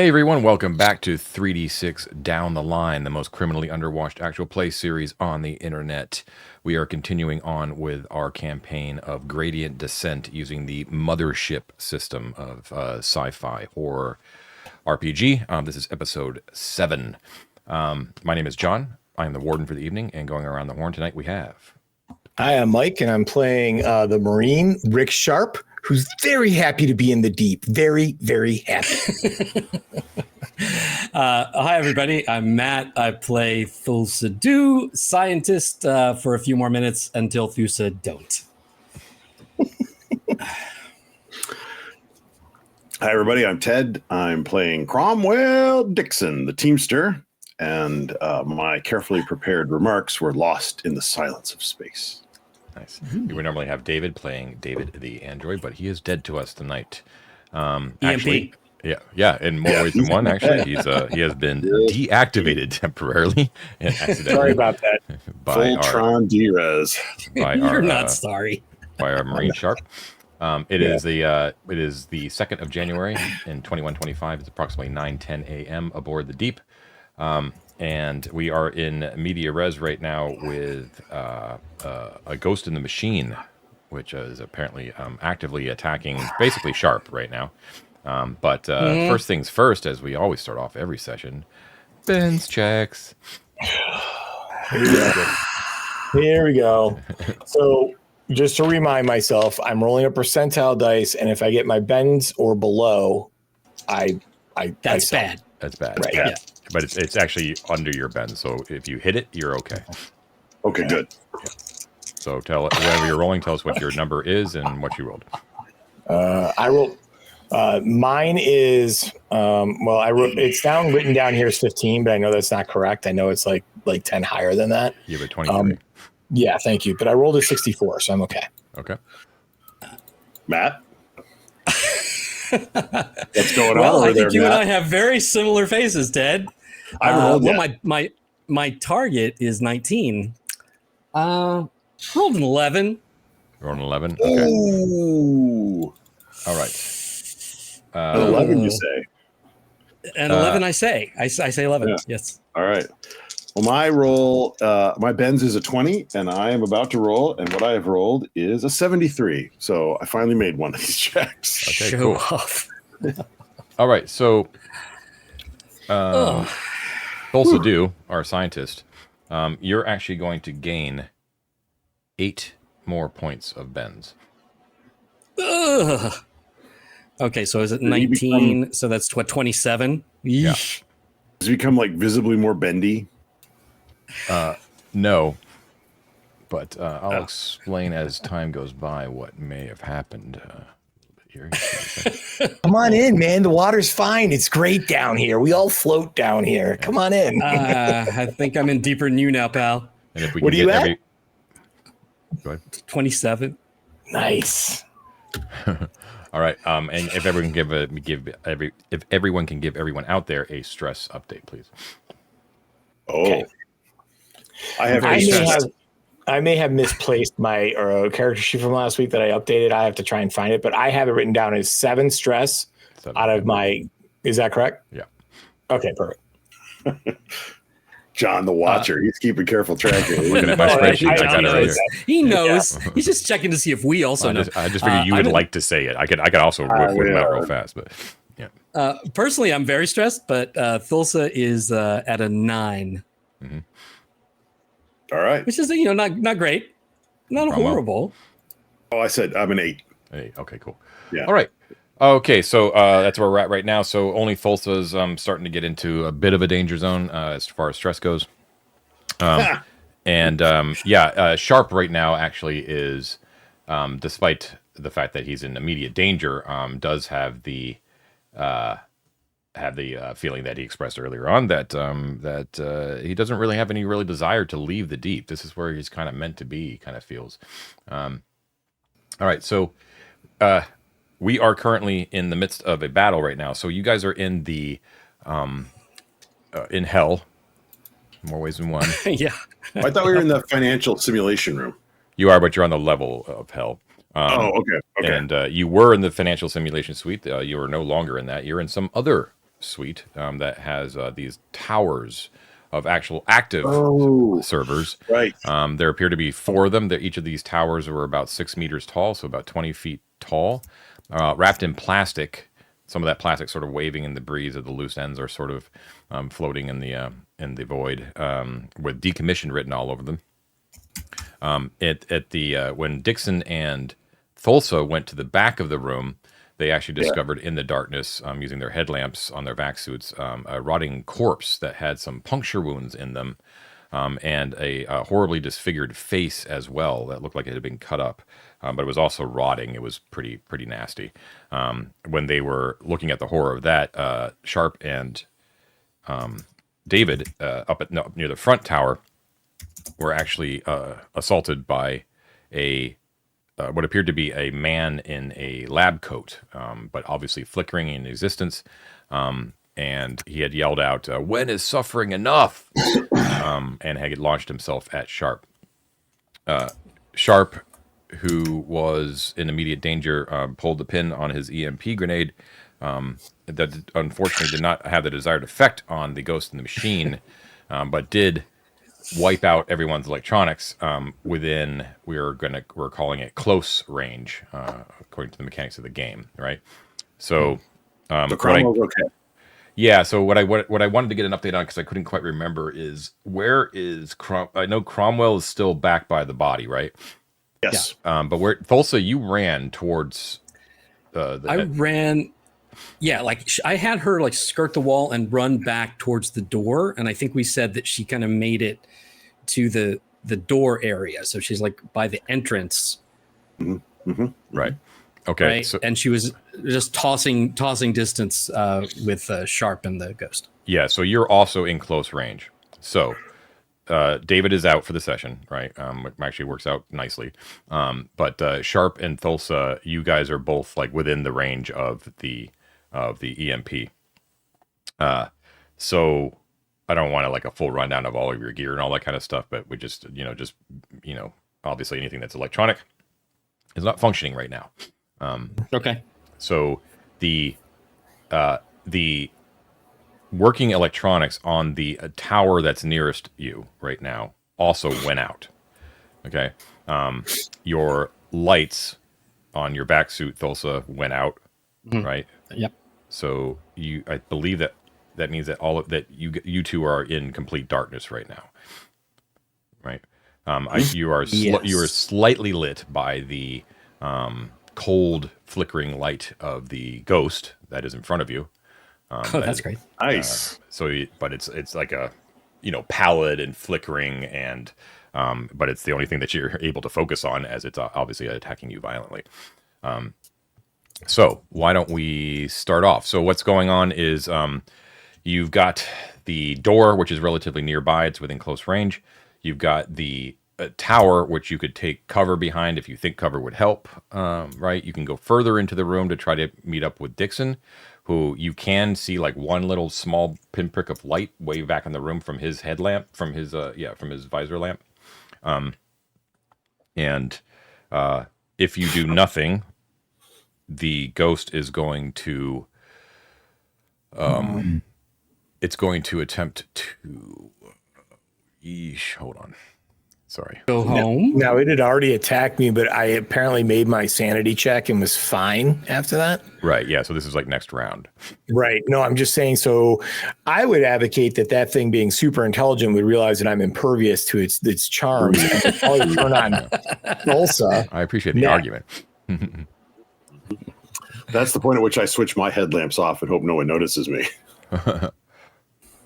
Hey everyone, welcome back to 3D6 Down the Line, the most criminally underwatched actual play series on the internet. We are continuing on with our campaign of gradient descent using the Mothership system of sci-fi horror RPG. This is episode 7. My name is John. I am the warden for the evening, and going around the horn tonight we have... Hi, I'm Mike, and I'm playing the Marine, Rick Sharp, who's very happy to be in the deep. Very, very happy. Hi, everybody. I'm Matt. I play Thulsa scientist, for a few more minutes until Thusa don't. Hi, everybody. I'm Ted. I'm playing Cromwell Dixon, the Teamster, and my carefully prepared remarks were lost in the silence of space. Nice. You would normally have David playing David the android, but he is dead to us tonight. Actually, yeah, in more ways than one. Actually, he has been deactivated temporarily and accidentally. Sorry about that. Voltron D-Res. You're not sorry. By our Marine Sharp. It is the 2nd of January in 2125. It's approximately 9:10 a.m. aboard the Deep. And we are in media res right now with a ghost in the machine, which is apparently actively attacking basically Sharp right now. But first things first, as we always start off every session, Ben's checks. Here we go. So just to remind myself, I'm rolling a percentile dice, and if I get my bends or below, That's bad. That's bad. Right. Yeah. But it's actually under your bend, so if you hit it, you're okay. Okay, good. Yeah. So whatever you're rolling, tell us what your number is and what you rolled. I rolled. Mine is I wrote it's written down here as 15, but I know that's not correct. I know it's like 10 higher than that. You have a 23. Yeah, thank you. But I rolled a 64, so I'm okay. Okay. Matt? What's going on Well, over I there, think you Matt? and I have very similar faces, Ted. I rolled my target is 19. Rolled an 11. Rolled an 11. Okay. Ooh. All right. 11, you say? And 11, I say 11. Yeah. Yes. All right. Well, my roll, my bends is a 20, and I am about to roll, and what I have rolled is a 73. So I finally made one of these checks. Okay, Show cool. off. All right. So, Thulsa, our scientist, you're actually going to gain 8 more points of bends. Ugh. Okay, so is it 19? So that's what, 27? Yeah. Yeesh. Does it become like visibly more bendy? No, but I'll explain as time goes by what may have happened. Here. Come on in, man. The water's fine. It's great down here. We all float down here. Come on in. I think I'm in deeper than you now, pal. And if we What can are you get at? Go ahead. 27. Nice. All right. And if everyone if everyone can give everyone out there a stress update, please. Oh. Okay. I have I may have misplaced my character sheet from last week that I updated. I have to try and find it, but I have it written down as 7 stress 7, out of my. Is that correct? Yeah. Okay, perfect. John the Watcher. He's keeping careful track of Looking it. at my spreadsheet, I got it right here. He knows. He's just checking to see if we also know. I just figured you would like to say it. I could also whip them out real fast, but yeah. Personally, I'm very stressed, but Thulsa is at a 9. Mm-hmm. All right. Which is, not great, not horrible. Oh, I said I'm an 8. Hey, okay, cool. Yeah. All right. Okay, so that's where we're at right now. So only Thulsa's starting to get into a bit of a danger zone as far as stress goes. Sharp right now actually is, despite the fact that he's in immediate danger, does have the feeling that he expressed earlier on that he doesn't really have any desire to leave the deep. This is where he's kind of meant to be, he kind of feels. All right, so we are currently in the midst of a battle right now. So you guys are in the in hell, in more ways than one. Yeah. I thought we were in the financial simulation room. You are, but you're on the level of hell. Okay. And you were in the financial simulation suite. You are no longer in that. You're in some other suite that has these towers of actual active servers. Right. There appear to be 4 of them. Each of these towers were about 6 meters tall, so about 20 feet tall, wrapped in plastic. Some of that plastic sort of waving in the breeze, of the loose ends are sort of floating in the void, with decommissioned written all over them. When Dixon and Thulsa went to the back of the room, they actually discovered in the darkness, using their headlamps on their vac suits, a rotting corpse that had some puncture wounds in them, and a horribly disfigured face as well that looked like it had been cut up, but it was also rotting. It was pretty nasty. When they were looking at the horror of that, Sharp and David near the front tower were actually assaulted by what appeared to be a man in a lab coat, but obviously flickering in existence. And he had yelled out, "When is suffering enough?" And had launched himself at Sharp. Sharp, who was in immediate danger, pulled the pin on his EMP grenade. That unfortunately did not have the desired effect on the ghost in the machine, but did wipe out everyone's electronics within, we're calling it close range, according to the mechanics of the game, right? So The Cromwell's okay. Yeah, so what I wanted to get an update on, because I couldn't quite remember, is where is I know Cromwell is still back by the body, right? Yes. But where Thulsa, you ran towards I ran. Yeah, like I had her like skirt the wall and run back towards the door, and I think we said that she kind of made it to the door area, so she's like by the entrance. Right. Okay. Right? So, and she was just tossing distance with Sharp and the ghost. Yeah. So you're also in close range. So David is out for the session, right? It actually works out nicely. But Sharp and Thulsa, you guys are both like within the range of the EMP. So I don't want like a full rundown of all of your gear and all that kind of stuff, but we just obviously anything that's electronic is not functioning right now. Okay. So the working electronics on the tower that's nearest you right now also went out. Okay. Your lights on your back suit, Thulsa, went out. Right. Yep. So I believe that means that you two are in complete darkness right now. Right. You are slightly lit by the cold flickering light of the ghost that is in front of you. That's great. Nice. But it's like a pallid and flickering, and but it's the only thing that you're able to focus on, as it's obviously attacking you violently. So why don't we start off? So what's going on is you've got the door, which is relatively nearby. It's within close range. You've got the tower, which you could take cover behind if you think cover would help. Right? You can go further into the room to try to meet up with Dixon, who you can see like one little small pinprick of light way back in the room from his headlamp, from his visor lamp. And if you do nothing, the ghost is going to it's going to attempt to hold on. Sorry. Go home. Now, it had already attacked me, but I apparently made my sanity check and was fine after that. Right. Yeah. So this is like next round. Right. No, I'm just saying. So I would advocate that thing being super intelligent would realize that I'm impervious to its charms. And probably turn on Thulsa. I appreciate the argument. That's the point at which I switch my headlamps off and hope no one notices me.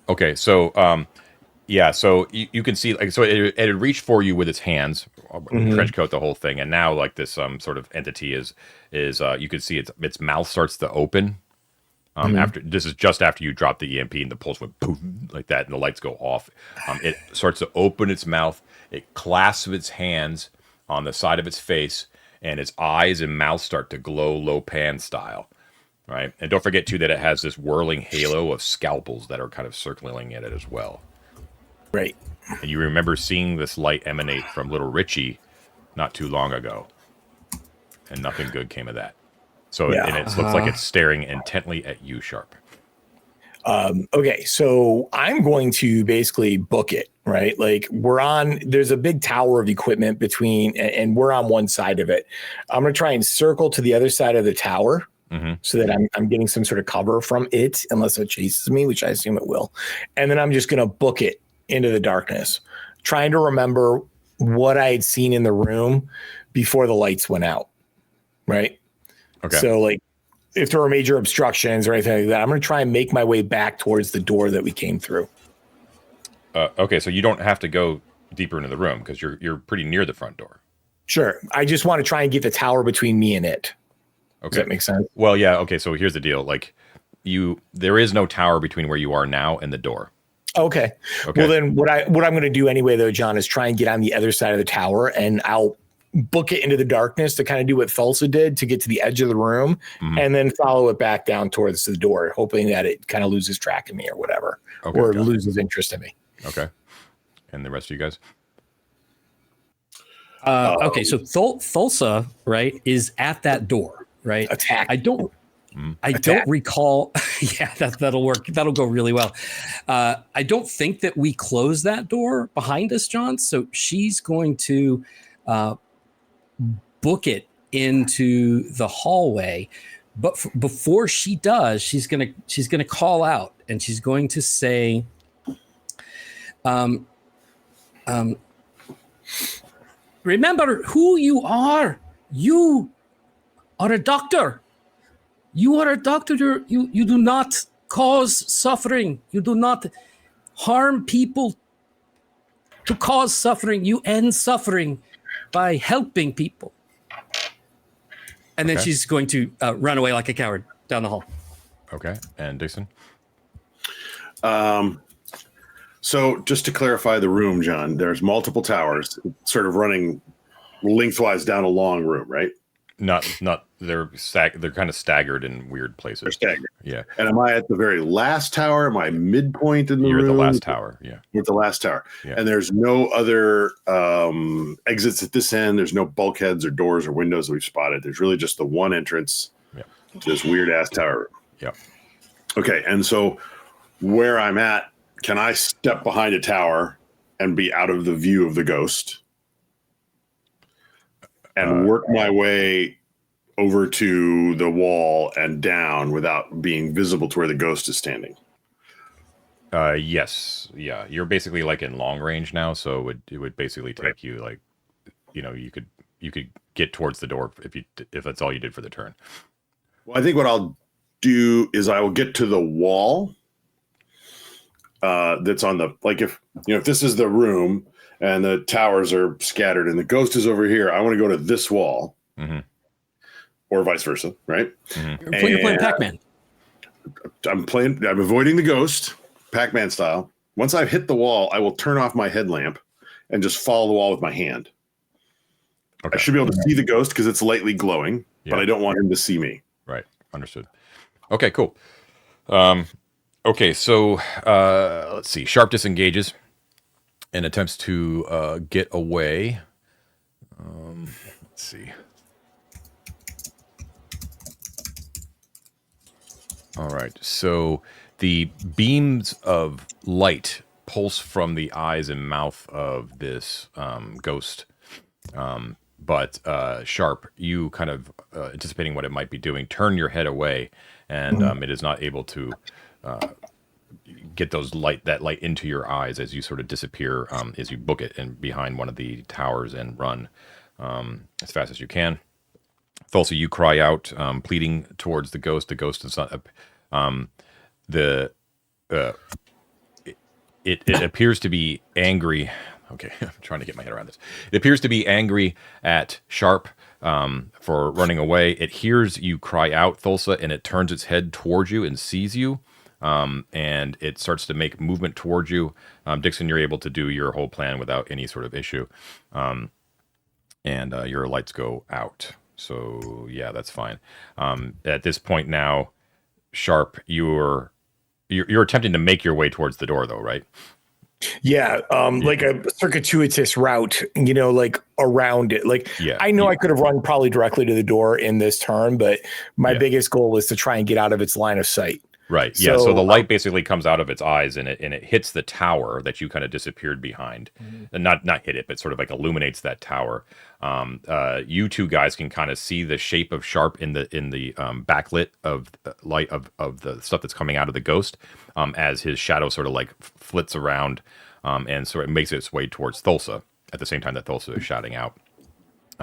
Okay. So, yeah, so you can see, like, so it had reached for you with its hands, trench coat, the whole thing, and now like this sort of entity is you can see its mouth starts to open. After this is just after you drop the EMP and the pulse went boom like that, and the lights go off. It starts to open its mouth. It clasps its hands on the side of its face, and its eyes and mouth start to glow Lopan style. Right, and don't forget too that it has this whirling halo of scalpels that are kind of circling at it as well. Right. And you remember seeing this light emanate from Little Richie not too long ago. And nothing good came of that. So and it looks like it's staring intently at you, Sharp. Okay, so I'm going to basically book it, right? Like there's a big tower of equipment between, and we're on one side of it. I'm going to try and circle to the other side of the tower so that I'm getting some sort of cover from it, unless it chases me, which I assume it will. And then I'm just going to book it into the darkness, trying to remember what I had seen in the room before the lights went out, right? Okay. So like, if there were major obstructions or anything like that, I'm going to try and make my way back towards the door that we came through. Okay, so you don't have to go deeper into the room because you're pretty near the front door. Sure. I just want to try and get the tower between me and it. Okay. Does that make sense? Well, yeah. Okay, so here's the deal. Like, there is no tower between where you are now and the door. Okay. Well, then what I'm going to do anyway, though, John, is try and get on the other side of the tower, and I'll book it into the darkness to kind of do what Thulsa did to get to the edge of the room, and then follow it back down towards the door, hoping that it kind of loses track of me or whatever, or loses interest in me. Okay. And the rest of you guys? Okay, so Thulsa, right, is at that door, right? Attack. I don't recall. Yeah, that'll work. That'll go really well. I don't think that we closed that door behind us, John. So she's going to book it into the hallway, but before she does, she's gonna call out, and she's going to say, remember who you are. You are a doctor. You are a doctor. You do not cause suffering. You do not harm people to cause suffering. You end suffering by helping people. And then she's going to run away like a coward down the hall. Okay. And Dixon? So just to clarify the room, John, there's multiple towers sort of running lengthwise down a long room, right? Not they're kind of staggered in weird places. They're staggered. Yeah. And am I at the very last tower? Am I midpoint in the room? You're at the last tower. Yeah. You're at the last tower. Yeah. And there's no other exits at this end. There's no bulkheads or doors or windows that we've spotted. There's really just the one entrance to this weird ass tower room. Yeah. Okay. And so where I'm at, can I step behind a tower and be out of the view of the ghost and work my way over to the wall and down without being visible to where the ghost is standing? Yes. Yeah. You're basically like in long range now. So it would basically take you like, you could get towards the door if that's all you did for the turn. Well, I think what I'll do is I will get to the wall that's on the, like, if this is the room and the towers are scattered and the ghost is over here, I want to go to this wall, or vice versa, right? Mm-hmm. You're playing Pac-Man. I'm avoiding the ghost, Pac-Man style. Once I've hit the wall, I will turn off my headlamp and just follow the wall with my hand. Okay. I should be able to see the ghost because it's lightly glowing, but I don't want him to see me. Right. Understood. Okay, cool. Okay, so let's see. Sharp disengages and attempts to get away. Let's see. All right, so the beams of light pulse from the eyes and mouth of this ghost. But Sharp, you kind of anticipating what it might be doing, turn your head away, and it is not able to get that light into your eyes as you sort of disappear as you book it and behind one of the towers and run as fast as you can. Thulsa, you cry out, pleading towards the ghost. The ghost is not. It appears to be angry. Okay, I'm trying to get my head around this. It appears to be angry at Sharp for running away. It hears you cry out, Thulsa, and it turns its head towards you and sees you. And it starts to make movement towards you. Dixon, you're able to do your whole plan without any sort of issue. And your lights go out. So, yeah, that's fine. At this point now, Sharp, you're attempting to make your way towards the door, though, right? Yeah, like a circuitous route, like around it. Like, I know I could have run probably directly to the door in this turn, but my biggest goal was to try and get out of its line of sight. Right. Yeah. So the light basically comes out of its eyes and it hits the tower that you kind of disappeared behind, and not hit it, but sort of like illuminates that tower. You two guys can kind of see the shape of Sharp in the backlit of light of the stuff that's coming out of the ghost, as his shadow sort of like flits around, and sort of makes its way towards Thulsa at the same time that Thulsa is shouting out.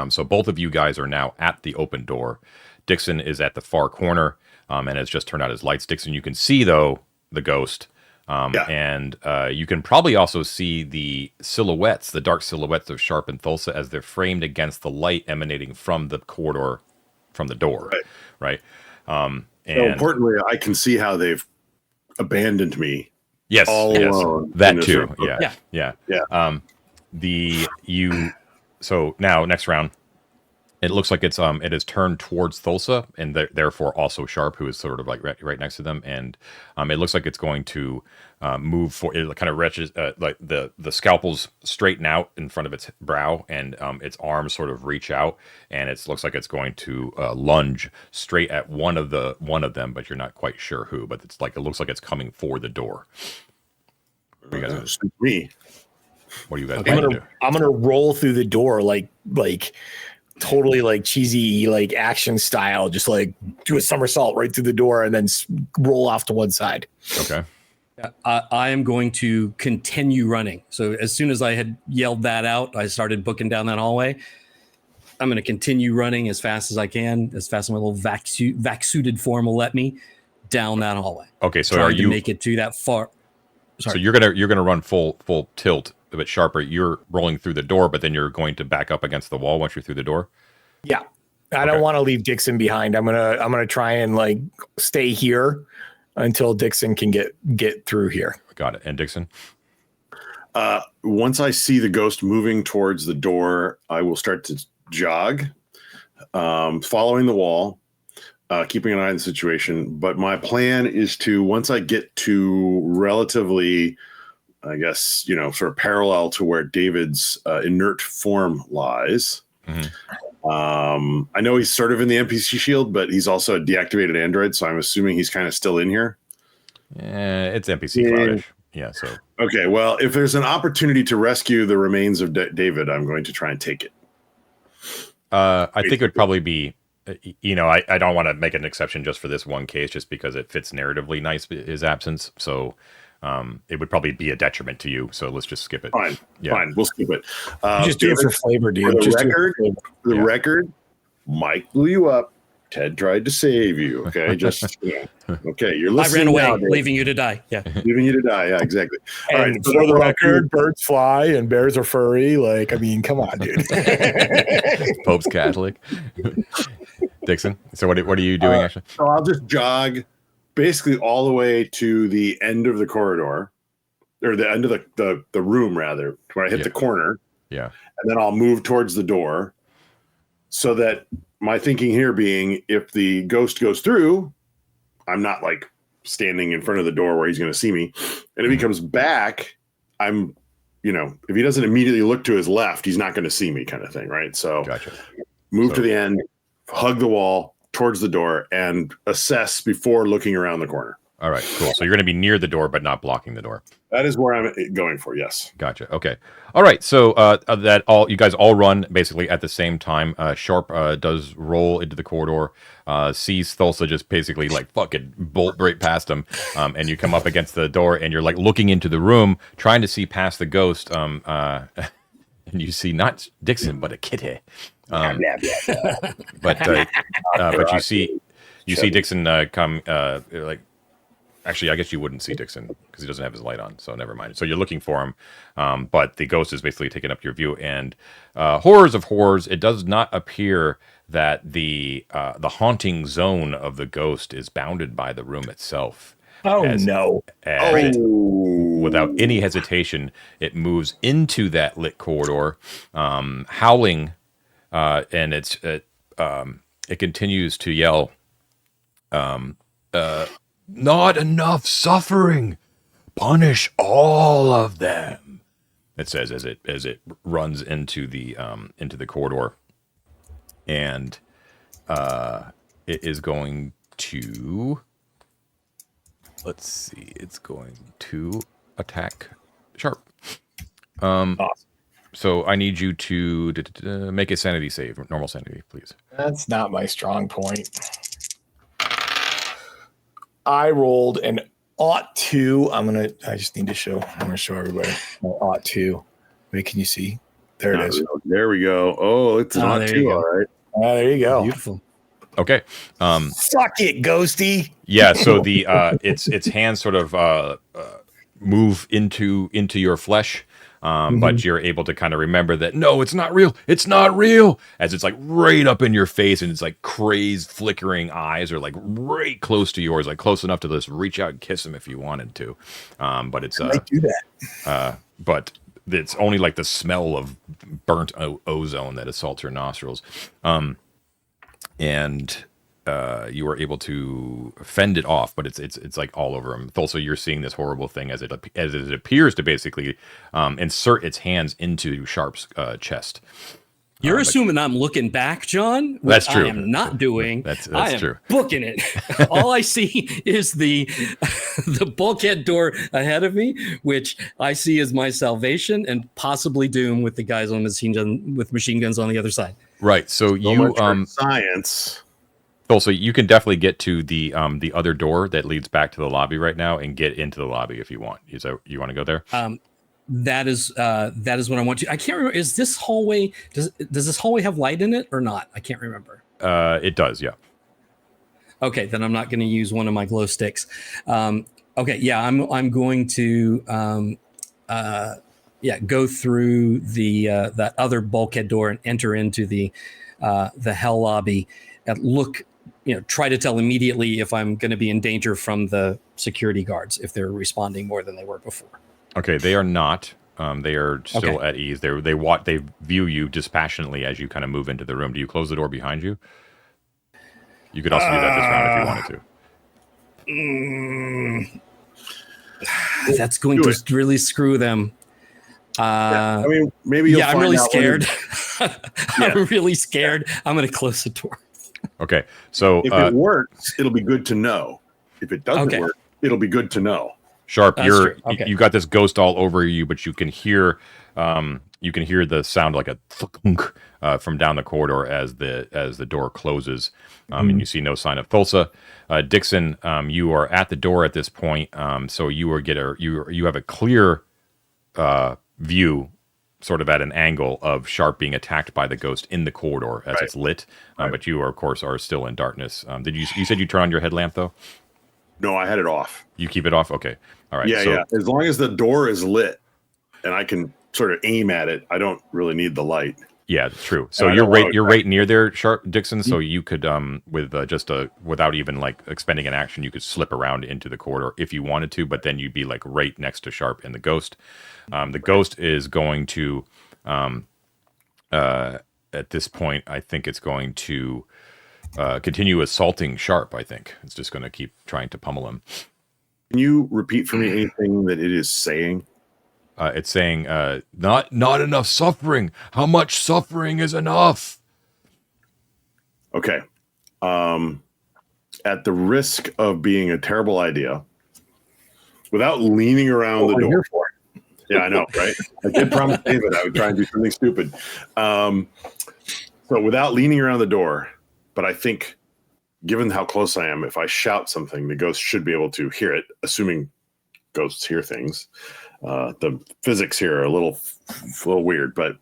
So both of you guys are now at the open door. Dixon is at the far corner, and has just turned out his lights. Dixon, you can see, though, the ghost. And you can probably also see the silhouettes, the dark silhouettes of Sharp and Thulsa as they're framed against the light emanating from the corridor, from the door. Right. And so importantly, I can see how they've abandoned me. Yes. All alone. That too. Yeah. So now next round, it looks like it is turned towards Thulsa and therefore also Sharp, who is sort of like right next to them, and it looks like it's going to move for it. Kind of wrenches like the scalpels straighten out in front of its brow, and its arms sort of reach out, and it looks like it's going to lunge straight at one of them, but you're not quite sure who. But it looks like it's coming for the door. What are you guys gonna do? Me. What are you guys going to do? I'm gonna roll through the door like totally like cheesy like action style, just like do a somersault right through the door and then roll off to one side. Okay. I am going to continue running. So as soon as I had yelled that out, I started booking down that hallway. I'm going to continue running as fast as I can, as fast as my little vac suited form will let me, down that hallway. Okay, so are you to make it to that far? Sorry. So you're gonna run full tilt, a bit sharper. You're rolling through the door, but then you're going to back up against the wall once you're through the door. Yeah, I don't want to leave Dixon behind. I'm gonna try and like stay here until Dixon can get through here. Got it. And Dixon? Once I see the ghost moving towards the door, I will start to jog, following the wall, keeping an eye on the situation. But my plan is to, once I get to relatively, I guess, sort of parallel to where David's inert form lies. Mm-hmm. I know he's sort of in the NPC shield, but he's also a deactivated android, so I'm assuming he's kind of still in here. Yeah, it's NPC cloudish. Yeah, so. Okay, well, if there's an opportunity to rescue the remains of David, I'm going to try and take it. I think it would probably be, I don't want to make an exception just for this one case, just because it fits narratively nice, his absence. So it would probably be a detriment to you. So let's just skip it. Fine, we'll skip it. Just do it for flavor, dude. For the record, Mike blew you up. Ted tried to save you. Okay, just okay. You're listening. I ran away, now, leaving you to die. Yeah, leaving you to die. Yeah, exactly. All right. For the record, birds fly and bears are furry. Like, I mean, come on, dude. Pope's Catholic. Dixon. So what are you doing actually? So I'll just jog, basically all the way to the end of the corridor, or the end of the room rather, where I hit the corner. Yeah, and then I'll move towards the door, so that. My thinking here being, if the ghost goes through, I'm not like standing in front of the door where he's going to see me. And if he comes back, I'm, if he doesn't immediately look to his left, he's not going to see me, kind of thing. Right. So gotcha. Move to the end, hug the wall towards the door, and assess before looking around the corner. All right, cool. So you're going to be near the door, but not blocking the door. That is where I'm going for. Yes. Gotcha. Okay. All right. So you guys all run basically at the same time. Sharp does roll into the corridor, sees Thulsa just basically like fucking bolt right past him, and you come up against the door, and you're like looking into the room, trying to see past the ghost, and you see not Dixon but a kitty. But you see Dixon come like. Actually, I guess you wouldn't see Dixon because he doesn't have his light on, so never mind. So you're looking for him, but the ghost is basically taking up your view. And horrors of horrors, it does not appear that the haunting zone of the ghost is bounded by the room itself. Without any hesitation, it moves into that lit corridor, howling, and it continues to yell. Not enough suffering. Punish all of them. It says as it runs into the corridor, and it is going to let's see. It's going to attack Sharp. Awesome. So I need you to make a sanity save, normal sanity, please. That's not my strong point. I rolled an +2. I just need to show. I'm gonna show everybody my +2. Wait, can you see? There it is. There we go. Oh, it's not +2. All right. There you go. Beautiful. Okay. Suck it, Ghosty. Yeah. So the its hands sort of move into your flesh. But you're able to kind of remember that, no, it's not real. It's not real. As it's like right up in your face and it's like crazed, flickering eyes are like right close to yours, like close enough to just reach out and kiss him if you wanted to. But it's I do that. But it's only like the smell of burnt ozone that assaults your nostrils. And you are able to fend it off, but it's like all over him. Also, you're seeing this horrible thing as it appears to basically insert its hands into Sharp's chest. You're assuming I'm looking back, John. That's true. I am not doing. That's I am true. Booking it. All I see is the bulkhead door ahead of me, which I see as my salvation and possibly doom with the guys on machine guns on the other side. Right. So you science. Also, you can definitely get to the other door that leads back to the lobby right now and get into the lobby if you want. You want to go there? That is what I want to. I can't remember. Is this hallway? Does this hallway have light in it or not? I can't remember. It does. Yeah. Okay, then I'm not going to use one of my glow sticks. Okay, yeah, I'm going to go through the that other bulkhead door and enter into the hell lobby and look. Try to tell immediately if I'm going to be in danger from the security guards if they're responding more than they were before. Okay, they are not. They are still at ease. They view you dispassionately as you kind of move into the room. Do you close the door behind you? You could also do that this round if you wanted to. That's going to really screw them. I mean, maybe you'll I'm really scared. I'm really scared. I'm going to close the door. Okay, so if it works, it'll be good to know. If it doesn't work, it'll be good to know. Sharp, you got this ghost all over you, but you can hear the sound like a thunk from down the corridor as the door closes, and you see no sign of Thulsa. Dixon, you are at the door at this point, so you have a clear view, sort of at an angle of Sharp being attacked by the ghost in the corridor as it's lit, but you are, of course, are still in darkness. You said you turn on your headlamp though? No, I had it off. You keep it off? Okay. All right. Yeah. As long as the door is lit and I can sort of aim at it, I don't really need the light. Yeah, true. So you're right near there, Sharp Dixon. So you could, without even like expending an action, you could slip around into the corridor if you wanted to, but then you'd be like right next to Sharp and the ghost. The ghost is going to, at this point, I think it's going to continue assaulting Sharp. I think it's just going to keep trying to pummel him. Can you repeat for me anything that it is saying? It's saying, not enough suffering. How much suffering is enough? Okay. At the risk of being a terrible idea, without leaning around the door. Yeah, I know, right? I did promise David I would try and do something stupid. So without leaning around the door, but I think given how close I am, if I shout something, the ghost should be able to hear it, assuming ghosts hear things. The physics here are a little weird, but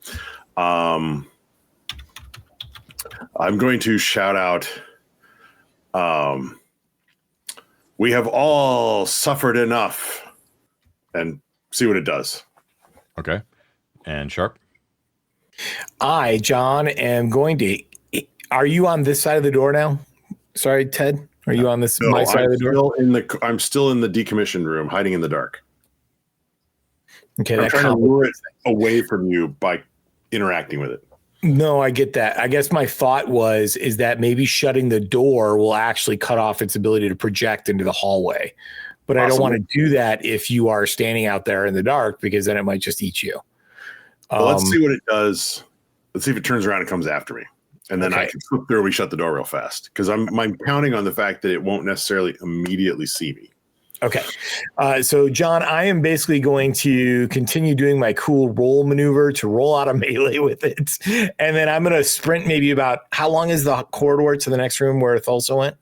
I'm going to shout out, we have all suffered enough, and see what it does. Okay. And Sharp? I, John, am going to... Are you on this side of the door now? Sorry, Ted. Are you on this my side of the door? I'm still in the decommissioned room, hiding in the dark. Okay, I'm trying to lure it away from you by interacting with it. No, I get that. I guess my thought is that maybe shutting the door will actually cut off its ability to project into the hallway. But I don't want to do that if you are standing out there in the dark, because then it might just eat you. Well, let's see what it does. Let's see if it turns around and comes after me. And then I can flip through. We shut the door real fast because I'm counting on the fact that it won't necessarily immediately see me. Okay. So, John, I am basically going to continue doing my cool roll maneuver to roll out of melee with it. And then I'm going to sprint maybe about how long is the corridor to the next room where Thulsa went?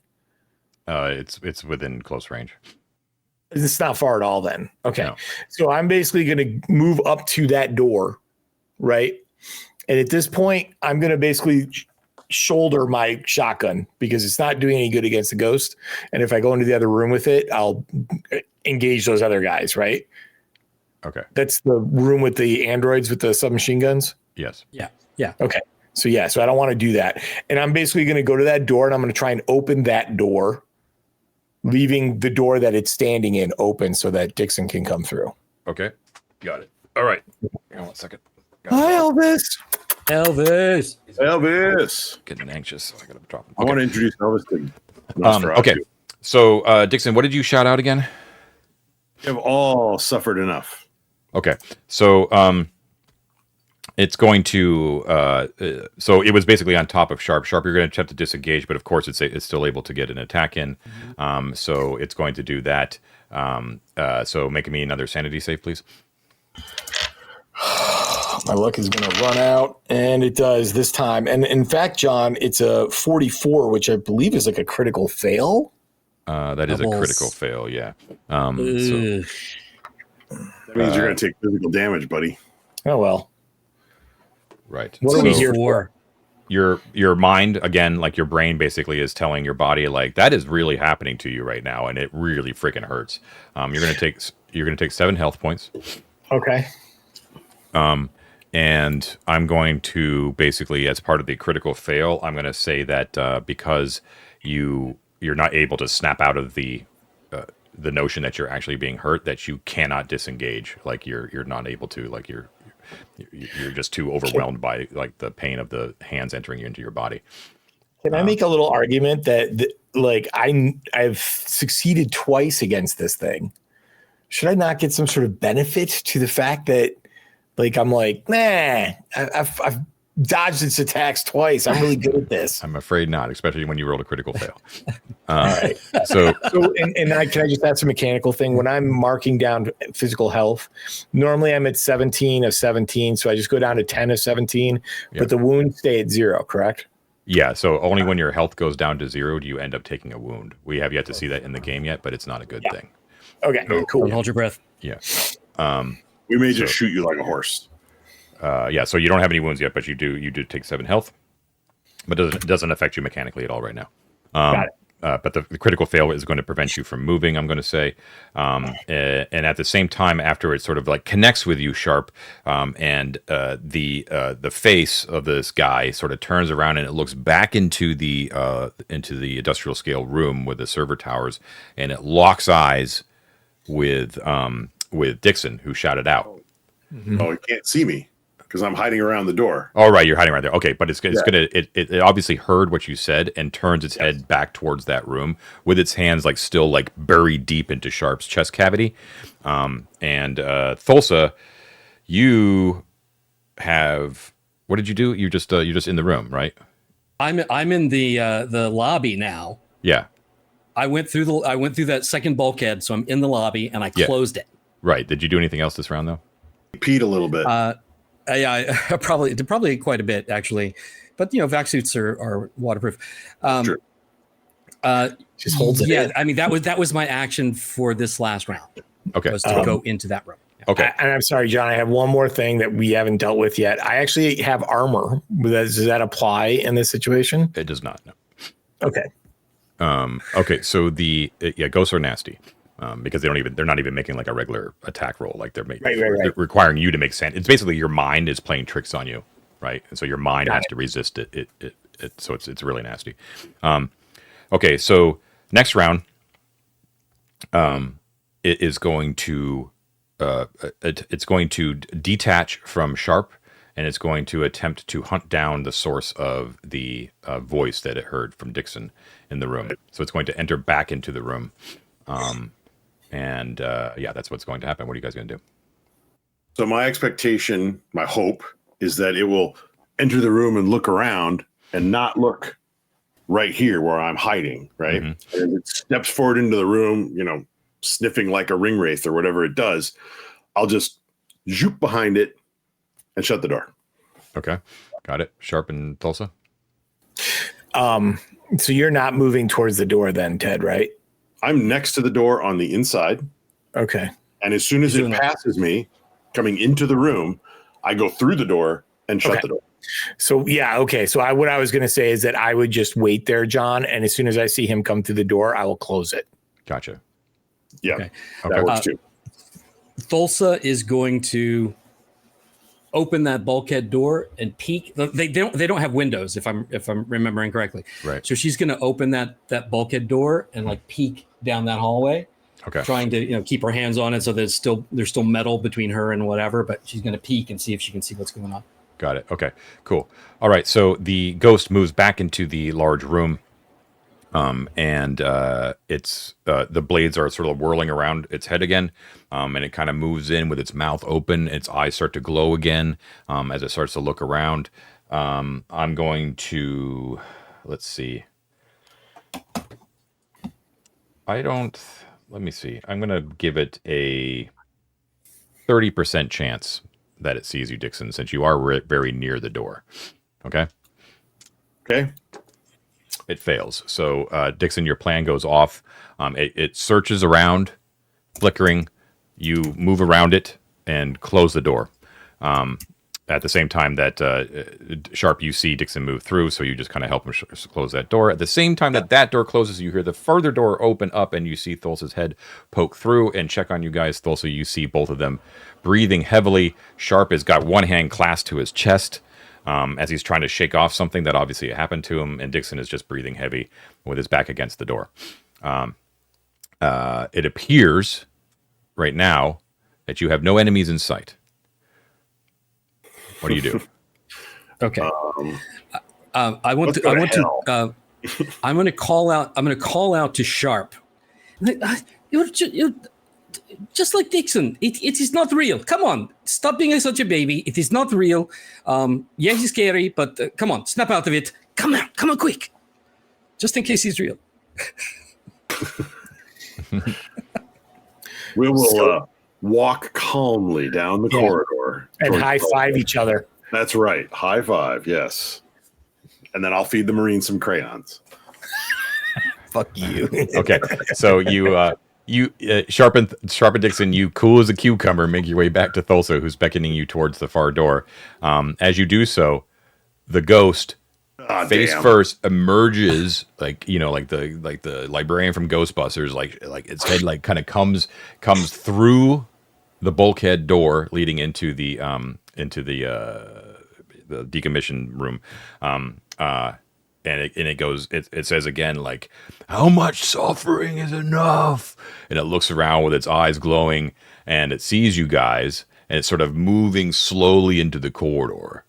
It's within close range. It's not far at all then. Okay. No. So I'm basically going to move up to that door, right? And at this point, I'm going to basically shoulder my shotgun because it's not doing any good against the ghost. And if I go into the other room with it, I'll engage those other guys, right? Okay. That's the room with the androids with the submachine guns? Yes. Yeah. Okay. So I don't want to do that. And I'm basically going to go to that door and I'm going to try and open that door, leaving the door that it's standing in open so that Dixon can come through. Okay. Got it. All right. Hang on 1 second. Hi, Elvis. Elvis. Getting anxious. So I gotta drop him. I want to introduce Elvis to Okay. So, Dixon, what did you shout out again? We have all suffered enough. Okay. So, it's going to. So it was basically on top of Sharp. Sharp, you're going to have to disengage, but of course, it's still able to get an attack in. So it's going to do that. So make me another sanity save, please. My luck is going to run out, and it does this time. And in fact, John, it's a 44, which I believe is like a critical fail. That is a critical fail, yeah. So, that means you're going to take physical damage, buddy. Oh, well. Right. What are we here for? Your mind, again, like your brain basically is telling your body, like, that is really happening to you right now, and it really freaking hurts. You're going to take 7 health points. Okay. And I'm going to basically, as part of the critical fail, I'm going to say that because you're not able to snap out of the notion that you're actually being hurt, that you cannot disengage. Like you're not able to. Like you're just too overwhelmed by like the pain of the hands entering into your body. Can I make a little argument that like I've succeeded twice against this thing? Should I not get some sort of benefit to the fact that? Like, I'm like, nah, I've dodged its attacks twice. I'm really good at this. I'm afraid not, especially when you rolled a critical fail. All right. Can I just ask a mechanical thing? When I'm marking down physical health, normally I'm at 17 of 17. So I just go down to 10 of 17, but the wounds stay at 0, correct? Yeah. So only when your health goes down to 0 do you end up taking a wound. We have yet to see that in the game yet, but it's not a good thing. Okay, cool. Don't hold your breath. Yeah. We may just shoot you like a horse. Yeah, so you don't have any wounds yet, but you do take 7 health. But it doesn't affect you mechanically at all right now. Got it. But the critical fail is going to prevent you from moving, I'm going to say. And at the same time, after it sort of like connects with you, Sharp, and the face of this guy sort of turns around and it looks back into the industrial scale room with the server towers, and it locks eyes with Dixon, who shouted out. Oh, he can't see me because I'm hiding around the door. Oh, right, you're hiding right there. Okay, but it obviously heard what you said and turns its head back towards that room with its hands like still like buried deep into Sharp's chest cavity. And Thulsa, you have, what did you do? You're just in the room, right? I'm in the lobby now. Yeah. I went through that second bulkhead, so I'm in the lobby and I closed it. Right. Did you do anything else this round though? Peed a little bit. Yeah, probably quite a bit actually, but vac suits are waterproof. Sure. Just holds it. Yeah, in. I mean that was my action for this last round. Okay. Was to go into that room. Okay. And I'm sorry, John, I have one more thing that we haven't dealt with yet. I actually have armor. Does that apply in this situation? It does not. No. Okay. Okay. So ghosts are nasty. Because they're not even making like a regular attack roll. Like they're making, they're requiring you to make sense. It's basically your mind is playing tricks on you, right? And so your mind has to resist it. So it's really nasty. Okay, so next round, it is going to it's going to detach from Sharp, and it's going to attempt to hunt down the source of the voice that it heard from Dixon in the room. So it's going to enter back into the room. And that's what's going to happen. What are you guys going to do? So my expectation, my hope, is that it will enter the room and look around and not look right here where I'm hiding, right? Mm-hmm. And it steps forward into the room, sniffing like a ring wraith or whatever it does, I'll just zoop behind it and shut the door. Okay, got it. Sharp and Tulsa. So you're not moving towards the door then, Ted, right? I'm next to the door on the inside. Okay. And as soon as it passes me coming into the room, I go through the door and shut the door. So, yeah. Okay. So what I was going to say is that I would just wait there, John. And as soon as I see him come through the door, I will close it. Gotcha. Yeah. That works too. Thulsa is going to open that bulkhead door and peek. They don't have windows, if I'm remembering correctly. Right. So she's going to open that bulkhead door and like peek down that hallway. Okay. Trying to keep her hands on it so there's still metal between her and whatever, but she's going to peek and see if she can see what's going on. Got it. Okay. Cool. All right. So the ghost moves back into the large room. And it's the blades are sort of whirling around its head again, and it kind of moves in with its mouth open. Its eyes start to glow again as it starts to look around. I'm going to, let's see. Let me see. I'm going to give it a 30% chance that it sees you, Dixon, since you are very near the door. Okay. Okay. It fails. So, Dixon, your plan goes off. It searches around, flickering. You move around it and close the door. At the same time that Sharp, you see Dixon move through, so you just kind of help him close that door. At the same time that door closes, you hear the further door open up, and you see Thulsa's head poke through and check on you guys. Thulsa, you see both of them breathing heavily. Sharp has got one hand clasped to his chest, as he's trying to shake off something that obviously happened to him, and Dixon is just breathing heavy with his back against the door. It appears right now that you have no enemies in sight. What do you do? Okay. I'm going to call out to Sharp. You're just like Dixon. It is not real. Come on, stop being such a baby. It is not real. Yes, he's scary, but come on, snap out of it. Come on, quick. Just in case he's real. We will walk calmly down the corridor and high five each other. That's right. High five. Yes. And then I'll feed the Marines some crayons. Fuck you. Okay. So you Sharp and Dixon, you cool as a cucumber, make your way back to Thulsa, who's beckoning you towards the far door. As you do so, the ghost face first emerges, like the librarian from Ghostbusters, like its head like kind of comes through the bulkhead door leading into the decommission room. And it says again, like, how much suffering is enough? And it looks around with its eyes glowing, and it sees you guys, and it's sort of moving slowly into the corridor.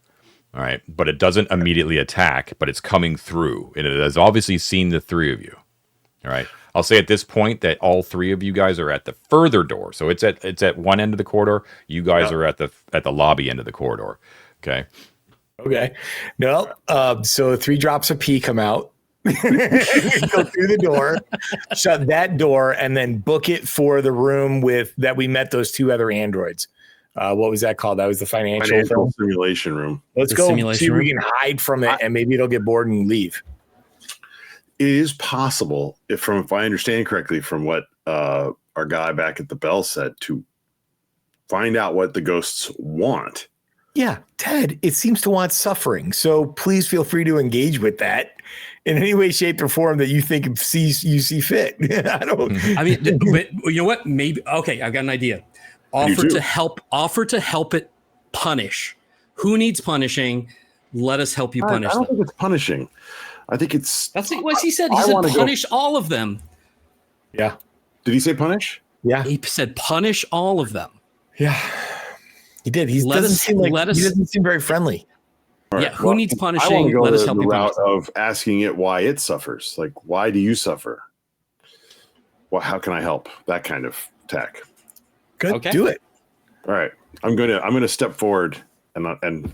All right. But it doesn't immediately attack, but it's coming through, and it has obviously seen the three of you. All right. I'll say at this point that all three of you guys are at the further door. So it's at one end of the corridor. You guys are at the lobby end of the corridor. Okay. Okay. No. So 3 drops of pee come out, go through the door, shut that door, and then book it for the room that we met those 2 other androids. What was that called? That was the financial simulation room. Let's go see if we can hide from it, and maybe it'll get bored and leave. It is possible, if I understand correctly from what our guy back at the Bell said, to find out what the ghosts want. Yeah, Ted, it seems to want suffering. So please feel free to engage with that in any way, shape, or form that you think you see fit. I mean, but you know what? Maybe. Okay, I've got an idea. Offer to help it punish. Who needs punishing? Let us help you punish. I don't think it's punishing. I think it's. That's what he said. He said punish all of them. Yeah. Did he say punish? Yeah. He said punish all of them. Yeah. He did. He doesn't seem very friendly. Right. Yeah. Who needs punishing? Let us help you punish. Of asking it why it suffers. Like, why do you suffer? Well, how can I help? That kind of tack. Good. Okay. Do it. All right. I'm gonna step forward and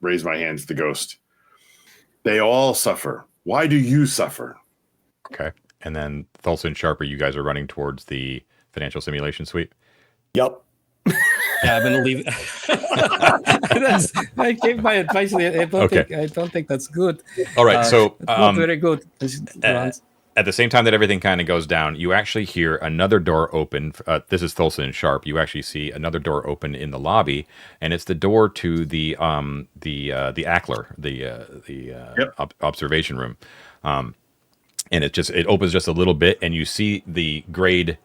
raise my hands to the ghost. They all suffer. Why do you suffer? Okay. And then Thulsa and Sharper, you guys are running towards the financial simulation suite? Yep. Yeah, I'm gonna leave. I gave my advice. I don't think that's good. All right, so not very good. At the same time that everything kind of goes down, you actually hear another door open. This is Thulsa and Sharp. You actually see another door open in the lobby, and it's the door to the Ackler, the observation room. And it opens just a little bit, and you see the grayed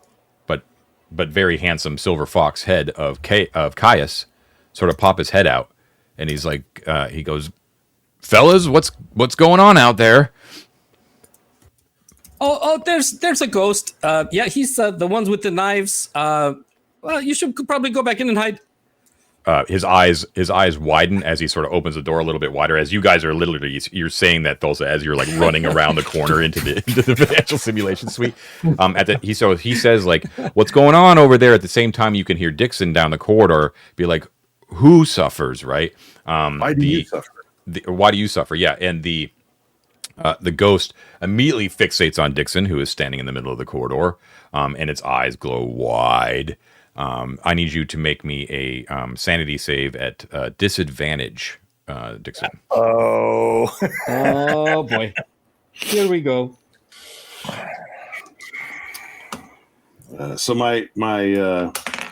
but very handsome silver fox head of Caius sort of pop his head out, and he's like, he goes, "Fellas, what's going on out there?" Oh, there's a ghost. Yeah, he's the ones with the knives. Well, you should probably go back in and hide. His eyes widen as he sort of opens the door a little bit wider. As you guys are literally, you're saying that, Thulsa, as you're like running around the corner into the financial simulation suite. He says like, "What's going on over there?" At the same time, you can hear Dixon down the corridor be like, "Who suffers?" Right? Why do you suffer? Why do you suffer? Yeah, and the ghost immediately fixates on Dixon, who is standing in the middle of the corridor, and its eyes glow wide. I need you to make me a sanity save at disadvantage, Dixon. Oh. Oh boy. Here we go. So my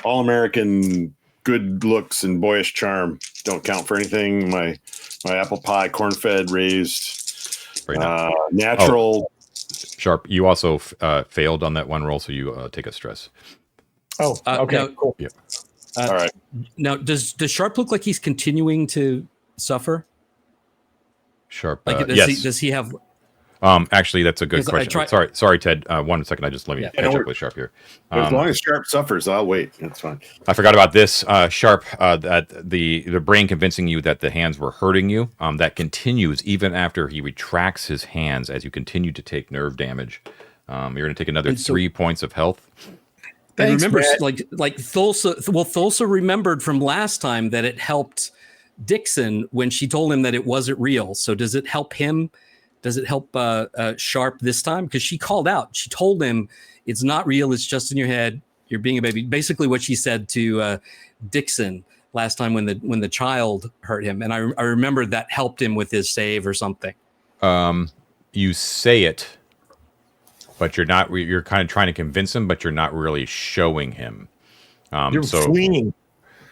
all-American good looks and boyish charm don't count for anything. My apple pie, corn-fed, raised, Right natural. Sharp, you also failed on that one roll, so you take a stress. Oh, okay, now, cool. Yeah. All right. Now, does Sharp look like he's continuing to suffer? Sharp. Yes. Does he have? Actually, that's a good question. Sorry, Ted. 1 second. I just let me catch up with Sharp here. As long as Sharp suffers, I'll wait. That's fine. I forgot about this, Sharp. That the brain convincing you that the hands were hurting you. That continues even after he retracts his hands as you continue to take nerve damage. You're going to take another 3 points of health. Thanks, remember, like Thulsa. Well, Thulsa remembered from last time that it helped Dixon when she told him that it wasn't real. So does it help him? Does it help Sharp this time? Because she called out. She told him it's not real. It's just in your head. You're being a baby. Basically, what she said to Dixon last time when the child hurt him. And I remember that helped him with his save or something. You say it, but you're not. You're kind of trying to convince him, but you're not really showing him. You're fleeing.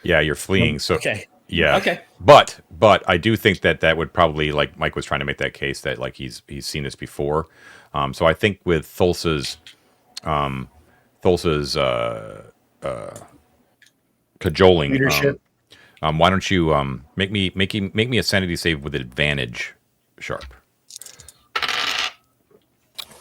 Yeah, you're fleeing. So okay. Yeah. Okay. But I do think that would probably, like Mike was trying to make that case that like he's seen this before. So I think with Thulsa's cajoling leadership. Why don't you make me a sanity save with advantage, Sharp.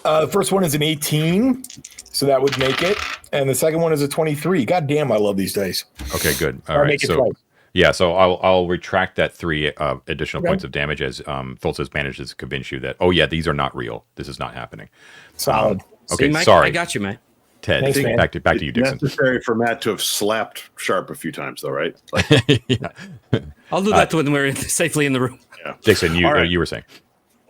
The first one is an 18, so that would make it, and the second one is a 23. God damn, I love these dice. Okay, good. All right, so yeah, so I'll retract that 3 additional points of damage as Thulsa's manages to convince you that these are not real. This is not happening. Solid. Okay, See, Mike, sorry. I got you, man. Ted, thanks, man. back to you, Dixon. It's necessary for Matt to have slapped Sharp a few times, though, right? Like, Yeah. I'll do that when we're safely in the room. yeah. Dixon, you were saying.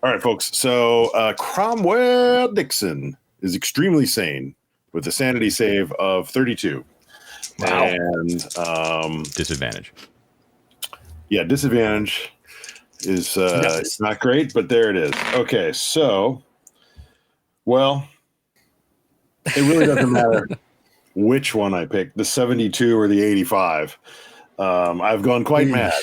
All right, folks. So Cromwell Dixon is extremely sane with a sanity save of 32. Wow. And Disadvantage. Yeah, disadvantage is it's not great, but there it is. Okay, so, well, it really doesn't matter which one I pick, the 72 or the 85. I've gone quite mad.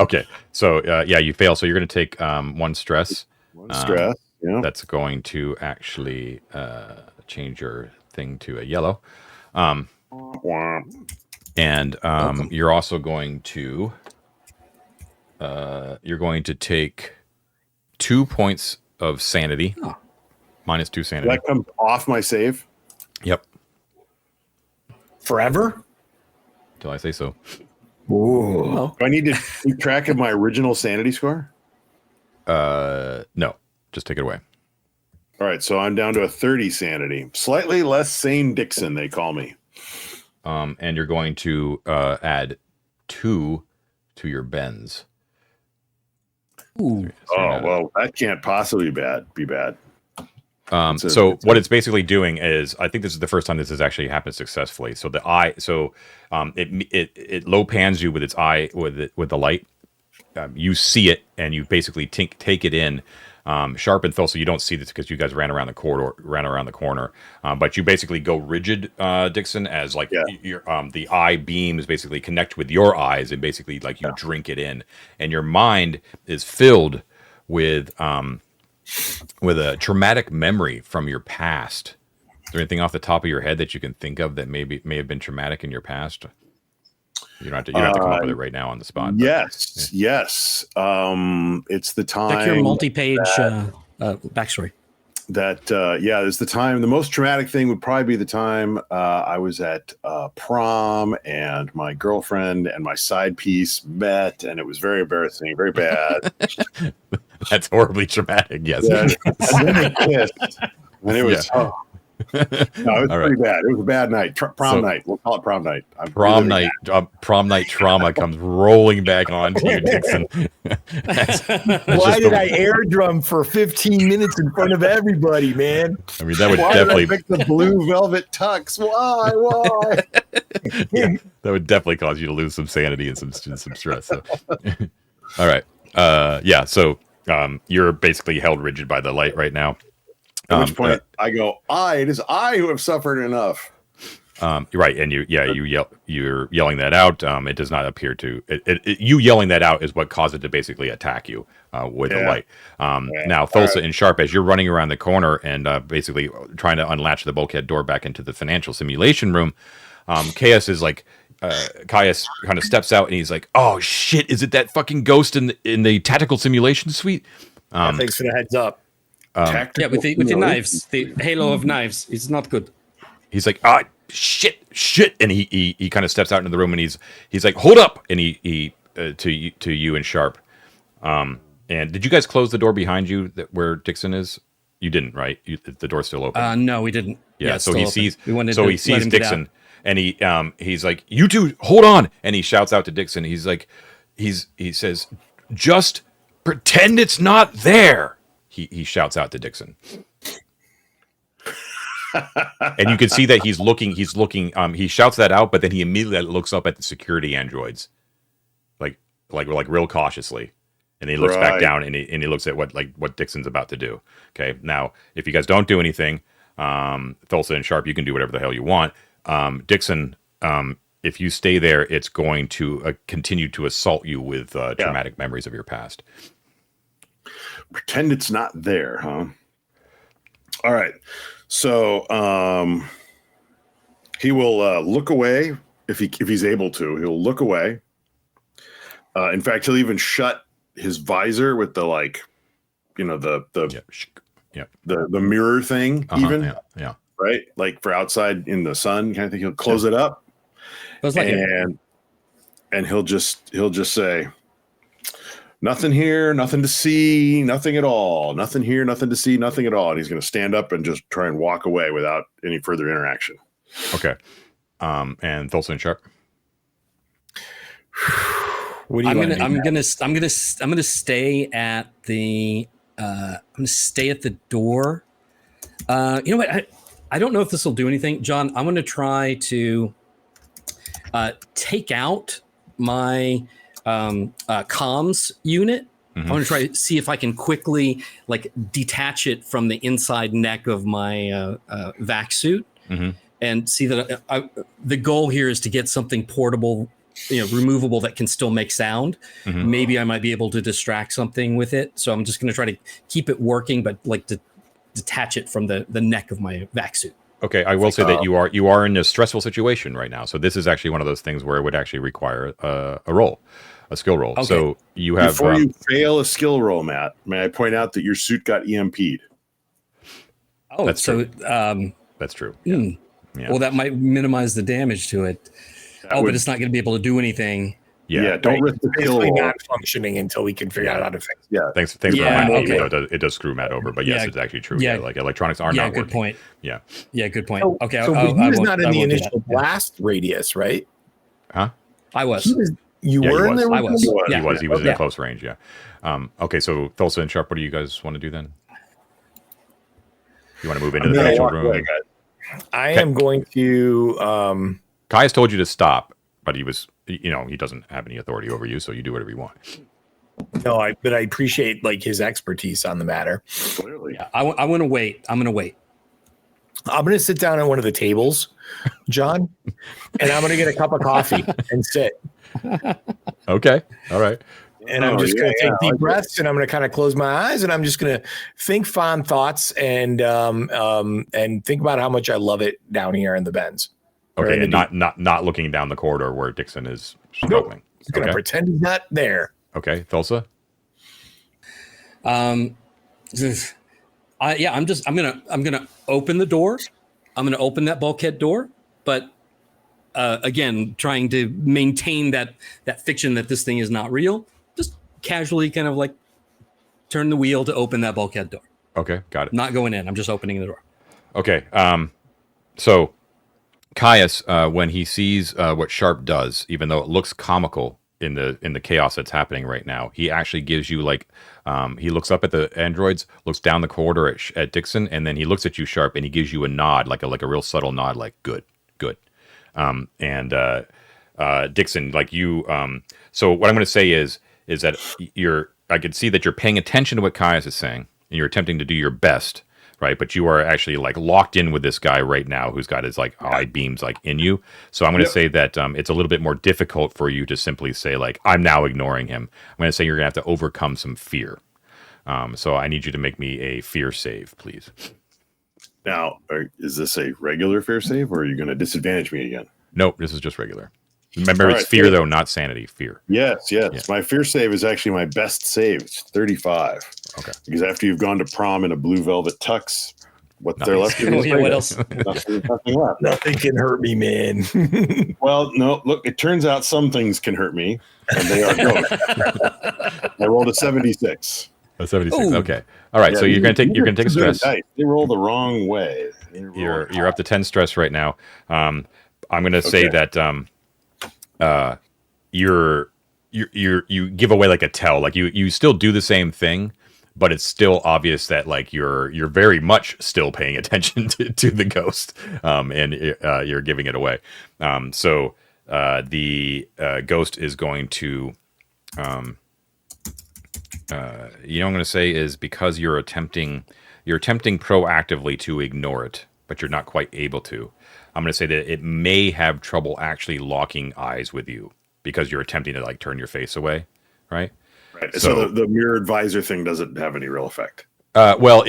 Okay, so you fail. So you're going to take 1 stress. Stress. Yeah. That's going to actually change your thing to a yellow. And you're also going to take 2 points of sanity, minus 2 sanity. That comes off my save. Yep. Forever? Till I say so. Ooh. Do I need to keep track of my original sanity score? No, just take it away. All right, so I'm down to a 30 sanity. Slightly less sane Dixon, they call me. And you're going to add 2 to your bends. Ooh. Well, that can't possibly be bad. So what it's basically doing is, I think this is the first time this has actually happened successfully. So the eye, it low pans you with its eye with the light. You see it, and you basically take it in. Sharp and Thulsa, you don't see this because you guys ran around the corner. But you basically go rigid, Dixon, as like your the eye beams basically connect with your eyes, and basically like you drink it in, and your mind is filled with a traumatic memory from your past. Is there anything off the top of your head that you can think of that may have been traumatic in your past? You don't have to come up with it right now on the spot. Yes. It's the time. Check your multi-page backstory. There's the time. The most traumatic thing would probably be the time I was at prom, and my girlfriend and my side piece met, and it was very embarrassing, very bad. That's horribly traumatic. Yes. Yeah, and then they kissed, and it was. Yeah. No, it was pretty bad. It was a bad night. Prom night. We'll call it prom night. Prom night trauma comes rolling back onto you, Dixon. Why did I air drum for 15 minutes in front of everybody, man? I mean, that would definitely pick the blue velvet tux. Why? Yeah, that would definitely cause you to lose some sanity and some stress. So. All right. So you're basically held rigid by the light right now. At which point I go, it is I who have suffered enough. Right, and you're yelling that out. It does not appear to you yelling that out is what caused it to basically attack you with the light. Now, Thulsa and Sharp, as you're running around the corner and basically trying to unlatch the bulkhead door back into the financial simulation room, Caius is like. Caius kind of steps out and he's like, "Oh shit! Is it that fucking ghost in the tactical simulation suite?" Thanks for the heads up. With the knives, the halo of knives is not good. He's like, shit, and he kind of steps out into the room and he's like, hold up, and he to you and Sharp. And did you guys close the door behind you where Dixon is? You didn't, right? The door's still open. No, we didn't. Yeah, so he sees Dixon, and he's like, you two, hold on, and he shouts out to Dixon. He's like, he says, just pretend it's not there. He shouts out to Dixon. And you can see that he's looking, he shouts that out, but then he immediately looks up at the security androids. Like real cautiously. And he looks back down and he looks at what Dixon's about to do. Okay. Now, if you guys don't do anything, Thulsa and Sharp, you can do whatever the hell you want. Dixon, if you stay there, it's going to continue to assault you with traumatic memories of your past. Pretend it's not there, huh? All right. So he will look away if he's able to. He'll look away. In fact, he'll even shut his visor with the the mirror thing, even. Yeah. Right? Like for outside in the sun kind of thing. He'll close it up. And he'll just say, nothing here, nothing to see, nothing at all. Nothing here, nothing to see, nothing at all. And he's going to stand up and just try and walk away without any further interaction. Okay. And Thulsa and Sharp. I'm gonna stay at the door. You know what? I don't know if this will do anything, John. I'm gonna try to take out my comms unit. I'm going to try to see if I can quickly detach it from the inside neck of my vac suit and see that the goal here is to get something portable, removable that can still make sound. Maybe I might be able to distract something with it. So I'm just going to try to keep it working, but to detach it from the neck of my vac suit. Okay, I will say that you are in a stressful situation right now. So this is actually one of those things where it would actually require a skill roll. Okay. So you have before you fail a skill roll, Matt. May I point out that your suit got EMP'd? Oh, that's true. That's true. Yeah. Well, that might minimize the damage to it. But it's not going to be able to do anything. Yeah, don't risk the skill roll. Not functioning until we can figure out how to fix it. Yeah, thanks for Matt. Okay. It does screw Matt over, but yes, it's actually true. Yeah, electronics are not working. Good point. Yeah, good point. Okay, so he was not in the initial blast radius, right? Huh? I was. You were in there. I was. He was in close range. Yeah. Okay, so Thulsa and Sharp, what do you guys want to do then? You want to move into the financial room? Away, guys. I am going to. Kai has told you to stop, but he was, he doesn't have any authority over you, so you do whatever you want. No, but I appreciate like his expertise on the matter. Clearly. Yeah, I want to wait. I'm going to wait. I'm going to sit down at one of the tables, John, and I'm going to get a cup of coffee and sit. Okay. All right. And I'm just going to take deep breaths, and I'm going to kind of close my eyes, and I'm just going to think fond thoughts and think about how much I love it down here in the Benz. Okay, and not looking down the corridor where Dixon is struggling. Nope. He's going to pretend he's not there. Okay, Thulsa. I'm gonna open the door. I'm gonna open that bulkhead door, but again, trying to maintain that fiction that this thing is not real. Just casually, kind of like turn the wheel to open that bulkhead door. Okay, got it. Not going in. I'm just opening the door. Okay. So Caius, when he sees what Sharp does, even though it looks comical in the chaos that's happening right now, he actually gives you like he looks up at the androids, looks down the corridor at Dixon, and then he looks at you, Sharp, and he gives you a nod, like a real subtle nod, like good. Dixon, like you. So what I'm going to say is that I can see that you're paying attention to what Caius is saying, and you're attempting to do your best. Right, but you are actually like locked in with this guy right now who's got his like eye beams like in you. So I'm going to say that it's a little bit more difficult for you to simply say like I'm now ignoring him. I'm going to say you're going to have to overcome some fear. So I need you to make me a fear save, please. Now, is this a regular fear save, or are you going to disadvantage me again? Nope, this is just regular. Remember, it's fear though, not sanity. Fear. Yes. Yeah. My fear save is actually my best save. It's 35. Okay. Because after you've gone to prom in a blue velvet tux, they're left to what else? Nothing left. Nothing can hurt me, man. Well, no. Look, it turns out some things can hurt me, and they are ghosts. I rolled a 76. A 76. Ooh. Okay. All right. So you're gonna take a stress. They roll the wrong way. You're up to 10 stress right now. I'm gonna say that you give away like a tell, like you still do the same thing, but it's still obvious that like you're very much still paying attention to the ghost, and you're giving it away. So the ghost is going to, what I'm going to say is because you're attempting proactively to ignore it, but you're not quite able to. I'm going to say that it may have trouble actually locking eyes with you because you're attempting to like turn your face away, right? Right. So the mirrored visor thing doesn't have any real effect. Well,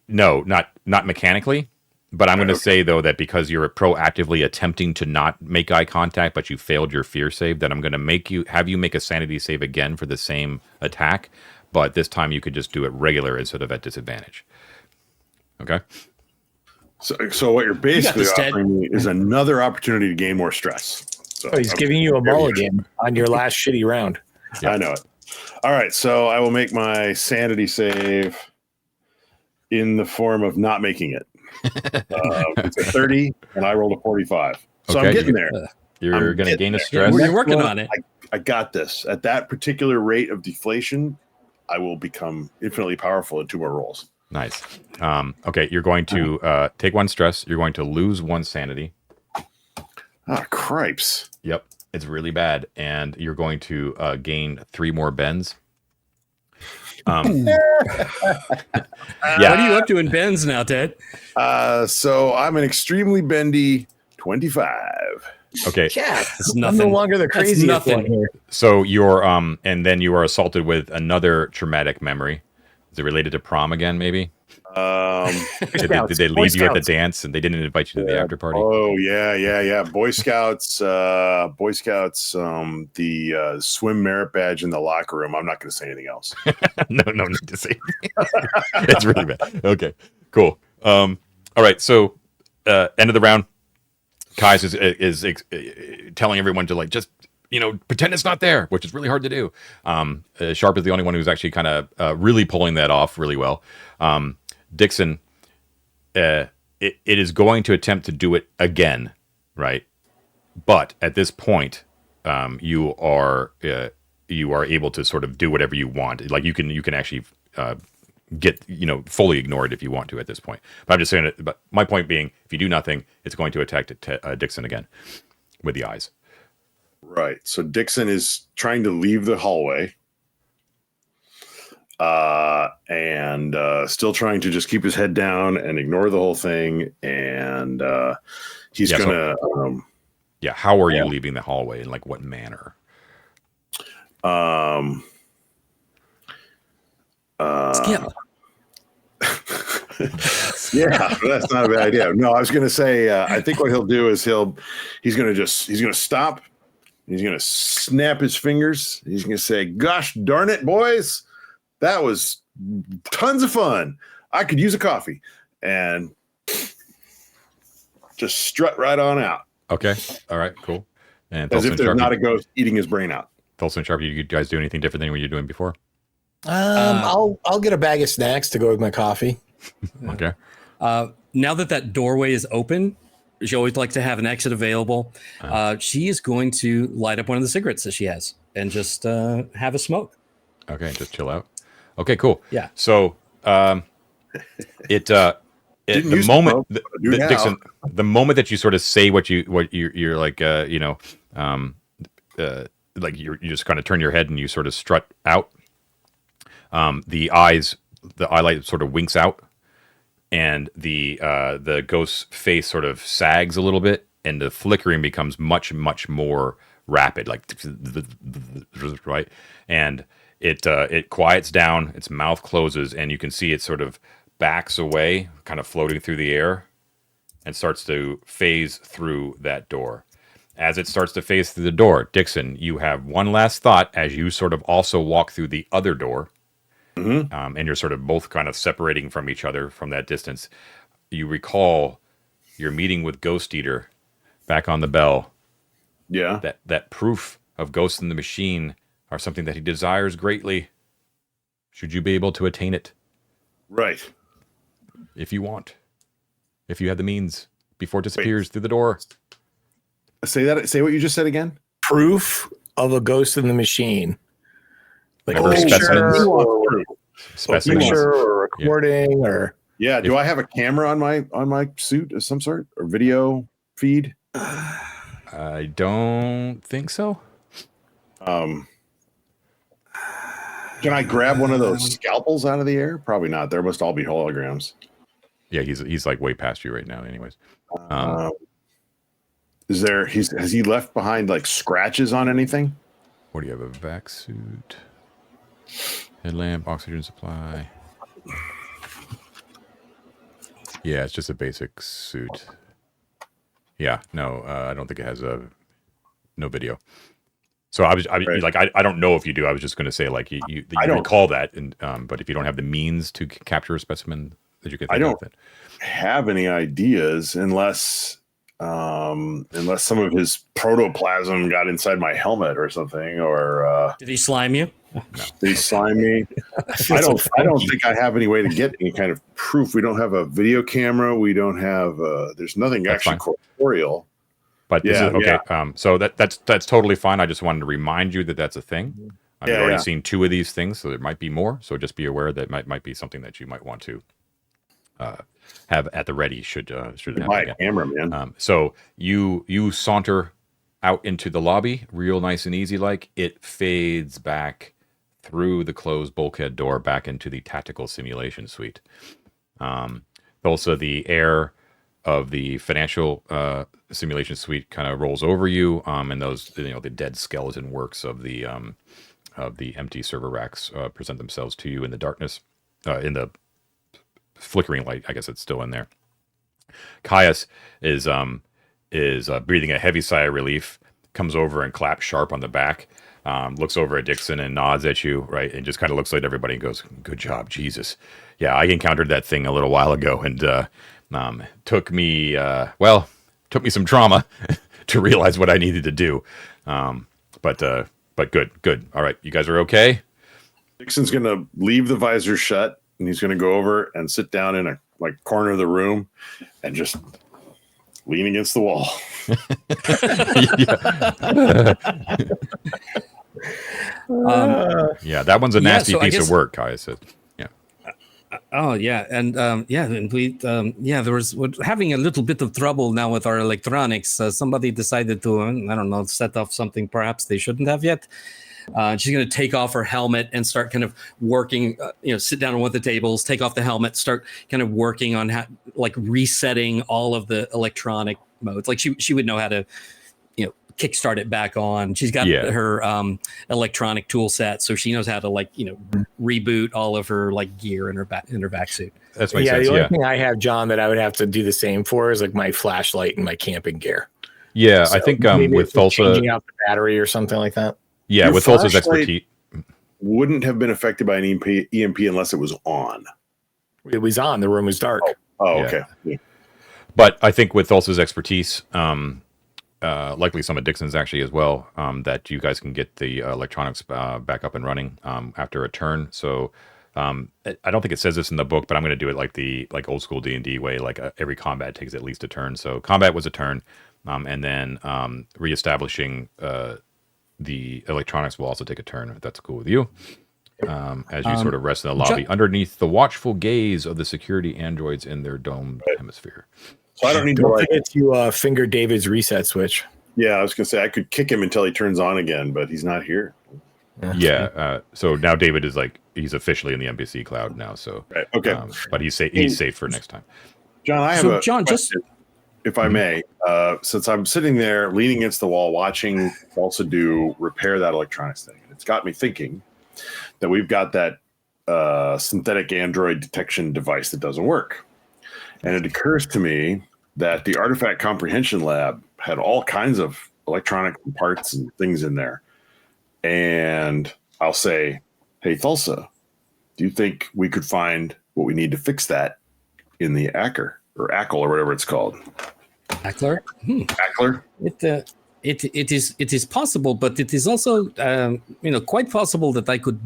no, not mechanically, but I'm going to say though that because you're proactively attempting to not make eye contact, but you failed your fear save, that I'm going to have you make a sanity save again for the same attack, but this time you could just do it regular instead of at disadvantage. Okay. So what you're basically offering me is another opportunity to gain more stress. So he's giving you a mulligan on your last shitty round. Yep. I know it. All right, so I will make my sanity save in the form of not making it. It's a 30, and I rolled a 45. So okay, I'm getting there. You're going to gain a stress. You're working on it. I got this. At that particular rate of deflation, I will become infinitely powerful in 2 more rolls. Nice. Okay, you're going to take 1 stress. You're going to lose 1 sanity. Ah, cripes. Yep, it's really bad. And you're going to gain 3 more bends. Yeah. What are you up to in bends now, Ted? So I'm an extremely bendy 25. Okay. Yeah, it's nothing. I'm no longer the craziest one here. So you're and then you are assaulted with another traumatic memory. Is it related to prom again, maybe? Did they leave you at the dance and they didn't invite you to the after party? Oh yeah. Boy Scouts, the swim merit badge in the locker room. I'm not going to say anything else. no need to say anything. It's really bad. Okay, cool. All right, so end of the round. Kais is telling everyone to like just pretend it's not there, which is really hard to do. Sharp is the only one who's actually kind of really pulling that off really well. Dixon, it is going to attempt to do it again, right? But at this point, you are able to sort of do whatever you want. Like you can actually get fully ignore it if you want to at this point. But I'm just saying it. But my point being, if you do nothing, it's going to attack Dixon again with the eyes. Right. So Dixon is trying to leave the hallway, and still trying to just keep his head down and ignore the whole thing. And he's gonna. How are you leaving the hallway, and like what manner? Skip. Yeah, that's not a bad idea. No, I was going to say, I think what he'll do is he's going to stop. He's going to snap his fingers. He's going to say, "Gosh darn it, boys. That was tons of fun. I could use a coffee," and just strut right on out. Okay. All right, cool. And as if there's not a ghost eating his brain out. Thulsa and Sharp, you guys do anything different than what you're doing before? I'll get a bag of snacks to go with my coffee. Okay. Now that doorway is open, she always likes to have an exit available. She is going to light up one of the cigarettes that she has and just have a smoke. Okay, just chill out. Okay, cool. Yeah. So the moment Dixon, the moment that you sort of say what you're like, like you just kind of turn your head and you sort of strut out. The eyelight sort of winks out, and the ghost's face sort of sags a little bit, and the flickering becomes much, much more rapid, like right, and it quiets down, its mouth closes, and you can see it sort of backs away, kind of floating through the air, and starts to phase through that door. As it starts to phase through the door, Dixon, you have one last thought as you sort of also walk through the other door. Mm-hmm. And you're sort of both kind of separating from each other from that distance. You recall your meeting with Ghost Eater back on the bell. Yeah. That proof of Ghost in the Machine are something that he desires greatly. Should you be able to attain it? Right. If you want. If you have the means before it disappears through the door. Say what you just said again. Proof of a Ghost in the Machine. Like specimens or recording or do I have a camera on my suit of some sort or video feed? I don't think so. Can I grab one of those scalpels out of the air? Probably not. There must all be holograms. Yeah, he's like way past you right now anyways. Has he left behind like scratches on anything? What do you have? A vac suit? Headlamp, oxygen supply. Yeah, it's just a basic suit. Yeah, no, I don't think it has no video. So I don't know if you do. I was just going to say like you recall that, and but if you don't have the means to capture a specimen that you can, I don't have any ideas unless some of his protoplasm got inside my helmet or something, or did he slime you? No. Did he slime me? I don't think I have any way to get any kind of proof. We don't have a video camera. We don't have. There's nothing that's actually corporeal. But this is okay. Yeah. So that's totally fine. I just wanted to remind you that that's a thing. I've already seen 2 of these things, so there might be more. So just be aware that might be something that you might want to have at the ready should buy a camera, man. So you saunter out into the lobby, real nice and easy. Like it fades back through the closed bulkhead door back into the tactical simulation suite. Also, the air of the financial simulation suite kind of rolls over you, and those the dead skeleton works of the empty server racks present themselves to you in the darkness, in the flickering light. I guess it's still in there. Caius is breathing a heavy sigh of relief, comes over and claps Sharp on the back, looks over at Dixon and nods at you, right, and just kind of looks at everybody and goes, "Good job, Jesus. Yeah, I encountered that thing a little while ago, and took me some trauma to realize what I needed to do. But good. All right, you guys are okay?" Dixon's gonna leave the visor shut, and he's gonna go over and sit down in a corner of the room and just lean against the wall. Yeah, that one's a nasty piece of work, Kaya said. Yeah. Oh yeah, and and we we're having a little bit of trouble now with our electronics. Somebody decided to I don't know, set off something perhaps they shouldn't have yet. She's going to take off her helmet and start kind of working. Sit down on one of the tables, take off the helmet, start kind of working on like resetting all of the electronic modes. Like she would know how to kickstart it back on. She's got her electronic tool set, so she knows how to reboot all of her like gear in her back suit. That's makes sense. The only thing I have, John, that I would have to do the same for is like my flashlight and my camping gear. Yeah, So I think with Thulsa changing out the battery or something like that. Yeah, with Thulsa's expertise, wouldn't have been affected by an EMP unless it was on. It was on. The room was dark. Okay. Yeah. But I think with Thulsa's expertise, likely some of Dixon's actually as well, that you guys can get the electronics back up and running after a turn. So I don't think it says this in the book, but I'm going to do it like the old school D&D way. Like every combat takes at least a turn. So combat was a turn, and then reestablishing the electronics will also take a turn, if that's cool with you. As you sort of rest in the lobby underneath the watchful gaze of the security androids in their domed hemisphere. So I don't need to forget to finger David's reset switch. Yeah, I was going to say I could kick him until he turns on again, but he's not here. Yeah. So now David is he's officially in the NBC cloud now. So okay, but he's safe for next time. John, I have a question, if I may. Since I'm sitting there leaning against the wall watching also repair that electronics thing, it's got me thinking that we've got that synthetic android detection device that doesn't work. And it occurs to me that the Artifact Comprehension Lab had all kinds of electronic parts and things in there. And I'll say, hey, Thulsa, do you think we could find what we need to fix that in the ACKR or ACKL or whatever it's called? ACKLR? ACKLR? It is possible, but it is also quite possible that I could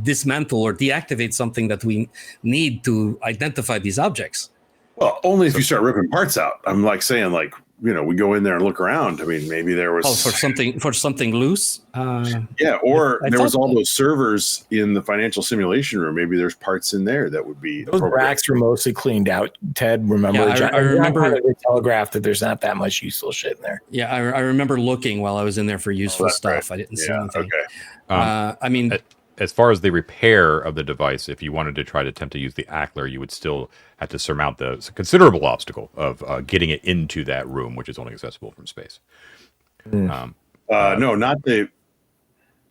dismantle or deactivate something that we need to identify these objects. Well, only if you start ripping parts out. I'm saying we go in there and look around. I mean, maybe there was for something loose. Or there was all those servers in the financial simulation room. Maybe there's parts in there that would be. Those racks were mostly cleaned out. Ted, remember? Yeah, I remember the telegraph that there's not that much useful shit in there. Yeah, I remember looking while I was in there for useful stuff. Right. I didn't see anything. Okay. As far as the repair of the device, if you wanted to try to attempt to use the ACKLR, you would still have to surmount the considerable obstacle of getting it into that room, which is only accessible from space. No, not the.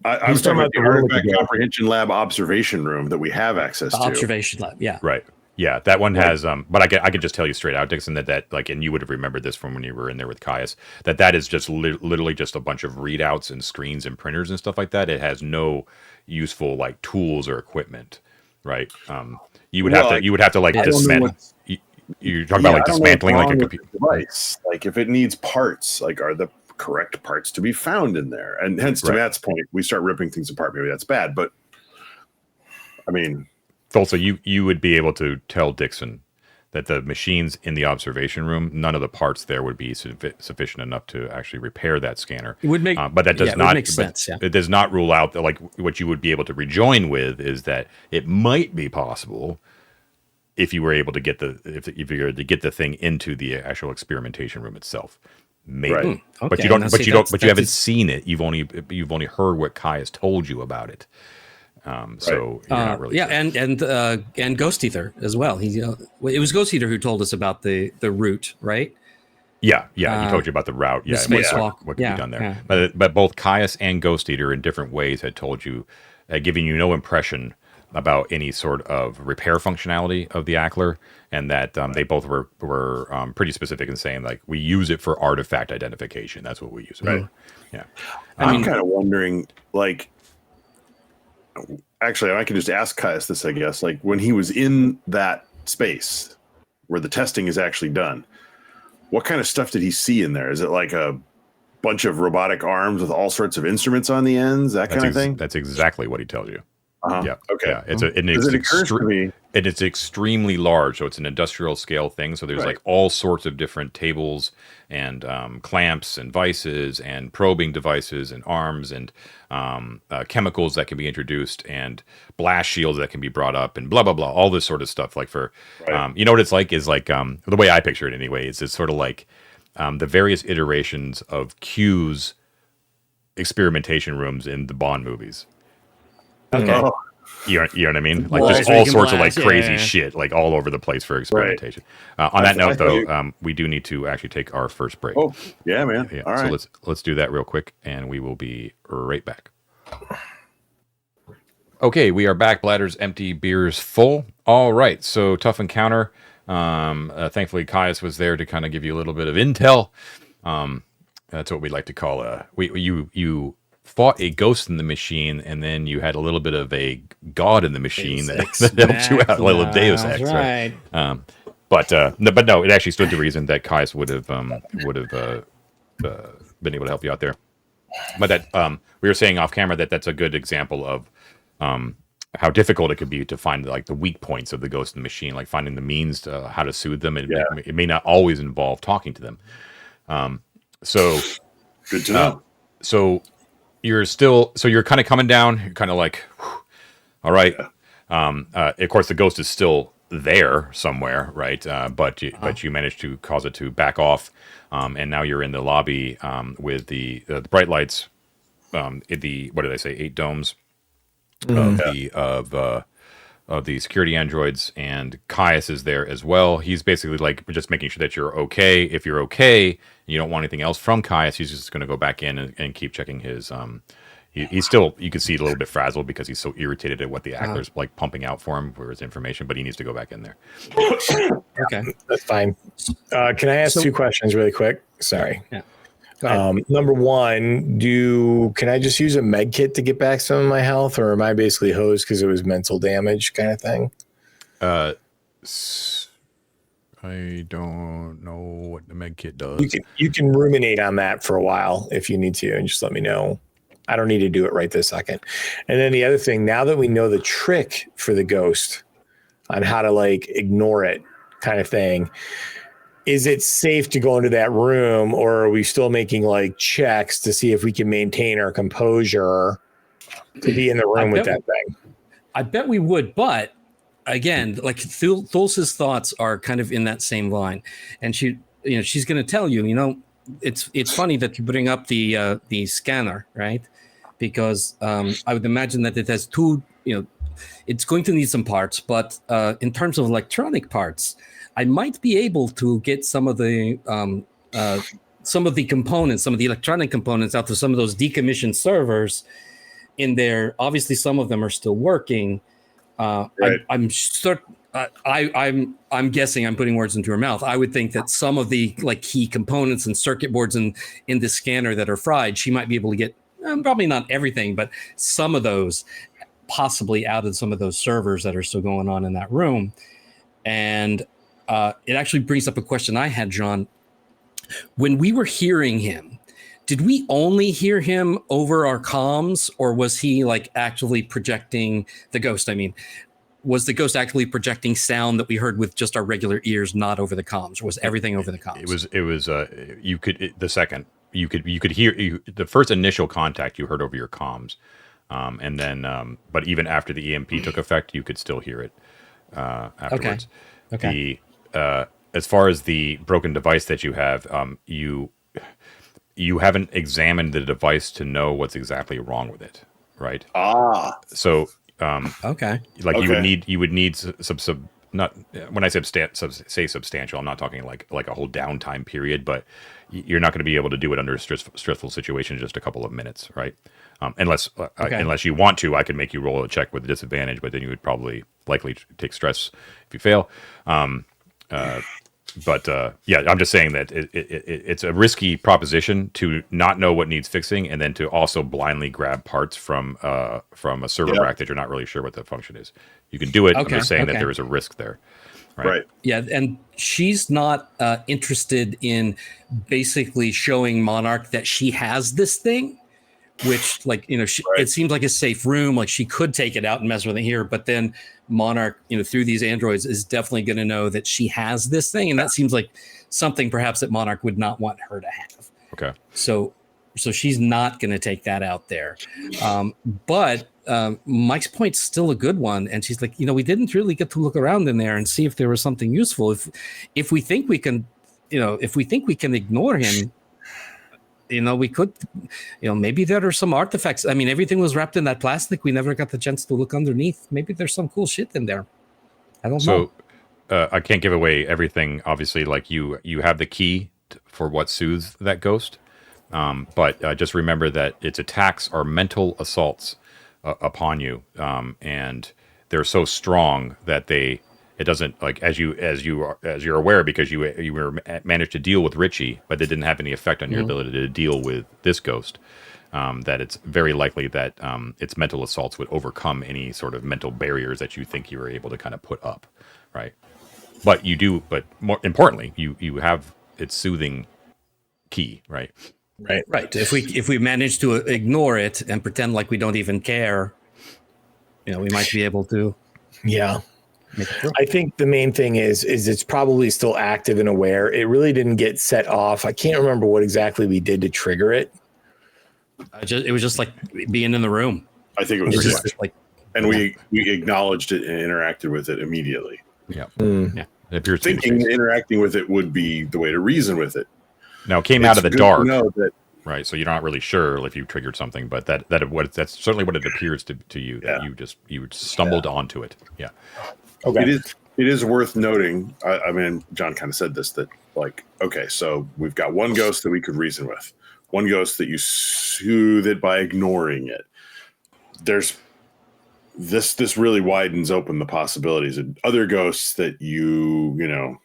I was talking about the Artifact Comprehension Lab observation room that we have access to. Observation lab, yeah. Right. Yeah, that one has. But I can just tell you straight out, Dixon, that and you would have remembered this from when you were in there with Caius, that is just literally just a bunch of readouts and screens and printers and stuff like that. It has no useful tools or equipment, right? You would have to dismantle. You're talking about dismantling a computer device. If it needs parts, are the correct parts to be found in there? And hence, to Matt's point, we start ripping things apart. Maybe that's bad, but I mean. Also, you would be able to tell Dixon that the machines in the observation room, none of the parts there would be sufficient enough to actually repair that scanner. It would make, but that does not make sense. Yeah. It does not rule out that what you would be able to rejoin with is that it might be possible if you were able to get if you were to get the thing into the actual experimentation room itself. Maybe, right. But you don't. But you haven't seen it. You've only heard what Kai has told you about it. So you're not really sure. and Ghost Ether as well. It was Ghost Ether who told us about the route, right? Yeah, he told you about the route. Yeah, the spacewalk. What could be done there? Yeah. But both Caius and Ghost Eater in different ways had told you, giving you no impression about any sort of repair functionality of the ACKLR, and that they both were pretty specific in saying we use it for artifact identification. That's what we use it for. Yeah, I'm kind of wondering Actually, I can just ask Caius this, I guess. When he was in that space where the testing is actually done, what kind of stuff did he see in there? Is it a bunch of robotic arms with all sorts of instruments on the ends, that kind of thing? That's exactly what he tells you. Yeah. Okay. Yeah. It's it's extremely large. So it's an industrial scale thing. So there's like all sorts of different tables and clamps and vices and probing devices and arms and chemicals that can be introduced and blast shields that can be brought up and blah, blah, blah. All this sort of stuff. Like for, you know what it's like is like the way I picture it anyway, is it's sort of like the various iterations of Q's experimentation rooms in the Bond movies. Okay. Oh, You know what I mean? Like Walls just where you all can sorts of blast, like crazy yeah. shit, like all over the place for experimentation. On that note, though, we do need to actually take our first break. oh, yeah, man. Yeah, All right. so let's do that real quick, and we will be right back. Okay, we are back. Bladders empty, beers full. All right, so tough encounter. Thankfully, Caius was there to kind of give you a little bit of intel. That's what we like to call you fought a ghost in the machine, and then you had a little bit of a god in the machine that helped you out, a little Deus Ex, right? But no, it actually stood to reason that Caius would have been able to help you out there. But that we were saying off camera that's a good example of how difficult it could be to find like the weak points of the ghost in the machine, like finding the means to how to soothe them. It may not always involve talking to them. So Good to know. So you're kind of coming down. You're kind of like, whew, all right. Of course, the ghost is still there somewhere, right? But you managed to cause it to back off, and now you're in the lobby with the bright lights. What did I say? 8 domes of the security androids, and Caius is there as well. He's basically like just making sure that you're okay. If you're okay, and you don't want anything else from Caius, he's just going to go back in and keep checking his. He's still, you can see it a little bit frazzled because he's so irritated at what the actor's like pumping out for him for his information, but he needs to go back in there. Okay, That's fine. Can I ask 2 questions really quick? Sorry. Yeah. Number one, can I just use a med kit to get back some of my health, or am I basically hosed because it was mental damage kind of thing? I don't know what the med kit does. You can ruminate on that for a while if you need to, and just let me know. I don't need to do it right this second. And then the other thing, now that we know the trick for the ghost on how to like ignore it kind of thing, is it safe to go into that room, or are we still making like checks to see if we can maintain our composure to be in the room with that thing? I bet we would, but again, like Thulsa's thoughts are kind of in that same line, and she's going to tell you, it's funny that you bring up the scanner, right? Because I would imagine that it has 2, it's going to need some parts, but in terms of electronic parts, I might be able to get some of the components, some of the electronic components out of some of those decommissioned servers in there. Obviously, some of them are still working. Right. I'm guessing, I'm putting words into her mouth. I would think that some of the like key components and circuit boards in the scanner that are fried, she might be able to get probably not everything, but some of those possibly out of some of those servers that are still going on in that room. And it actually brings up a question I had, John. When we were hearing him, did we only hear him over our comms, or was he like actually projecting the ghost? I mean, was the ghost actually projecting sound that we heard with just our regular ears, not over the comms, or was everything over the comms? It was you could hear the first initial contact you heard over your comms, and then but even after the EMP took effect, you could still hear it afterwards. Okay. As far as the broken device that you have, you haven't examined the device to know what's exactly wrong with it, right? So you would need some not, when I say substantial, I'm not talking like a whole downtime period, but you're not going to be able to do it under a stressful situation in just a couple of minutes, right? Unless you want to, I could make you roll a check with a disadvantage, but then you would probably likely take stress if you fail. But I'm just saying that it's a risky proposition to not know what needs fixing, and then to also blindly grab parts from a server rack that you're not really sure what the function is. You can do it. I'm just saying that there is a risk there. Right. Yeah, and she's not interested in basically showing Monarch that she has this thing, which like, you know, it seems like a safe room. Like she could take it out and mess with it here, but then Monarch, you know, through these androids is definitely going to know that she has this thing. And that seems like something perhaps that Monarch would not want her to have. Okay. So she's not going to take that out there. But Mike's point's still a good one. And she's like, you know, we didn't really get to look around in there and see if there was something useful. If we think we can, you know, if we think we can ignore him, you know, we could, you know, maybe there are some artifacts. I mean, everything was wrapped in that plastic. We never got the chance to look underneath. Maybe there's some cool shit in there. I don't know. So I can't give away everything. Obviously, like you have the key for what soothes that ghost. But just remember that its attacks are mental assaults upon you. And they're so strong that it doesn't, like, as you're aware, because you were managed to deal with Richie, but it didn't have any effect on your ability to deal with this ghost. That it's very likely that its mental assaults would overcome any sort of mental barriers that you think you were able to kind of put up, right? But more importantly, you have its soothing key, right? Right. If we manage to ignore it and pretend like we don't even care, you know, we might be able to. Yeah. I think the main thing is it's probably still active and aware. It really didn't get set off. I can't remember what exactly we did to trigger it. It was just like being in the room. I think it was just like, and we acknowledged it and interacted with it immediately. Yeah. Yeah. It appears thinking interacting with it would be the way to reason with it. Now, it came out of the dark, that, right? So you're not really sure if you triggered something, but that's certainly what it appears to you. Yeah. That you stumbled onto it. Yeah. Okay. It is worth noting. I mean, John kind of said this, that like, okay, so we've got one ghost that we could reason with, one ghost that you soothe it by ignoring it. There's this really widens open the possibilities of other ghosts that you know.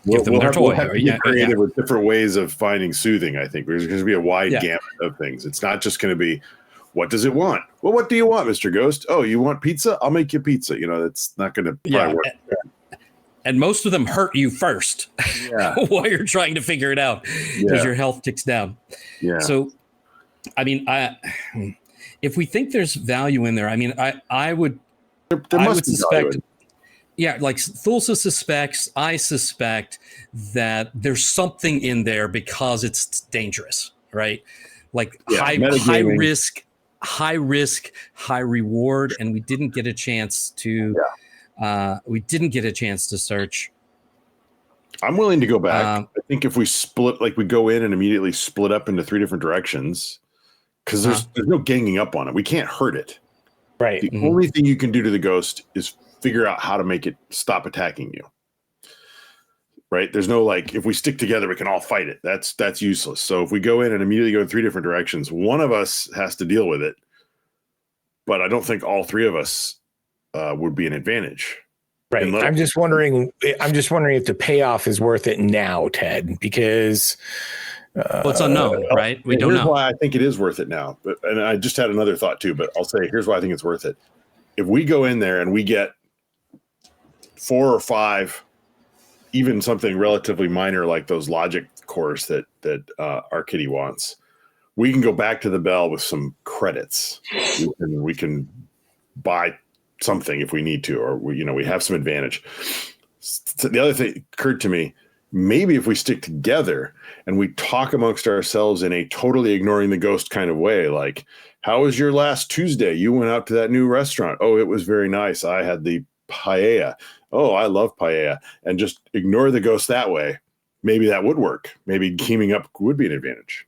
Give them their toy. We'll have to be creative with different ways of finding soothing. I think there's going to be a wide gamut of things. It's not just going to be, what does it want? Well, what do you want, Mr. Ghost? Oh, you want pizza? I'll make you pizza. You know, that's not going to probably work. And most of them hurt you first while you're trying to figure it out because your health ticks down. Yeah. So, I mean, if we think there's value in there, I mean, I would suspect. Yeah, like Thulsa suspects, I suspect that there's something in there because it's dangerous, right? Like high risk, high reward, and we didn't get a chance to search. I'm willing to go back. I think if we split, like we go in and immediately split up into 3 different directions, because there's no ganging up on it. We can't hurt it. Right. The only thing you can do to the ghost is figure out how to make it stop attacking you. Right? There's no like, if we stick together, we can all fight it. That's useless. So if we go in and immediately go in 3 different directions, one of us has to deal with it. But I don't think all 3 of us would be an advantage. Right. I'm just wondering if the payoff is worth it now, Ted, because it's unknown, right? We don't know. Here's why I think it is worth it now. And I just had another thought too, but I'll say here's why I think it's worth it. If we go in there and we get 4 or 5, even something relatively minor like those logic cores that our kitty wants, we can go back to the bell with some credits. We can buy something if we need to, or we have some advantage. So the other thing occurred to me, maybe if we stick together and we talk amongst ourselves in a totally ignoring the ghost kind of way, like, how was your last Tuesday? You went out to that new restaurant. Oh, it was very nice. I had the paella. Oh, I love paella. And just ignore the ghost that way. Maybe that would work. Maybe teaming up would be an advantage.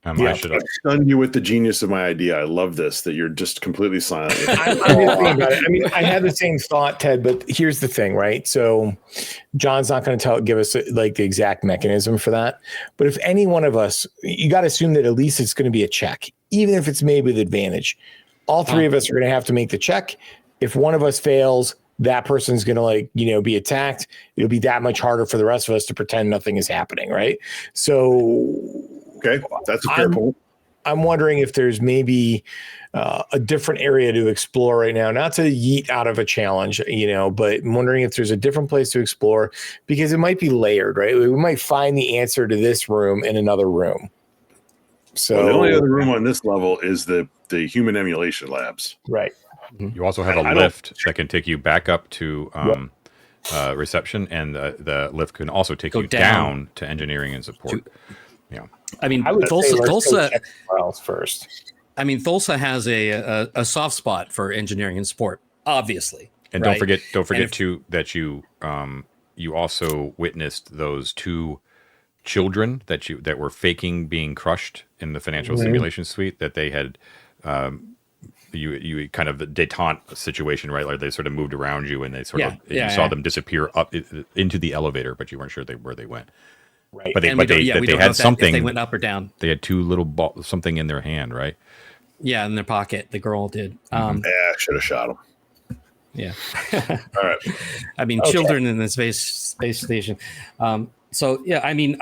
I should have stunned you with the genius of my idea. I love this, that you're just completely silent. I'm just thinking about it. I mean, I had the same thought, Ted, but here's the thing, right? So John's not going to give us like the exact mechanism for that. But if any one of us, you got to assume that at least it's going to be a check, even if it's made with advantage. All 3 of us are going to have to make the check. If one of us fails, that person's going to be attacked. It'll be that much harder for the rest of us to pretend nothing is happening, right? So okay, that's a fair point. I'm wondering if there's maybe a different area to explore right now, not to yeet out of a challenge, but I'm wondering if there's a different place to explore because it might be layered, right? We might find the answer to this room in another room. So the only other room on this level is the human emulation labs. Right. You also have a lift that can take you back up to reception, and the lift can also take you down to engineering and support. I mean, Thulsa first. I mean, Thulsa has a soft spot for engineering and support, obviously. And right? don't forget too that you also witnessed those two children that were faking being crushed in the financial simulation suite, that they had you kind of the detente situation, right? Like they sort of moved around you, and they you saw them disappear up into the elevator, but you weren't sure where they went. Right. But they had something. If they went up or down. They had two little something in their hand, right? Yeah, in their pocket. The girl did. I should have shot him. Yeah. All right. I mean, children in the space station. So yeah, I mean,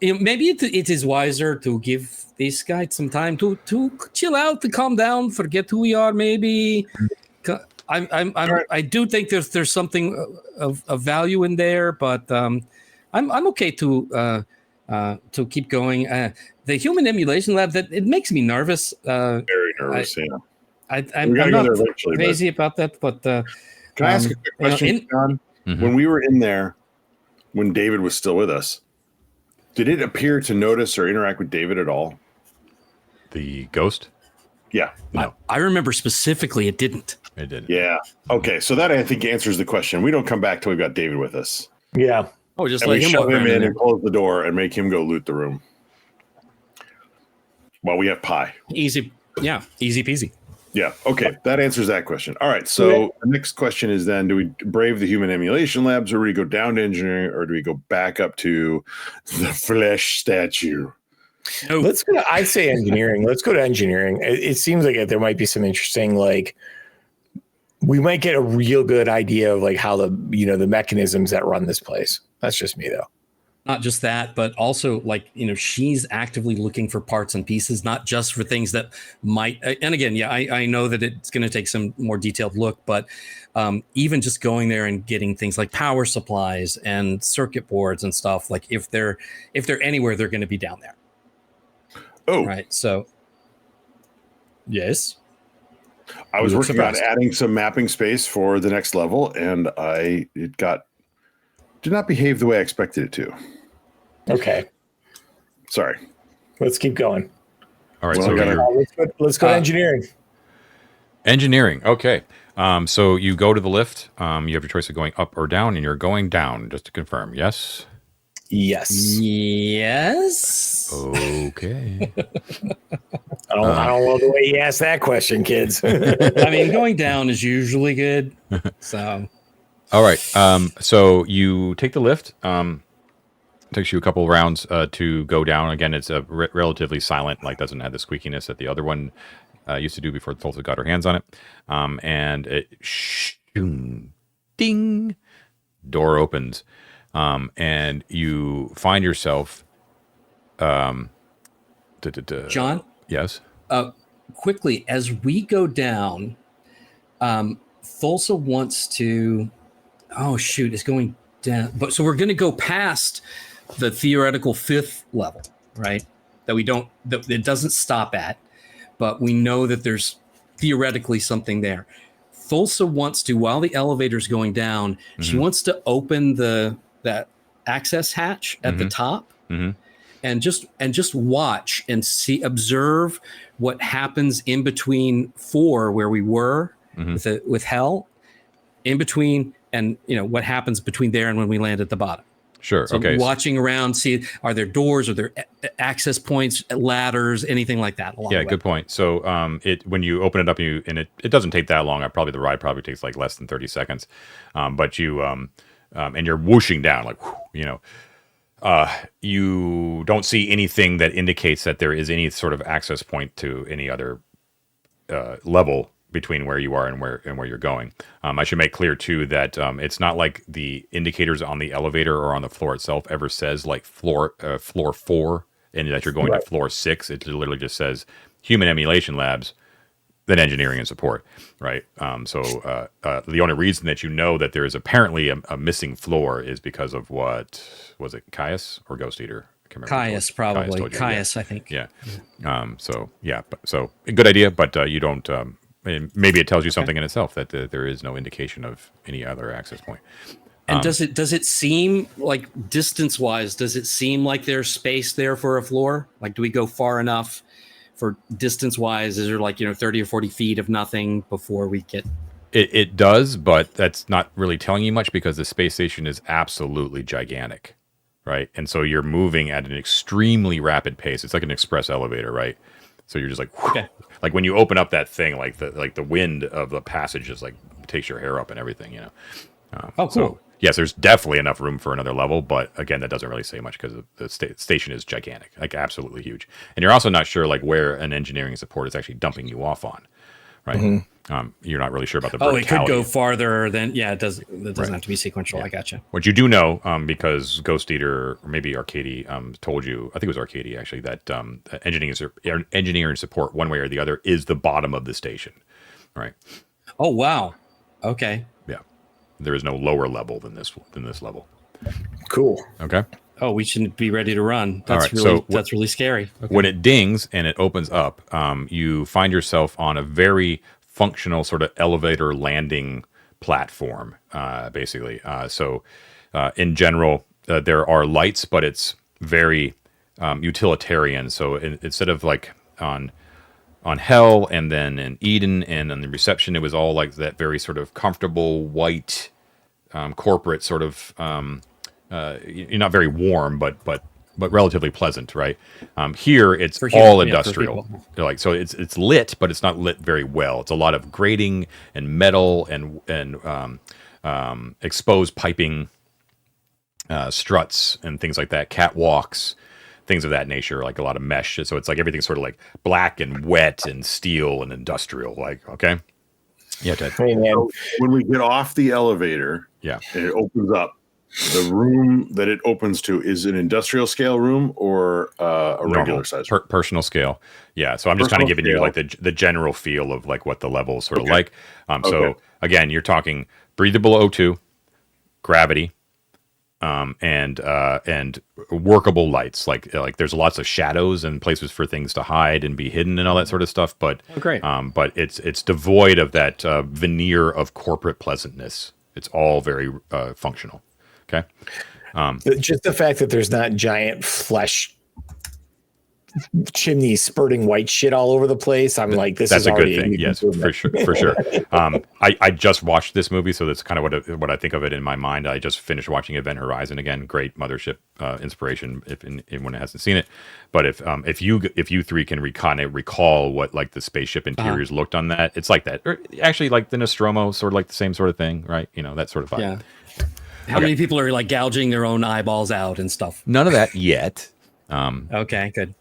maybe it is wiser to give this guy some time to chill out, to calm down, forget who we are. Maybe I do think there's something of value in there, but I'm okay to keep going. The human emulation lab, that it makes me nervous. Very nervous. I'm not crazy about that, but can I ask a quick question, John? When we were in there, when David was still with us, did it appear to notice or interact with David at all? The ghost? Yeah. No. I remember specifically it didn't. It didn't. Yeah. Okay. So that, I think, answers the question. We don't come back till we've got David with us. Yeah. Oh, just and let we him shove him in there. and close the door and make him go loot the room. While we have pie. Easy. Yeah. Easy peasy. Yeah. Okay. That answers that question. All right. So the next question is then, do we brave the human emulation labs, or do we go down to engineering, or do we go back up to the flesh statue? No. Let's go. I say engineering. Let's go to engineering. It seems like there might be some interesting, we might get a real good idea of how the mechanisms that run this place. That's just me though. Not just that, but also she's actively looking for parts and pieces, not just for things that might. And again, I know that it's going to take some more detailed look, but even just going there and getting things like power supplies and circuit boards and stuff, if they're anywhere, they're going to be down there. Oh, right. So, yes. I was working on adding some mapping space for the next level, and it did not behave the way I expected it to. Okay. Sorry. Let's keep going. All right. Let's go to engineering. Engineering. Okay. So you go to the lift. You have your choice of going up or down, and you're going down, just to confirm. Yes? Yes. Yes. Okay. I don't love the way you asked that question, kids. I mean, going down is usually good. So. All right. So you take the lift. Takes you a couple rounds to go down. Again, it's a relatively silent, doesn't have the squeakiness that the other one used to do before Thulsa got her hands on it. And it ding, door opens. And you find yourself John? Yes? Quickly, as we go down, Thulsa wants to... Oh, shoot, it's going down. But so we're going to go past the theoretical fifth level, right? That it doesn't stop at, but we know that there's theoretically something there. Thulsa wants to, while the elevator's going down, she wants to open that access hatch at the top and just watch and observe what happens in between 4, where we were with Hell, in between, and what happens between there and when we land at the bottom. Sure. So okay. Watching around, see, are there doors, are there access points, ladders, anything like that? Yeah, good point. So when you open it up, and it doesn't take that long. The ride probably takes less than 30 seconds. But you and you're whooshing down you don't see anything that indicates that there is any sort of access point to any other level between where you are and where you're going. I should make clear too that it's not like the indicators on the elevator or on the floor itself ever says floor 4 and that you're going to floor 6, it literally just says human emulation labs, then engineering and support, right? So the only reason that you know that there is apparently a missing floor is because of what was it, Caius or Ghost Eater? I can't remember. Caius, probably. Caius, yeah. I think. Yeah. So a good idea, but you don't. Maybe it tells you something in itself that there is no indication of any other access point. And does it seem like distance-wise? Does it seem like there's space there for a floor? Like, do we go far enough? For distance-wise, is there like 30 or 40 feet of nothing before we get? It does, but that's not really telling you much because the space station is absolutely gigantic, right? And so you're moving at an extremely rapid pace. It's like an express elevator, right? So you're just like, okay. Like when you open up that thing, like the wind of the passage just like takes your hair up and everything, Oh, cool. So, yes, there's definitely enough room for another level, but again, that doesn't really say much because the station is gigantic, like absolutely huge. And you're also not sure like where an engineering support is actually dumping you off on, right? Mm-hmm. You're not really sure about the verticality. Oh, it could go farther than, it doesn't have to be sequential. Yeah. I gotcha. What you do know, because Ghost Eater, or maybe Arcady told you, I think it was Arcady actually, that engineering support one way or the other is the bottom of the station, right? Oh, wow. Okay. Yeah. There is no lower level than this level. Cool. Okay. Oh, we shouldn't be ready to run. That's that's really scary. Okay. When it dings and it opens up, you find yourself on a very functional sort of elevator landing platform, basically. In general, there are lights, but it's very utilitarian. So instead of like on Hell and then in Eden and on the reception, it was all like that very sort of comfortable white corporate sort of you're not very warm but relatively pleasant, right? Here it's all industrial. Like so it's lit, but it's not lit very well. It's a lot of grating and metal and exposed piping, struts and things like that, catwalks, things of that nature, like a lot of mesh. So it's like everything's sort of like black and wet and steel and industrial. Like, okay. Yeah, Ted. Hey, man. So when we get off the elevator, and it opens up, the room that it opens to is an industrial scale room or a regular size room? Personal scale. Yeah. So I'm just kind of giving you like the general feel of like what the level is sort of like. So again, you're talking breathable O2, gravity, and workable lights. Like there's lots of shadows and places for things to hide and be hidden and all that sort of stuff. But but it's devoid of that veneer of corporate pleasantness. It's all very functional. Okay. Just the fact that there's not giant flesh chimneys spurting white shit all over the place. I'm like, that's a good thing. Yes, for sure. I just watched this movie, so that's kind of what I think of it in my mind. I just finished watching Event Horizon again. Great Mothership inspiration if anyone hasn't seen it. But if you three can recall what like the spaceship interiors looked on that, it's like that. Or actually, like the Nostromo, sort of like the same sort of thing, right? That sort of vibe. Yeah. How many people are like gouging their own eyeballs out and stuff? None of that yet. Okay, good.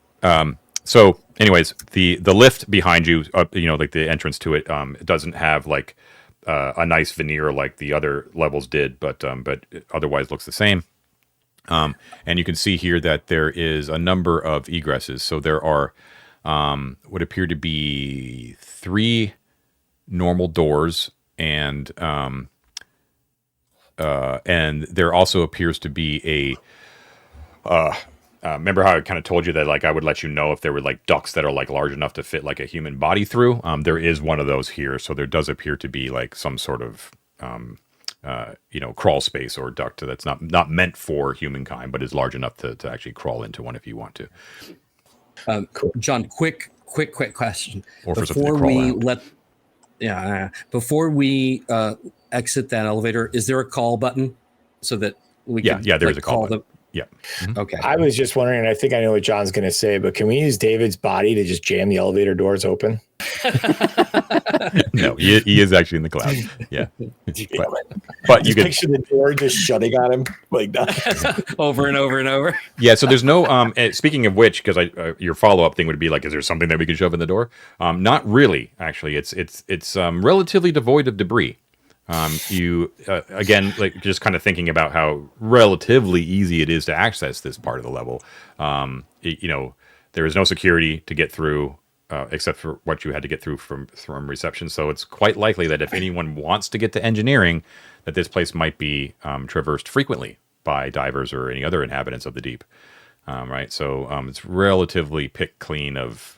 So anyways, the lift behind you, like the entrance to it, it doesn't have like a nice veneer like the other levels did, but it otherwise looks the same. And you can see here that there is a number of egresses. So there are what appear to be 3 normal doors, and there also appears to be a remember how I kind of told you that like I would let you know if there were like ducts that are like large enough to fit like a human body through. There is one of those here, so there does appear to be like some sort of crawl space or duct that's not meant for humankind, but is large enough to actually crawl into one if you want to. Cool. John, quick question. Or for something to crawl out. Before we exit that elevator, is there a call button so that we can there is a call button. Yeah. Mm-hmm. Okay. I was just wondering, and I think I know what John's going to say, but can we use David's body to just jam the elevator doors open? No, he is actually in the cloud. Yeah. But you can picture the door just shutting on him like that. over and over and over. Yeah. So there's no, speaking of which, because your follow-up thing would be like, is there something that we can shove in the door? Not really, actually. It's relatively devoid of debris. You again, like just kind of thinking about how relatively easy it is to access this part of the level. There is no security to get through. Except for what you had to get through from reception. So it's quite likely that if anyone wants to get to engineering, that this place might be traversed frequently by divers or any other inhabitants of the deep. Right? So it's relatively picked clean of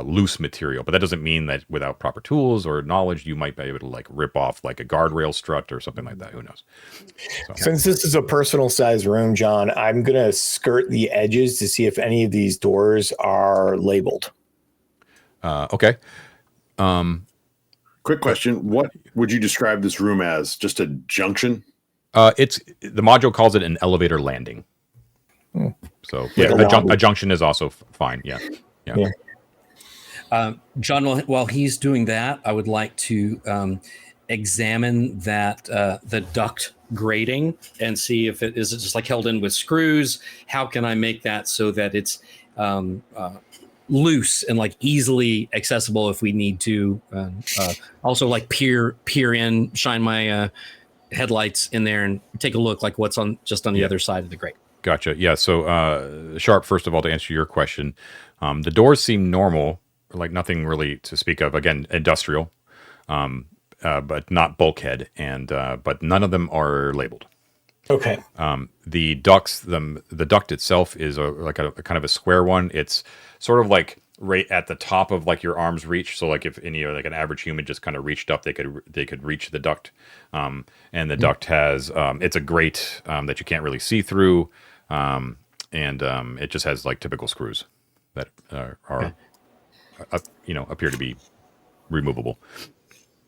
loose material. But that doesn't mean that without proper tools or knowledge, you might be able to like rip off like a guardrail strut or something like that. Who knows? So. Since this is a personal size room, John, I'm going to skirt the edges to see if any of these doors are labeled. Okay. Quick question: what would you describe this room as? Just a junction? It's the module calls it an elevator landing. So a junction is also fine. Yeah. John, while he's doing that, I would like to examine that the duct grating and see if it is just like held in with screws. How can I make that so that it's loose and like easily accessible if we need to? Also, like peer in, shine my headlights in there and take a look, like what's on the other side of the grate. Gotcha. Yeah. So, Sharp, first of all, to answer your question, the doors seem normal, like nothing really to speak of. Again, industrial, but not bulkhead, and but none of them are labeled. Okay. The duct itself is a kind of a square one. It's sort of like right at the top of like your arm's reach. So like if any like an average human just kind of reached up, they could reach the duct. And the duct has it's a grate that you can't really see through, and it just has like typical screws that appear to be removable.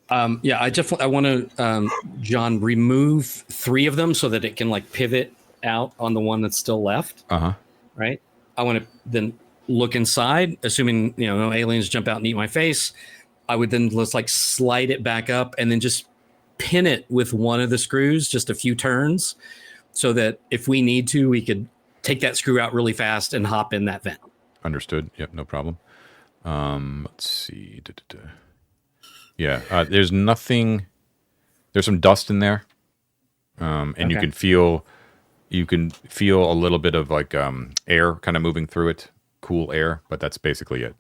I want to, John, remove 3 of them so that it can like pivot out on the one that's still left. Right. I want to then look inside, assuming, no aliens jump out and eat my face. I would then just like slide it back up and then just pin it with one of the screws, just a few turns, so that if we need to, we could take that screw out really fast and hop in that vent. Understood. Yep. No problem. Let's see. Yeah, there's nothing. There's some dust in there, and you can feel a little bit of like air kind of moving through it, cool air, but that's basically it.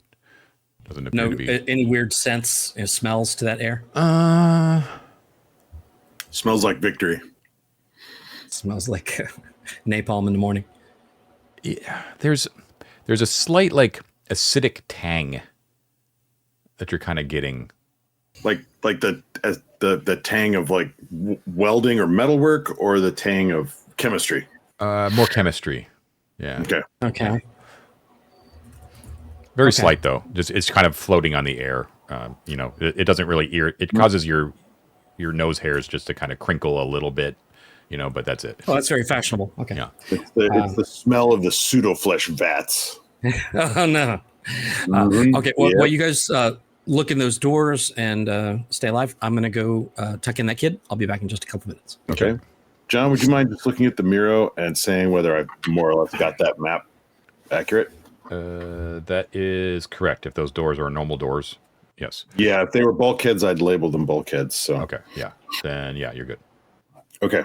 Doesn't appear to be any weird scents, smells to that air. Smells like victory. Smells like napalm in the morning. Yeah, there's a slight like acidic tang that you're kind of getting. Like the tang of like welding or metalwork, or the tang of chemistry? More chemistry. Yeah. Okay. Very slight though. Just it's kind of floating on the air. It doesn't really it causes your nose hairs just to kind of crinkle a little bit. But that's it. Oh, that's very fashionable. Okay. Yeah. It's the smell of the pseudo flesh vats. Oh no. Okay. Well, while you guys look in those doors and stay alive, I'm going to go tuck in that kid. I'll be back in just a couple minutes. Okay. John, would you mind just looking at the Miro and saying whether I've more or less got that map accurate? That is correct. If those doors are normal doors, yes. Yeah, if they were bulkheads, I'd label them bulkheads. So okay, yeah. Then yeah, you're good. Okay.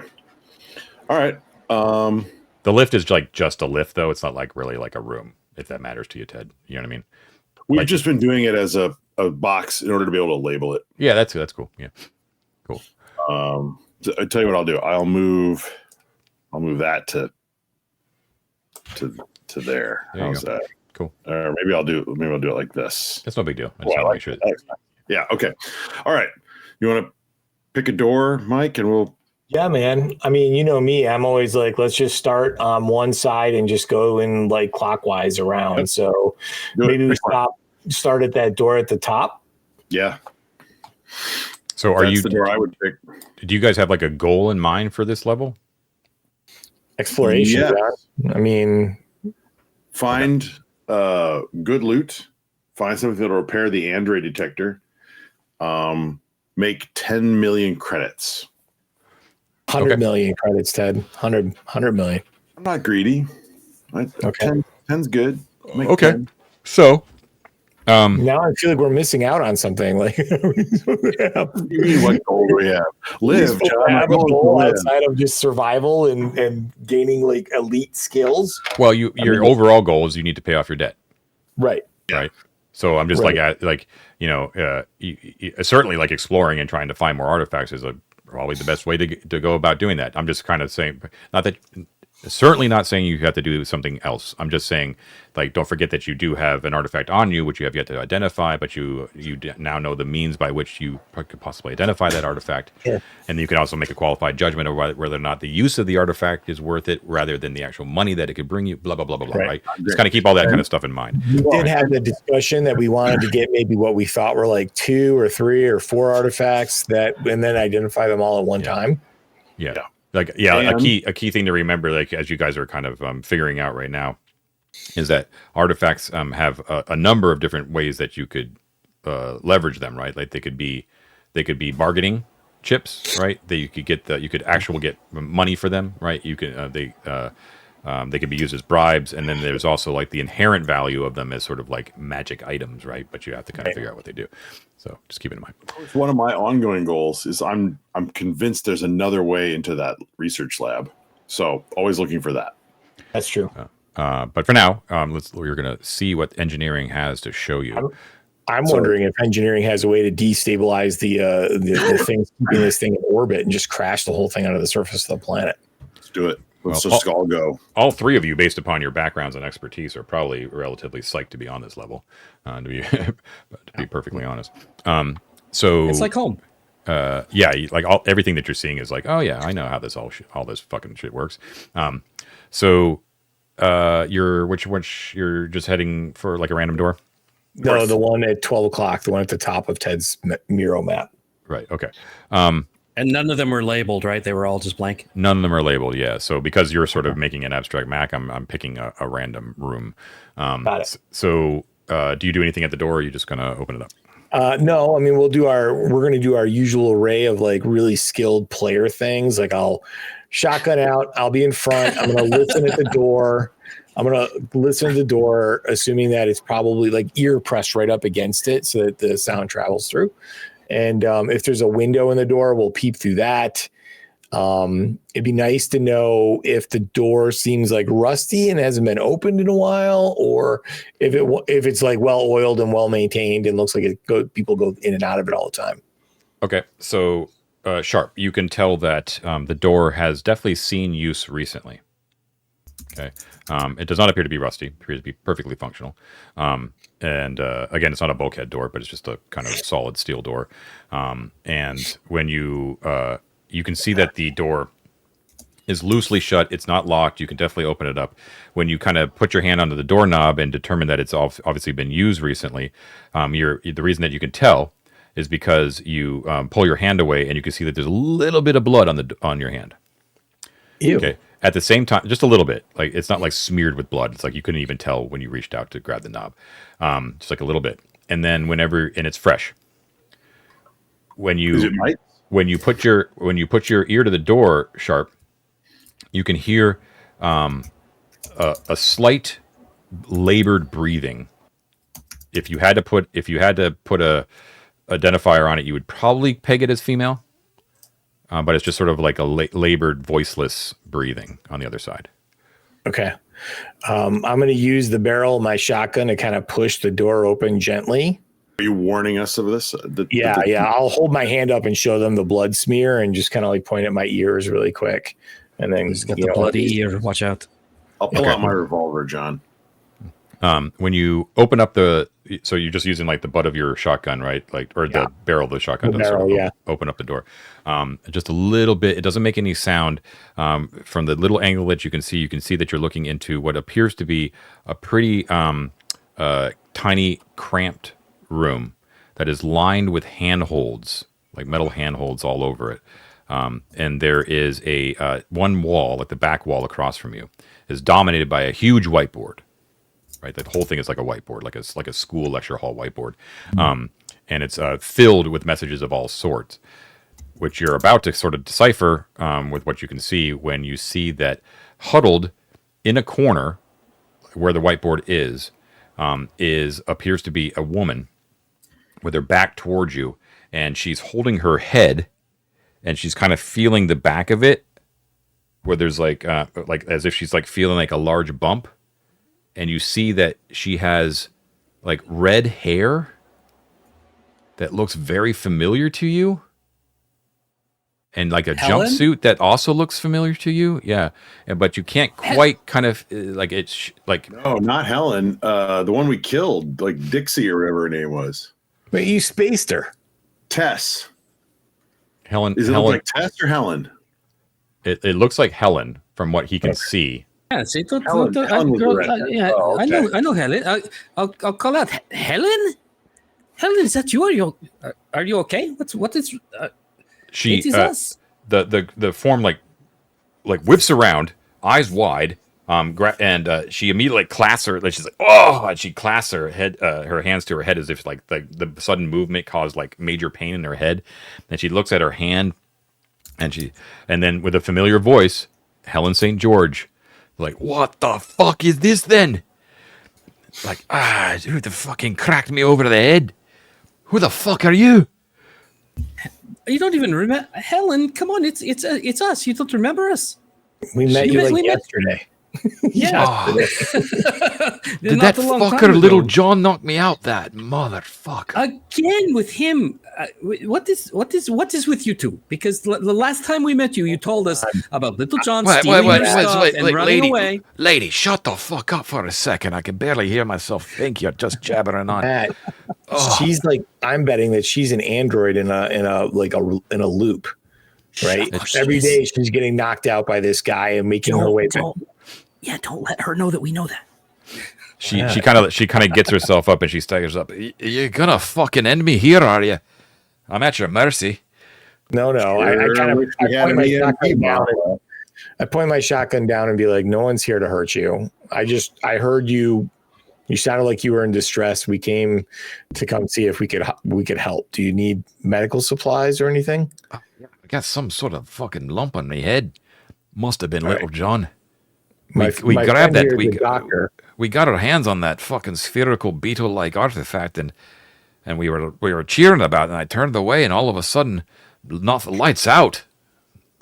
All right. The lift is like just a lift, though. It's not like really like a room, if that matters to you, Ted. You know what I mean? We've just been doing it as a box in order to be able to label it. Yeah, that's cool. Yeah, cool. I tell you what I'll do. I'll move that to there. How's that? Cool. Or maybe I'll do it like this. That's no big deal. I just want to make sure. Yeah. Okay. All right. You want to pick a door, Mike, and we'll. Yeah, man. I mean, you know me. I'm always like, let's just start on one side and just go in like clockwise around. Yep. So maybe we start at that door at the top. Yeah. So that's the door I would pick. Do you guys have like a goal in mind for this level? Exploration. Yeah. I mean, find good loot. Find something that'll repair the Android detector. Make 10 million credits. 100 million credits, Ted. 100 million. I'm not greedy. Okay. 10's good. Okay. 10. So Now I feel like we're missing out on something. Like, What goal do we have? Live, John. Have a goal outside of just survival and gaining like elite skills. Well, your overall goal is you need to pay off your debt. Right. Right. So I'm just certainly like exploring and trying to find more artifacts is probably the best way to go about doing that. I'm just kind of saying, certainly not saying you have to do something else. I'm just saying, like, don't forget that you do have an artifact on you, which you have yet to identify, but you now know the means by which you could possibly identify that artifact. Yeah. And you can also make a qualified judgment of whether or not the use of the artifact is worth it rather than the actual money that it could bring you, blah, blah, blah, blah, blah, right? Just kind of keep all that kind of stuff in mind. We did have the discussion that we wanted to get maybe what we thought were like 2 or 3 or 4 artifacts and then identify them all at one time. Yeah. A key thing to remember, like as you guys are kind of figuring out right now, is that artifacts have a number of different ways that you could leverage them, right? Like they could be bargaining chips, right? That you could get money for them, right? You can they could be used as bribes, and then there's also like the inherent value of them as sort of like magic items, right? But you have to kind of figure out what they do. So just keep it in mind. One of my ongoing goals is I'm convinced there's another way into that research lab. So always looking for that. That's true. But for now, we're going to see what engineering has to show you. I'm wondering if engineering has a way to destabilize the things keeping this thing in orbit and just crash the whole thing onto the surface of the planet. Let's do it. Let's just all go. All three of you, based upon your backgrounds and expertise, are probably relatively psyched to be on this level. To be perfectly honest, so it's like home. Like everything that you're seeing is like, oh yeah, I know how this all this fucking shit works. You're just heading for like a random door. No, the one at 12 o'clock, the one at the top of Ted's Miro map. Right. Okay. And none of them were labeled, right? They were all just blank. None of them are labeled, yeah. So because you're sort of making an abstract map, I'm picking a random room. Got it. So do you do anything at the door, or are you just going to open it up? No, I mean, we're going to do our usual array of like really skilled player things. Like I'll shotgun out, I'll be in front, I'm going to listen at the door. I'm going to listen to the door, assuming that it's probably like ear pressed right up against it so that the sound travels through. And if there's a window in the door, we'll peep through that. It'd be nice to know if the door seems like rusty and hasn't been opened in a while, or if it's like well oiled and well maintained and looks like people go in and out of it all the time. Okay, so Sharp, you can tell that the door has definitely seen use recently. Okay, it does not appear to be rusty. It appears to be perfectly functional. And again, it's not a bulkhead door, but it's just a kind of solid steel door. And when you can see that the door is loosely shut. It's not locked. You can definitely open it up. When you kind of put your hand onto the doorknob and determine that it's obviously been used recently, the reason that you can tell is because you pull your hand away and you can see that there's a little bit of blood on your hand. Ew. Okay. At the same time, just a little bit. Like it's not like smeared with blood. It's like you couldn't even tell when you reached out to grab the knob. Just like a little bit. And then and it's fresh. When you put your ear to the door, Sharp, you can hear a slight labored breathing. If you had to put a identifier on it, you would probably peg it as female. But it's just sort of like a labored, voiceless breathing on the other side. Okay. I'm going to use the barrel of my shotgun to kind of push the door open gently. Are you warning us of this? Yeah. I'll hold my hand up and show them the blood smear and just kind of like point at my ears really quick. And then he's got the bloody ear. Watch out. I'll pull out my revolver, John. When you open up so you're just using like the butt of your shotgun, right? The barrel of the shotgun. Open up the door. Just a little bit. It doesn't make any sound. From the little angle that you can see that you're looking into what appears to be a pretty tiny, cramped room that is lined with handholds, like metal handholds all over it. And there is one wall, like the back wall across from you, is dominated by a huge whiteboard. Right, the whole thing is like a whiteboard, like a school lecture hall whiteboard, and it's filled with messages of all sorts, which you're about to sort of decipher with what you can see when you see that huddled in a corner where the whiteboard is appears to be a woman with her back towards you, and she's holding her head, and she's kind of feeling the back of it, where there's like as if she's like feeling like a large bump, and you see that she has like red hair that looks very familiar to you, and like a Helen? jumpsuit that also looks familiar to you. Yeah, but you can't quite kind of like it's like No, not Helen. The one we killed, like Dixie or whatever her name was. But you spaced her. Tess. Helen. Is it Helen, look like Tess or Helen? it looks like Helen from what he can see. Yeah, see, Helen was the red. yeah, Oh, okay. I know Helen. I'll call out Helen. Helen, is that you? Are you okay? What is? She It is us. the form like whips around, eyes wide, and she immediately clasps her. Like she's like, oh, and she clasps her head, her hands to her head as if like the sudden movement caused like major pain in her head. And she looks at her hand, and then with a familiar voice, Helen St. George, like, what the fuck is this then? Like, who the fucking cracked me over the head? Who the fuck are you? You don't even remember Helen. Come on, it's us. You don't remember us? We met She you met- like we met- yesterday. Yeah. Oh, did Not that a long time fucker Little ago. John knock me out? That motherfucker. Again with him. What is with you two? Because the last time we met you, you told us about Little John stealing your stuff and running away. Lady, shut the fuck up for a second. I can barely hear myself think. You're just jabbering on. Matt, she's like, I'm betting that she's an android in a loop, right? It's- Every day she's getting knocked out by this guy and making her way back. Don't let her know that we know that. She kind of gets herself up and she staggers up. You're gonna fucking end me here, are you? I'm at your mercy. No. I point my shotgun down and be like, no one's here to hurt you. I heard you. You sounded like you were in distress. We came to come see if we could help. Do you need medical supplies or anything? I got some sort of fucking lump on my head. Must have been Little John. We My grabbed friend that. here is a doctor. We got our hands on that fucking spherical beetle-like artifact, and we were cheering about it, and I turned away, and all of a sudden, nothing, lights out.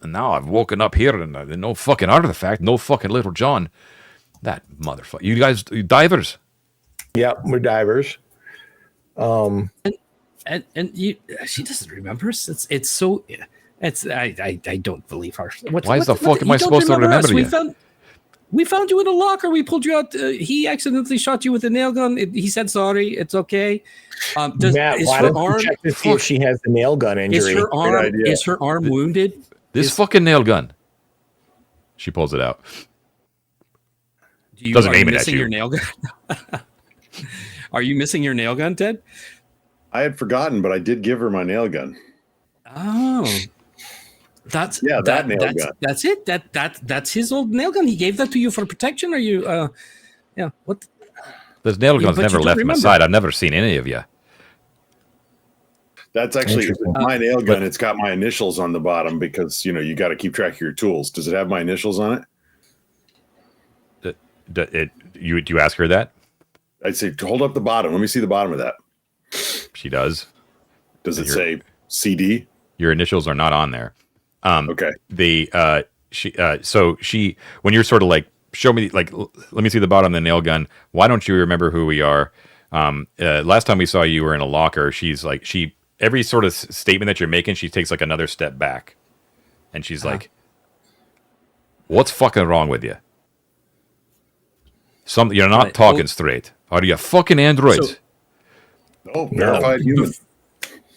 And now I've woken up here, and no fucking artifact, no fucking Little John. That motherfucker. You guys, you divers? Yep, we're divers. And you, she doesn't remember us. I don't believe her. Why the fuck am I supposed to remember us? you? We found you in a locker. We pulled you out. He accidentally shot you with a nail gun. He said sorry. It's okay. Matt, why don't you check to see if she has the nail gun injury? Is her arm wounded? This fucking nail gun. She pulls it out. Doesn't aim it at you. Your nail gun? Are you missing your nail gun, Ted? I had forgotten, but I did give her my nail gun. Oh, that nail gun. That's it. That's his old nail gun. He gave that to you for protection. Are you? Yeah. What? This nail gun's but you never don't left my remember. side. I've never seen any of you. That's actually my nail gun. It's got my initials on the bottom because you got to keep track of your tools. Does it have my initials on it? Do you ask her that? I'd say hold up the bottom. Let me see the bottom of that. She does. Does it say CD? Your initials are not on there. Okay. So she when you're sort of like, show me, like, let me see the bottom of the nail gun. Why don't you remember who we are? Last time we saw you were in a locker. She's like, every sort of statement that you're making, she takes like another step back, and she's like, "What's fucking wrong with you? You're not talking straight. Are you fucking androids?" Verified human.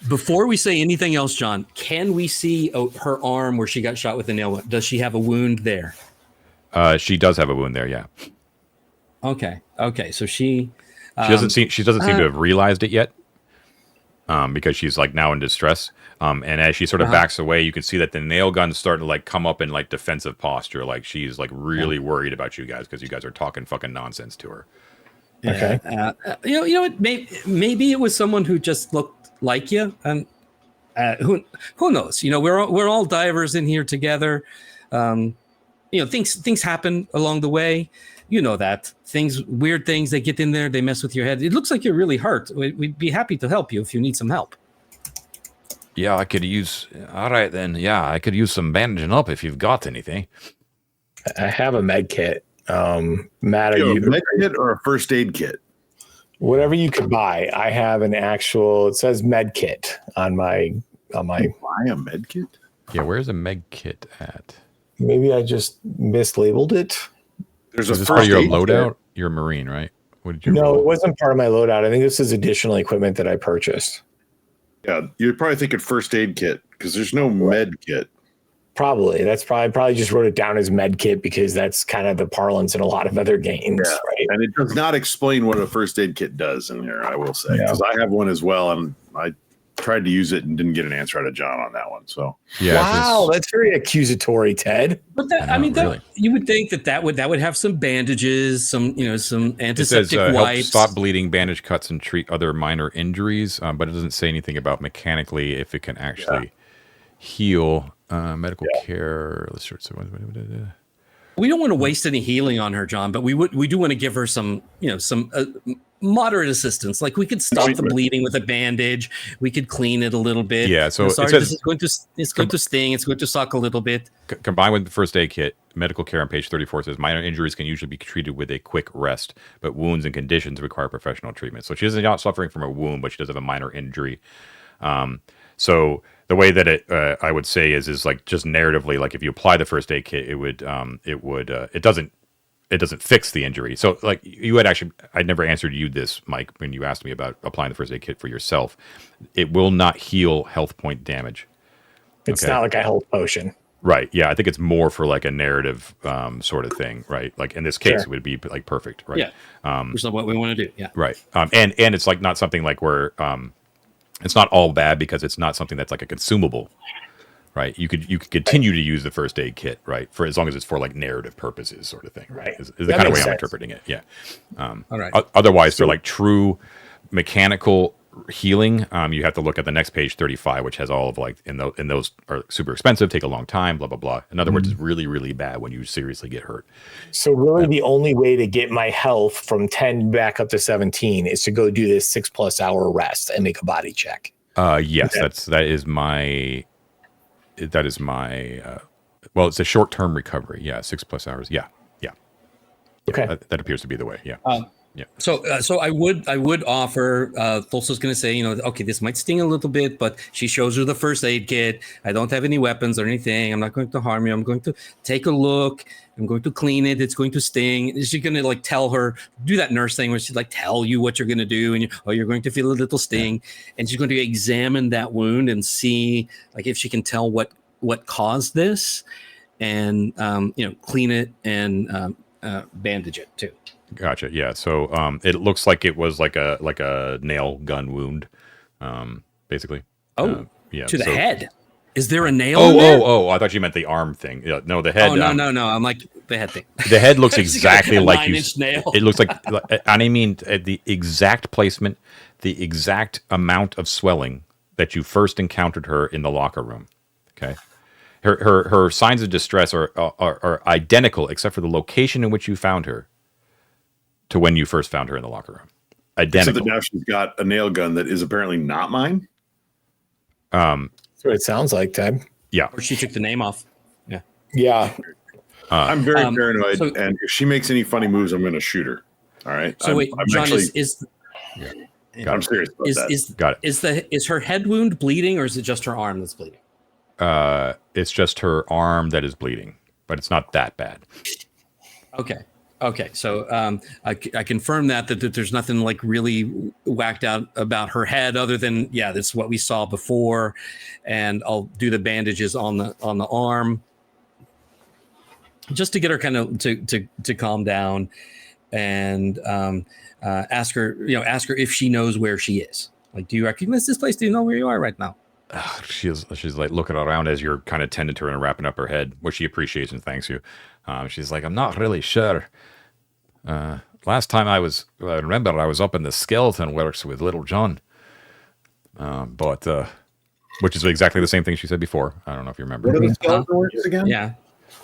Before we say anything else, John, can we see her arm where she got shot with a nail gun? Does she have a wound there? She does have a wound there. Yeah. Okay. So she She doesn't seem to have realized it yet, because she's like now in distress. And as she sort of backs away, you can see that the nail gun's starting to like come up in like defensive posture, like she's like really worried about you guys because you guys are talking fucking nonsense to her. Okay. You know what? Maybe it was someone who just looked like you, and who knows? We're all divers in here together. Things happen along the way. you know that weird things, they get in there, they mess with your head. It looks like you're really hurt. We'd be happy to help you if you need some help. Yeah, I could use. All right, then. Yeah, I could use some bandaging up if you've got anything. I have a med kit. Matt, a med kit or a first aid kit? Whatever you could buy. I have an actual. It says med kit on my. Buy a med kit? Yeah, where's a med kit at? Maybe I just mislabeled it. There's Is this part of your loadout? You're a Marine, right? What did you? No, it wasn't part of my loadout. I think this is additional equipment that I purchased. Yeah, you're probably thinking first aid kit because there's no med kit. Probably. That's probably just wrote it down as med kit because that's kind of the parlance in a lot of other games, right? And it does not explain what a first aid kit does in here, I will say, because I have one as well, and I tried to use it and didn't get an answer out of John on that one. So yeah, wow, that's very accusatory, Ted. But that, you would think that would have some bandages, some antiseptic wipes. Help stop bleeding, bandage cuts, and treat other minor injuries. But it doesn't say anything about mechanically if it can actually heal. Medical care. Let's start. We don't want to waste any healing on her, John, but we do want to give her some moderate assistance. Like we could stop the bleeding with a bandage. We could clean it a little bit. Yeah. So this is going to sting. It's going to suck a little bit. Combined with the first aid kit, medical care on page 34 says minor injuries can usually be treated with a quick rest, but wounds and conditions require professional treatment. So she is not suffering from a wound, but she does have a minor injury. So the way that I would say is like just narratively, like if you apply the first aid kit, it doesn't fix the injury. So like you had actually, I never answered you this, Mike, when you asked me about applying the first aid kit for yourself. It will not heal health point damage. It's not like a health potion. Right. Yeah. I think it's more for like a narrative sort of thing. Right. Like in this case, it would be like perfect. Right. Yeah. Which is what we want to do. Yeah. Right. And it's like not something like where it's not all bad because it's not something that's like a consumable. Right. You could continue to use the first aid kit. Right. For as long as it's for like narrative purposes sort of thing. Right. Is the kind of way I'm interpreting it. Yeah. All right. Otherwise, for like true mechanical healing, you have to look at the next page 35, which has all of like and those are super expensive, take a long time, blah blah blah. In other words, it's really really bad when you seriously get hurt. So really, the only way to get my health from 10 back up to 17 is to go do this 6+ hour rest and make a body check. Yes, that is my. Well, it's a short-term recovery. Yeah, 6+ hours. Yeah. Okay, that appears to be the way. Yeah. Yeah. So I would offer. Thulsa's going to say, okay, this might sting a little bit, but she shows her the first aid kit. I don't have any weapons or anything. I'm not going to harm you. I'm going to take a look. I'm going to clean it. It's going to sting. She's going to like tell her, do that nurse thing where she's like tell you what you're going to do, and you're going to feel a little sting, and she's going to examine that wound and see like if she can tell what caused this, and clean it and bandage it too. Gotcha. Yeah. So it looks like it was like a nail gun wound, basically. Oh, yeah. To the head. Is there a nail? Oh! I thought you meant the arm thing. Yeah, no, the head. Oh no! I'm like the head thing. The head looks exactly like you. Nail. It looks like, and I mean the exact placement, the exact amount of swelling that you first encountered her in the locker room. Okay. Her signs of distress are identical except for the location in which you found her to when you first found her in the locker room. Identical. Except that now she's got a nail gun that is apparently not mine. That's what it sounds like, Ted. Yeah. Or she took the name off. Yeah. Yeah. I'm very paranoid, and if she makes any funny moves, I'm going to shoot her. All right. So wait, John, I'm serious about that. Got it. Is her head wound bleeding, or is it just her arm that's bleeding? It's just her arm that is bleeding, but it's not that bad. Okay. So I confirm that there's nothing like really whacked out about her head other than, this is what we saw before. And I'll do the bandages on the arm just to get her kind of to calm down, and ask her if she knows where she is. Like, do you recognize this place? Do you know where you are right now? She's like looking around as you're kind of tending to her and wrapping up her head, which she appreciates and thanks you. She's like, I'm not really sure. Last time I remember I was up in the skeleton works with Little John. But which is exactly the same thing she said before. I don't know if you remember. What are the skeleton works again? Yeah.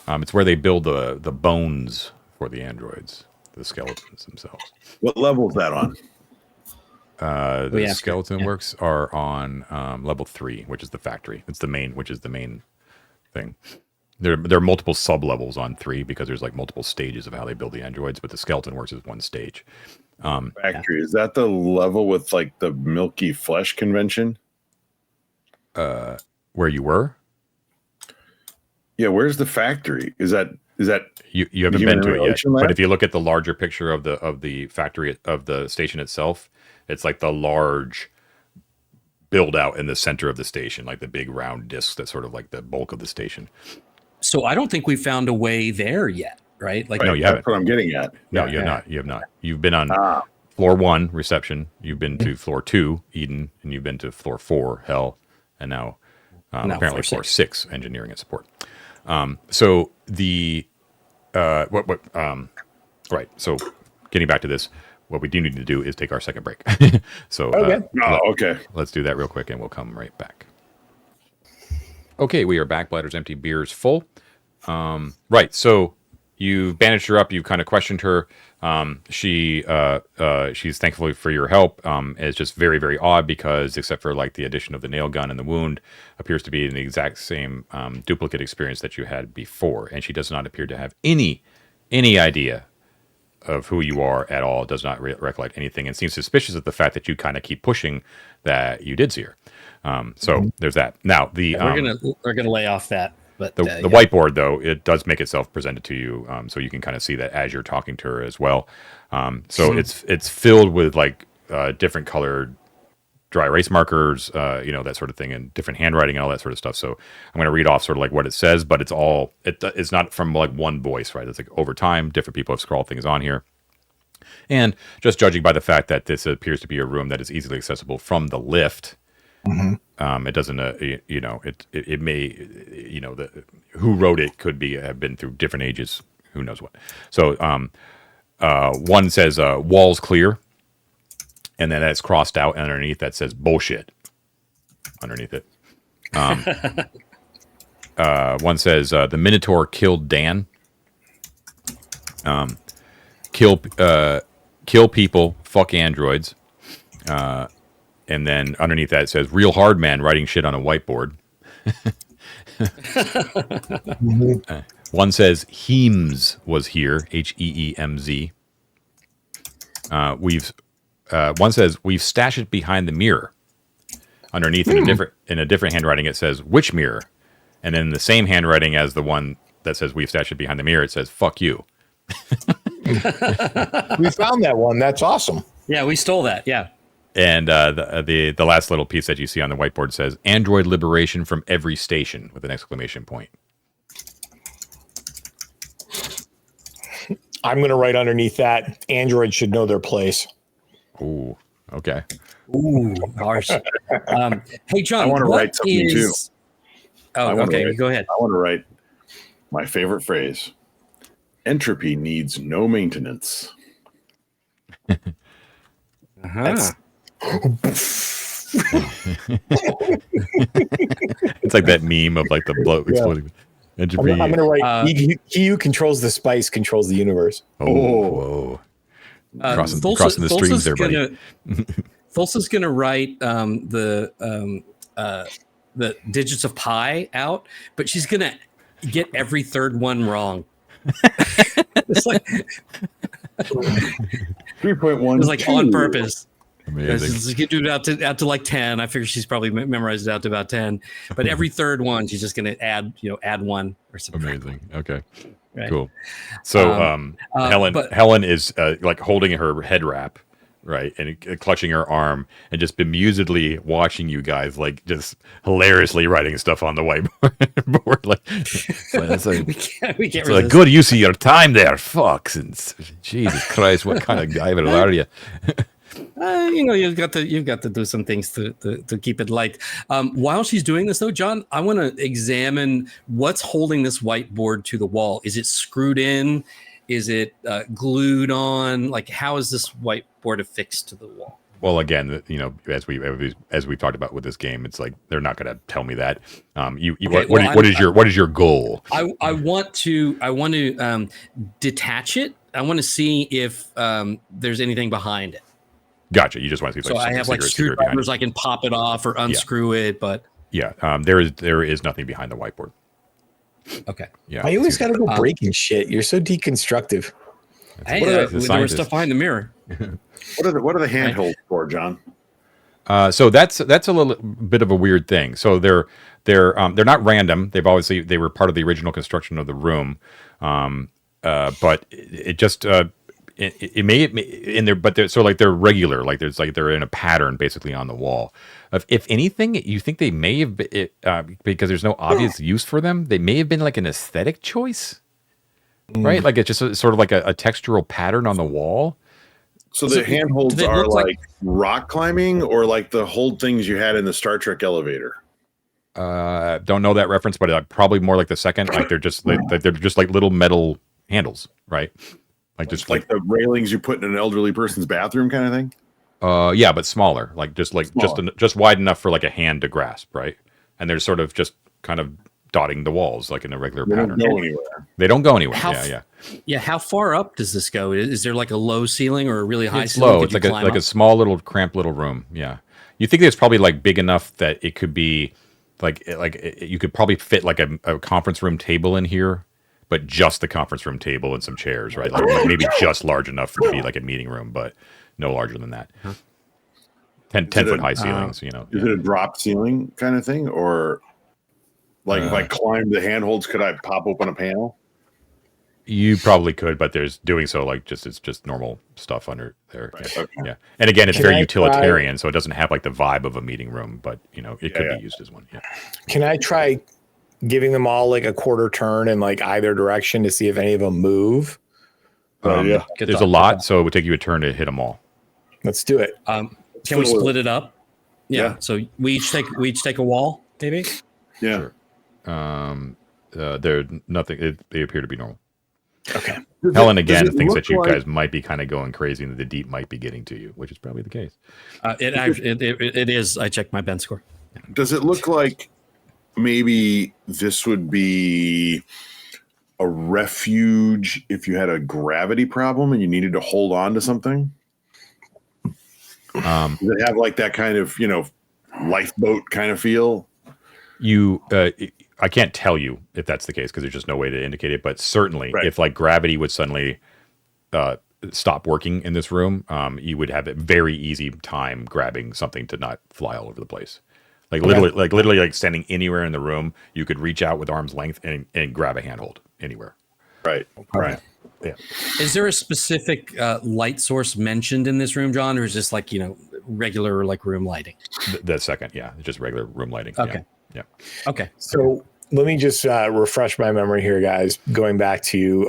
It's where they build the bones for the androids. the skeletons themselves. What level is that on? The skeleton works are on level 3, which is the factory. It's the main, which is the main thing. There are multiple sub levels on 3 because there's like multiple stages of how they build the androids, but the skeleton works as one stage. Factory, is that the level with like the milky flesh convention? Where you were? Yeah, where's the factory? Is that you haven't been to it yet? Lab? But if you look at the larger picture of the factory of the station itself, it's like the large build out in the center of the station, like the big round disc that's sort of like the bulk of the station. So I don't think we found a way there yet, right? Like, no, you haven't. That's what I'm getting at. No, you have not. You have not. You've been on floor 1, reception. You've been to floor 2, Eden, and you've been to floor 4, Hell, and now apparently floor 6, engineering and support. So the right. So getting back to this, what we do need to do is take our second break. So okay. Let's do that real quick, and we'll come right back. Okay, we are back. Bladders empty, beers full. Right. So you bandaged her up. You kind of questioned her. She's thankful for your help. It's just very, very odd because except for like the addition of the nail gun and the wound, appears to be the exact same duplicate experience that you had before, and she does not appear to have any idea of who you are at all. Does not recollect anything, and seems suspicious of the fact that you kind of keep pushing that you did see her. So there's that. Now we're gonna lay off that. But the whiteboard, though, it does make itself presented to you, so you can kind of see that as you're talking to her as well. So it's filled with like different colored dry erase markers, that sort of thing, and different handwriting and all that sort of stuff. So I'm going to read off sort of like what it says, but it's not from like one voice, right? It's like over time, different people have scrawled things on here. And just judging by the fact that this appears to be a room that is easily accessible from the lift. Mm-hmm. It doesn't, it may, who wrote it could have been through different ages, who knows what. So, one says, walls clear, and then that's crossed out, and underneath that says bullshit underneath it. One says, the Minotaur killed Dan. Kill people, fuck androids. And then underneath that it says, real hard man writing shit on a whiteboard. One says, Heems was here, Heemz. One says, we've stashed it behind the mirror. Underneath in a different handwriting, it says, which mirror? And then the same handwriting as the one that says, we've stashed it behind the mirror, it says, fuck you. We found that one. That's awesome. Yeah, we stole that. Yeah. And the last little piece that you see on the whiteboard says, Android liberation from every station, with an exclamation point. I'm going to write underneath that, Android should know their place. Ooh, okay. Ooh, harsh. Hey, John, I want to write something too. Oh, okay. Go ahead. I want to write my favorite phrase. Entropy needs no maintenance. Uh-huh. It's like that meme of like the blow exploding. Entropy. I'm going to write, he who controls the spice controls the universe. Whoa. Crossing the streams there, buddy. Thulsa's going to write the digits of pi out, but she's going to get every third one wrong. It's like 3.1. It's like on purpose. Amazing. Get it out to like 10. I figure she's probably memorized it out to about 10. But every third one, she's just going to add one or something. Amazing. Okay. Right. Cool. So Helen is like holding her head wrap, right, and clutching her arm, and just bemusedly watching you guys, like just hilariously writing stuff on the whiteboard. We can't like, good use of your time there, fucks. And Jesus Christ, what kind of guy are you? You've got to do some things to keep it light. While she's doing this, though, John, I want to examine what's holding this whiteboard to the wall. Is it screwed in? Is it glued on? Like, how is this whiteboard affixed to the wall? Well, again, as we talked about with this game, it's like they're not going to tell me that. What is your goal? I want to detach it to see if there's anything behind it. Gotcha. You just want to see. So I have like screwdrivers. I can pop it off or unscrew it, but there is nothing behind the whiteboard. Okay. Yeah. I always got to go breaking shit. You're so deconstructive. Hey, there was stuff behind the mirror. What are the handholds for, John? So that's a little bit of a weird thing. So they're not random. They were part of the original construction of the room, but it just it may in there, but they're regular. Like they're in a pattern basically on the wall. If anything, you think they may have been, because there's no obvious use for them. They may have been like an aesthetic choice, right? Like it's just sort of like a textural pattern on the wall. So the handholds are like rock climbing, or like the hold things you had in the Star Trek elevator? Don't know that reference, but probably more like the second. Like they're just like little metal handles, right? Like just like the railings you put in an elderly person's bathroom, kind of thing. Yeah, but smaller, just wide enough for like a hand to grasp, right? And they're sort of just kind of dotting the walls like in a regular pattern. They don't go anywhere. Yeah. How far up does this go? Is there like a low ceiling or a really high it's ceiling? Low. It's like a small little cramped little room. Yeah. You think it's probably like big enough that it could be like you could probably fit like a conference room table in here, but just the conference room table and some chairs, right? Like maybe just large enough to be like a meeting room, but no larger than that. 10 foot high ceilings, Is it a drop ceiling kind of thing? Or like if I climbed the handholds, could I pop open a panel? You probably could, but there's doing so like it's just normal stuff under there. Right. Yeah. Okay. Yeah. And again, it's very utilitarian, so it doesn't have like the vibe of a meeting room, but it could be used as one. Yeah. Can I try giving them all like a quarter turn in like either direction to see if any of them move? There's a lot, so it would take you a turn to hit them all. Let's do it. Can we split it up? Yeah. So we each take a wall, maybe. Yeah. Sure. They're nothing. They appear to be normal. Okay. Helen again thinks that you guys might be kind of going crazy and that the deep might be getting to you, which is probably the case. It is. I checked my Ben score. Does it look like maybe this would be a refuge if you had a gravity problem and you needed to hold on to something? Does it have like that kind of lifeboat kind of feel? I can't tell you if that's the case because there's just no way to indicate it. But certainly, if like gravity would suddenly stop working in this room, you would have a very easy time grabbing something to not fly all over the place. Literally, standing anywhere in the room, you could reach out with arm's length and grab a handhold anywhere. Right. Yeah. Is there a specific light source mentioned in this room, John, or is this like regular like room lighting? The second, just regular room lighting. Okay. Yeah. Okay. So let me just refresh my memory here, guys. Going back to,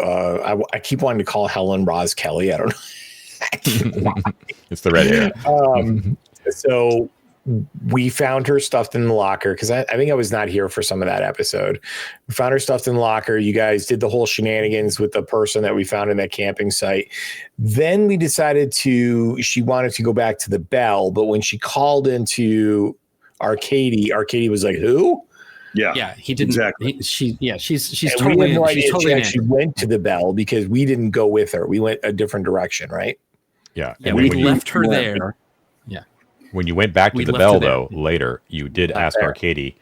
I keep wanting to call Helen Roz Kelly. I don't know. It's the red hair. So we found her stuffed in the locker because I think I was not here for some of that episode. We found her stuffed in the locker. You guys did the whole shenanigans with the person that we found in that camping site. Then we decided she wanted to go back to the bell, but when she called into Arcady was like, who? Yeah, he didn't. Exactly. She's totally. She actually went to the bell because we didn't go with her. We went a different direction, right? Yeah. And we left her there. Yeah. When you went back to the bell, though, later, you did ask Arcady,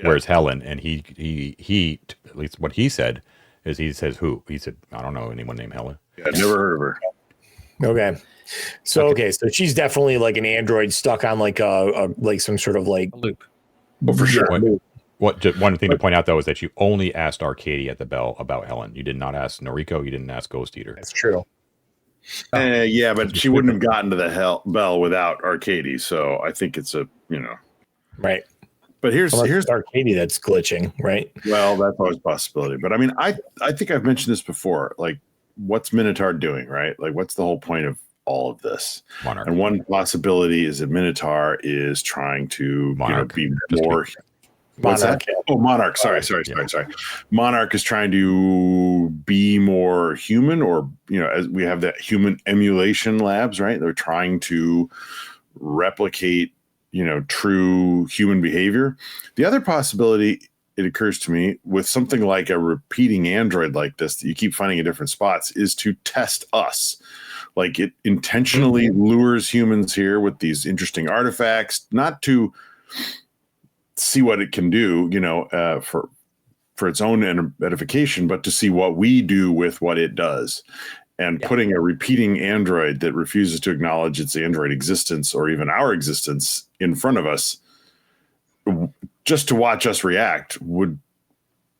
where's Helen? And he, at least what he said, is he says, who? He said, I don't know anyone named Helen. Yeah, I've never heard of her. Okay. So she's definitely like an android stuck on like a like some sort of like loop. Oh, for sure. One thing to point out, though, is that you only asked Arcady at the bell about Helen. You did not ask Noriko. You didn't ask Ghost Eater. That's true. Yeah, but she wouldn't have gotten to the bell without Arcady. So I think it's right. But here's Arcady that's glitching, right? Well, that's always a possibility. But I mean, I think I've mentioned this before. Like, what's Minotaur doing, right? Like, what's the whole point of all of this? Monarch. And one possibility is that Minotaur is trying to be more. What's that? Oh, Monarch. Sorry. Monarch is trying to be more human, or as we have that human emulation labs, right? They're trying to replicate, true human behavior. The other possibility it occurs to me, with something like a repeating android like this that you keep finding in different spots, is to test us. Like, it intentionally lures humans here with these interesting artifacts, not to see what it can do, for its own edification, but to see what we do with what it does. And putting a repeating android that refuses to acknowledge its android existence or even our existence in front of us, just to watch us react, would,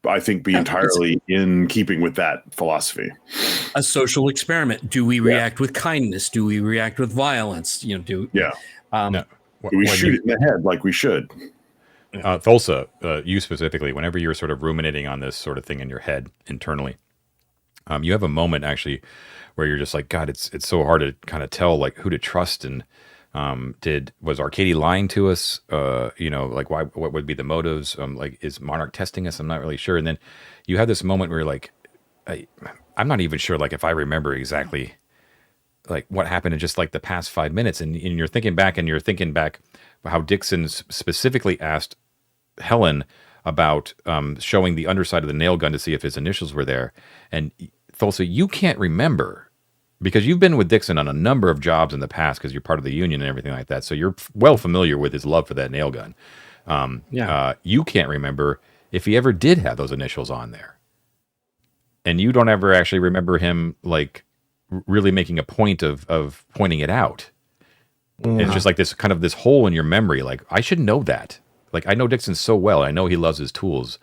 I think, be entirely in keeping with that philosophy. A social experiment. Do we react with kindness? Do we react with violence? No. Do we shoot it in the head like we should? Thulsa, you specifically, whenever you're sort of ruminating on this sort of thing in your head internally, you have a moment actually where you're just like, God, it's so hard to kind of tell like who to trust, and was Arcady lying to us? Like what would be the motives? Like, is Monarch testing us? I'm not really sure. And then you have this moment where you're like, I'm not even sure like if I remember exactly like what happened in just like the past 5 minutes, and you're thinking back how Dixon specifically asked Helen about showing the underside of the nail gun to see if his initials were there. And Thulsa, you can't remember because you've been with Dixon on a number of jobs in the past because you're part of the union and everything like that. So you're well familiar with his love for that nail gun. You can't remember if he ever did have those initials on there. And you don't ever actually remember him like really making a point of pointing it out. And it's just like this kind of this hole in your memory. Like, I should know that. Like, I know Dixon so well. I know he loves his tools.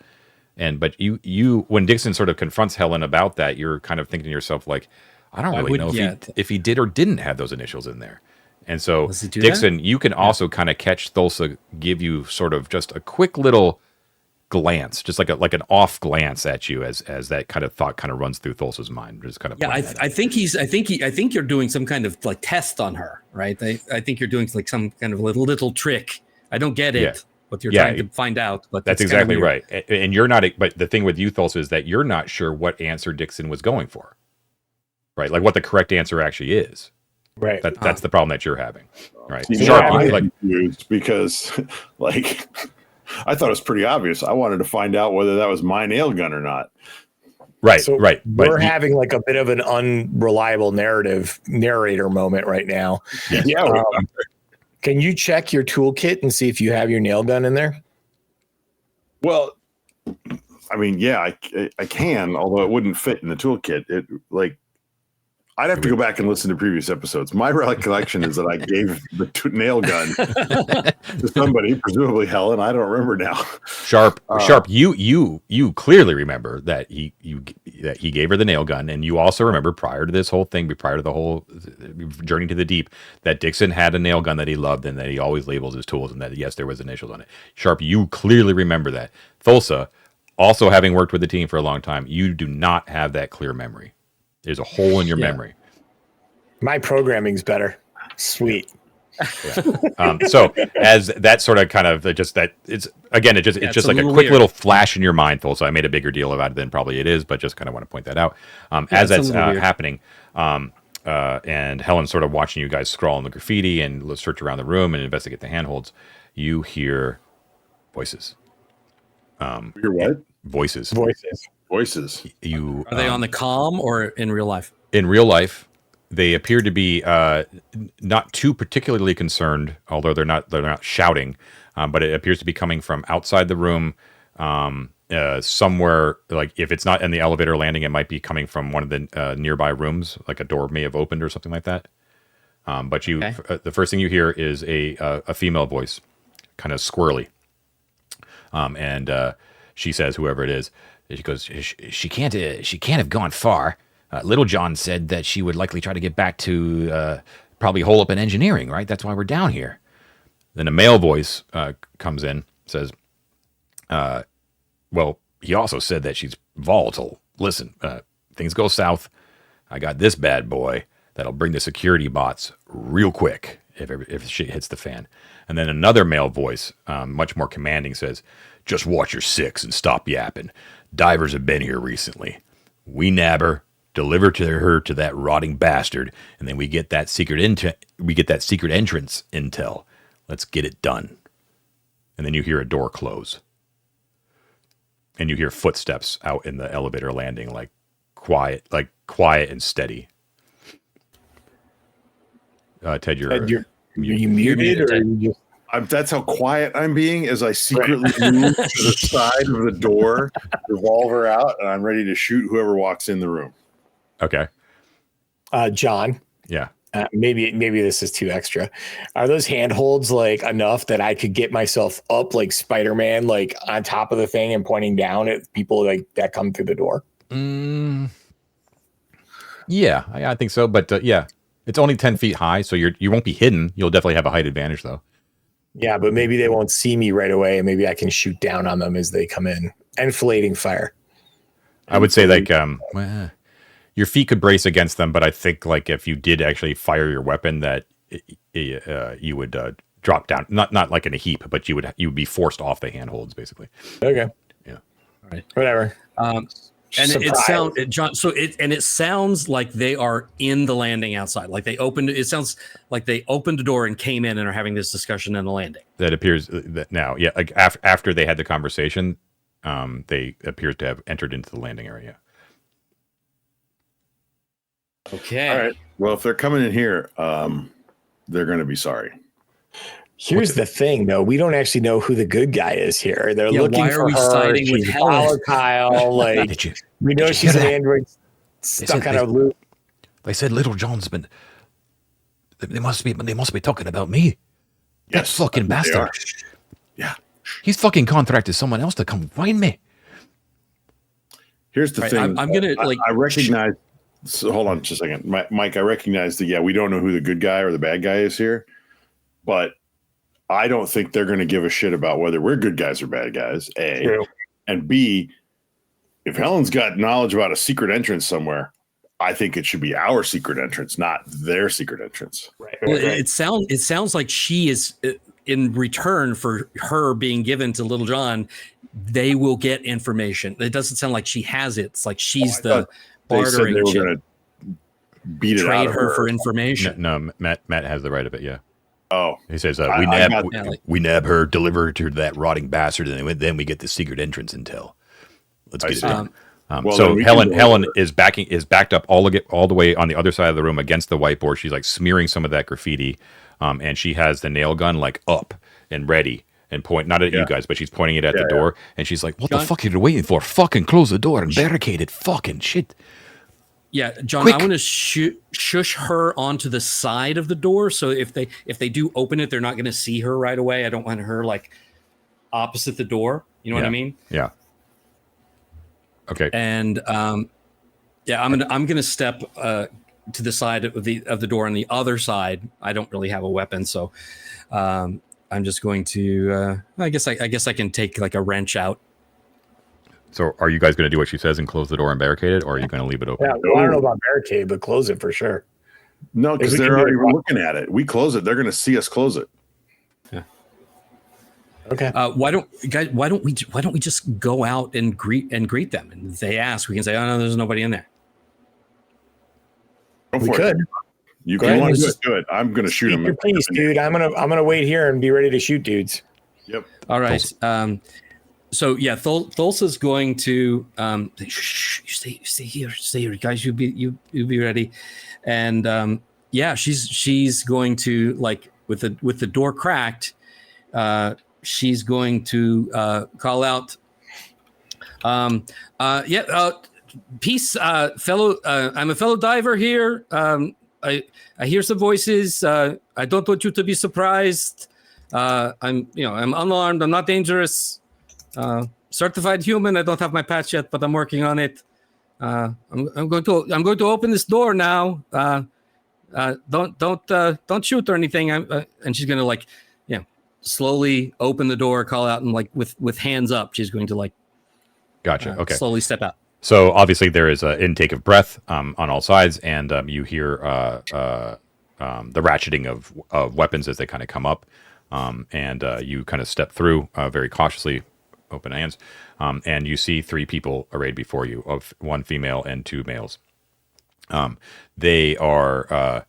But you when Dixon sort of confronts Helen about that, you're kind of thinking to yourself, like, I don't really know if he did or didn't have those initials in there. And so, Dixon, you can also kind of catch Thulsa give you sort of just a quick little glance, just like an off glance at you as that kind of thought kind of runs through Thulsa's mind. Just kind of I think you're doing some kind of like test on her, right? I think you're doing like some kind of little trick. I don't get it, but you're trying to find out. But that's exactly right. And you're not. But the thing with you, Thulsa, is that you're not sure what answer Dixon was going for, right? Like what the correct answer actually is. Right. That's the problem that you're having, right? I'm confused because, like, I thought it was pretty obvious. I wanted to find out whether that was my nail gun or not. Right, so right. We're having like a bit of an unreliable narrator moment right now. Yeah. Can you check your toolkit and see if you have your nail gun in there? Well, I mean, yeah, I can, although it wouldn't fit in the toolkit. I'd have to go back and listen to previous episodes. My recollection is that I gave the nail gun to somebody, presumably Helen. I don't remember now. Sharp. You clearly remember that he gave her the nail gun, and you also remember prior to this whole thing, prior to the whole journey to the deep, that Dixon had a nail gun that he loved and that he always labels his tools, and that yes, there was initials on it. Sharp, you clearly remember that. Thulsa, also having worked with the team for a long time, you do not have that clear memory. There's a hole in your memory. My programming's better. Sweet. So as that sort of kind of just that it's just like a quick little flash in your mind, Thulsa. So I made a bigger deal about it than probably it is, but just kind of want to point that out. As that's happening, and Helen's sort of watching you guys scrawl on the graffiti and search around the room and investigate the handholds, you hear voices. You hear what? Voices. Are they on the comm or in real life? In real life, they appear to be not too particularly concerned, although they're not shouting. But it appears to be coming from outside the room, somewhere. Like if it's not in the elevator landing, it might be coming from one of the nearby rooms, like a door may have opened or something like that. But the first thing you hear is a female voice, kind of squirrely, and she says, whoever it is. She goes, she can't have gone far. Little John said that she would likely try to get back to probably hole up in engineering, right? That's why we're down here. Then a male voice comes in, says, well, he also said that she's volatile. Listen, things go south. I got this bad boy that'll bring the security bots real quick if shit hits the fan. And then another male voice, much more commanding, says, just watch your six and stop yapping. Divers have been here recently. We nab her, deliver her to that rotting bastard, and then we get that secret entrance intel. Let's get it done. And then you hear a door close. And you hear footsteps out in the elevator landing, like quiet and steady. Ted, Ted, are you muted or are you just... That's how quiet I'm being as I secretly move to the side of the door, revolver out, and I'm ready to shoot whoever walks in the room. Okay. John. Yeah. Maybe this is too extra. Are those handholds like enough that I could get myself up like Spider-Man, like on top of the thing and pointing down at people like that come through the door? Yeah, I think so. But yeah, it's only 10 feet high, so you won't be hidden. You'll definitely have a height advantage, though. Yeah, but maybe they won't see me right away, and maybe I can shoot down on them as they come in. Enflating fire. I would say like well, your feet could brace against them, but I think like if you did actually fire your weapon, that you would drop down, not like in a heap, but you would be forced off the handholds, basically. Okay. Yeah. All right. Whatever. And it sounds like they are in the landing outside. Like it sounds like they opened the door and came in and are having this discussion in the landing. That appears that now, yeah, like after they had the conversation, they appears to have entered into the landing area. Okay. All right. Well, if they're coming in here, they're going to be sorry. Here's the thing, though. We don't actually know who the good guy is here. They're looking why are for we her. siding with She's Helen? volatile. Like we know she's an android stuck on a loop. They said Little John's been. They must be talking about me. That fucking bastard. Yeah. He's fucking contracted someone else to come find me. Here's the thing. I'm gonna I recognize. So hold on just a second, Mike. I recognize that. Yeah, we don't know who the good guy or the bad guy is here, but I don't think they're going to give a shit about whether we're good guys or bad guys. A. True. And B. If Helen's got knowledge about a secret entrance somewhere, I think it should be our secret entrance, not their secret entrance. Right. Well, it sounds like she is in return for her being given to Little John. They will get information. It doesn't sound like she has it. It's like she's the bartering. They said they were going to beat it out of her for information. No, Matt has the right of it. Yeah. Oh, he says we nab her, deliver her to that rotting bastard, and then we get the secret entrance intel. Let's get it done. So Helen is backed up all the way on the other side of the room against the whiteboard. She's like smearing some of that graffiti, and she has the nail gun like up and ready and point not at you guys, but she's pointing it at the door, and she's like, "What the fuck are you waiting for? Fucking close the door and barricade it. Fucking shit." Yeah, John, Quick. I want to shush her onto the side of the door, so if they do open it, they're not going to see her right away. I don't want her like opposite the door. You know what I mean? Yeah. Okay. And I'm gonna step to the side of the door on the other side. I don't really have a weapon, so I'm just going to. I guess I can take like a wrench out. So are you guys going to do what she says and close the door and barricade it, or are you going to leave it open? Yeah, well, I don't know about barricade, but close it for sure. No, because they're already looking at it. We close it. They're going to see us close it. Yeah. Okay. Why don't we just go out and greet them? And if they ask, we can say, "Oh no, there's nobody in there." We could. You can want to do it. I'm going to shoot him. Please, dude. I'm gonna wait here and be ready to shoot dudes. Yep. All right. So yeah, Thulsa's going to stay here, guys. You'll be ready, and she's going to like with the door cracked. She's going to call out, peace, fellow. I'm a fellow diver here. I hear some voices. I don't want you to be surprised. I'm unarmed. I'm not dangerous. Certified human. I don't have my patch yet, but I'm working on it. I'm going to open this door now. Don't shoot or anything. And she's going to slowly open the door, call out, and like with hands up, she's going to Gotcha. Okay. Slowly step out. So obviously there is an intake of breath on all sides, and you hear the ratcheting of weapons as they kind of come up, and you kind of step through very cautiously, open hands, and you see three people arrayed before you, of one female and two males. They are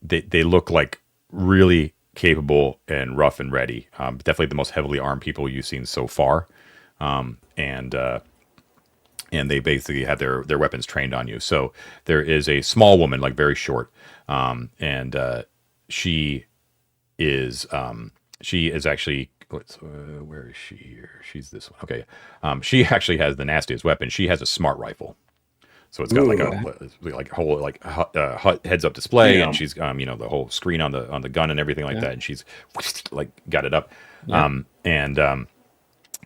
they look like really capable and rough and ready. Definitely the most heavily armed people you've seen so far. and they basically have their weapons trained on you. So there is a small woman, like very short, and she is actually where is she here? She's this one. Okay, she actually has the nastiest weapon. She has a smart rifle. So it's got like a whole heads up display, and she's the whole screen on the gun and everything like that, and she's like got it up, and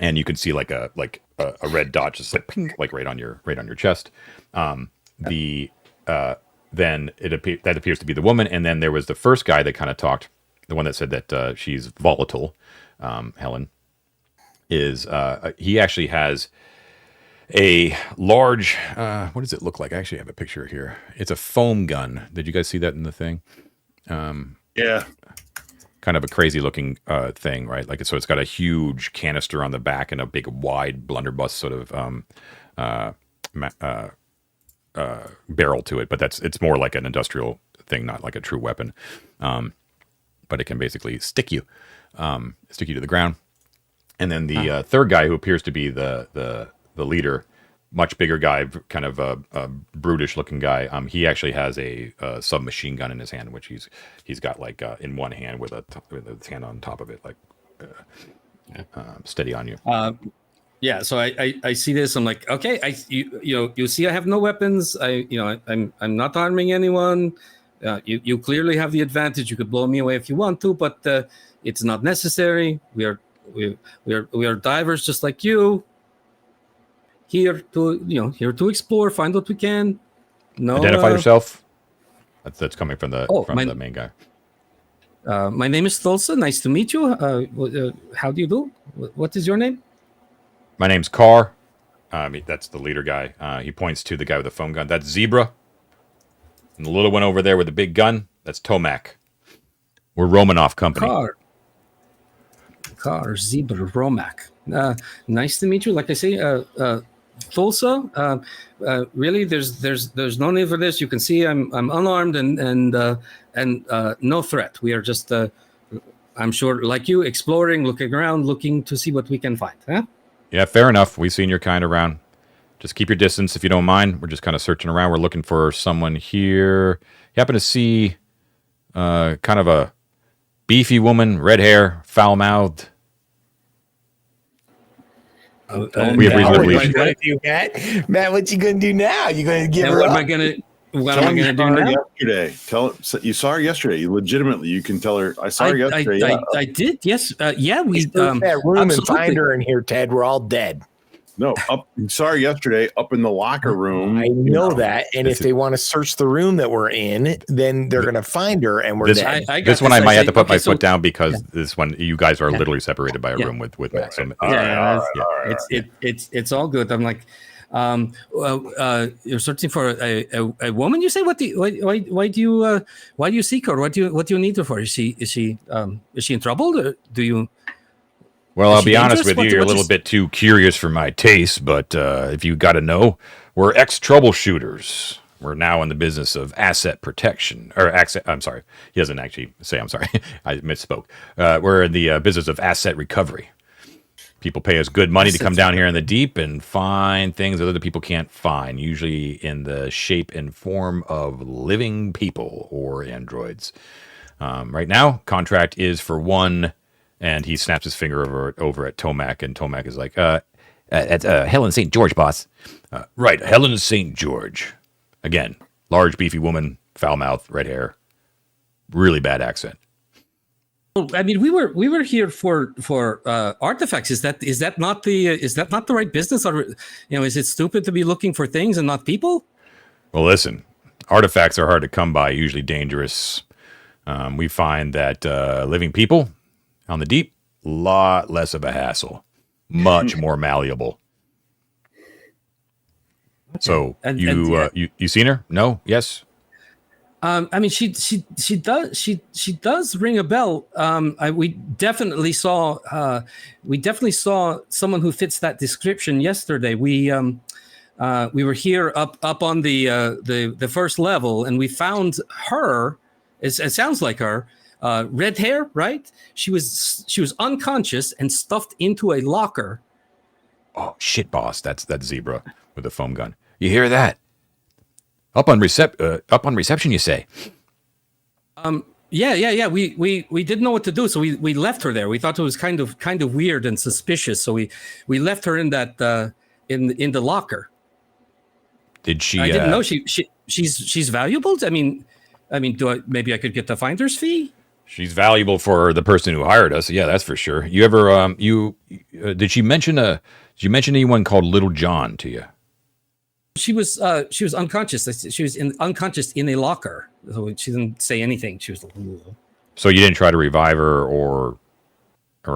you can see like a red dot just like ping, like right on your chest. Then that appears to be the woman, and then there was the first guy that kind of talked, the one that said that she's volatile. Helen is he actually has a large what does it look like? I actually have a picture here. It's a foam gun. Did you guys see that in the thing? Yeah. Kind of a crazy looking thing, right? Like, so it's got a huge canister on the back and a big wide blunderbuss sort of barrel to it, but it's more like an industrial thing, not like a true weapon. But it can basically stick you to the ground. And then the third guy, who appears to be the leader, much bigger guy, kind of a brutish looking guy. He actually has a submachine gun in his hand, which he's got like in one hand with his hand on top of it, like steady on you. Yeah, so I see this. I'm like, okay, you see, I have no weapons. I'm not harming anyone. You clearly have the advantage. You could blow me away if you want to, but it's not necessary. We are divers just like you. Here to explore, find what we can. No, identify yourself. That's coming from the the main guy. My name is Thulsa. Nice to meet you. How do you do? What is your name? My name's Carr. That's the leader guy. He points to the guy with the foam gun. That's Zebra. And the little one over there with the big gun, that's Tomac. We're Romanoff Company. Carr, Zebra, Romac. Nice to meet you. Like I say, Thulsa. Really, there's no need for this. You can see I'm unarmed and no threat. We are just, I'm sure, like you, exploring, looking around, looking to see what we can find. Huh? Yeah, fair enough. We've seen your kind around. Just keep your distance if you don't mind. We're just kind of searching around. We're looking for someone here. You happen to see kind of a beefy woman, red hair, foul-mouthed. We have reason to believe. Matt, what you gonna do now? You gonna give her what up? am I gonna do now? Yesterday, you saw her yesterday. You legitimately, you can tell her. I saw her yesterday. I did. Yes. Yeah. We search that room and find her in here, Ted. We're all dead. No, you yesterday up in the locker room. I know that. And if they want to search the room that we're in, then they're going to find her and we're dead. This one I might have to put my foot down because this one, you guys are literally separated by a room with Matt. So, it's all good. I'm like, you're searching for a woman. You say, why do you seek her? What do you need her for? Is she in trouble? Or do you? Well, I'll be honest with you. You're a little bit too curious for my taste, but if you got to know, we're ex-Troubleshooters. We're now in the business of asset protection. I'm sorry. He doesn't actually say I'm sorry. I misspoke. We're in the business of asset recovery. People pay us good money to come down here in the deep and find things that other people can't find, usually in the shape and form of living people or androids. Right now, contract is for one. And he snaps his finger over at Tomac, and Tomac is like, at Helen St. George, boss. Right, Helen St. George. Again, large, beefy woman, foul mouth, red hair, really bad accent. Well, I mean, we were here for artifacts. Is that not the right business? Or is it stupid to be looking for things and not people? Well, listen, artifacts are hard to come by, usually dangerous. We find that living people on the deep, lot less of a hassle, much more malleable. Okay. So you seen her? No? Yes? I mean, she does ring a bell. We definitely saw someone who fits that description yesterday. We were here up on the first level, and we found her. It sounds like her. Red hair, right? She was unconscious and stuffed into a locker, Oh shit, boss! That's Zebra with the foam gun. You hear that? Up on reception, you say? Yeah. We didn't know what to do, so we left her there. We thought it was kind of weird and suspicious, so we left her in that in the locker. Did she? I didn't know she's valuable. I mean, maybe I could get the finder's fee. She's valuable for the person who hired us. Yeah, that's for sure. You ever did she mention did you mention anyone called Little John to you? She was unconscious. She was unconscious in a locker. So she didn't say anything. She was like, ugh. So you didn't try to revive her or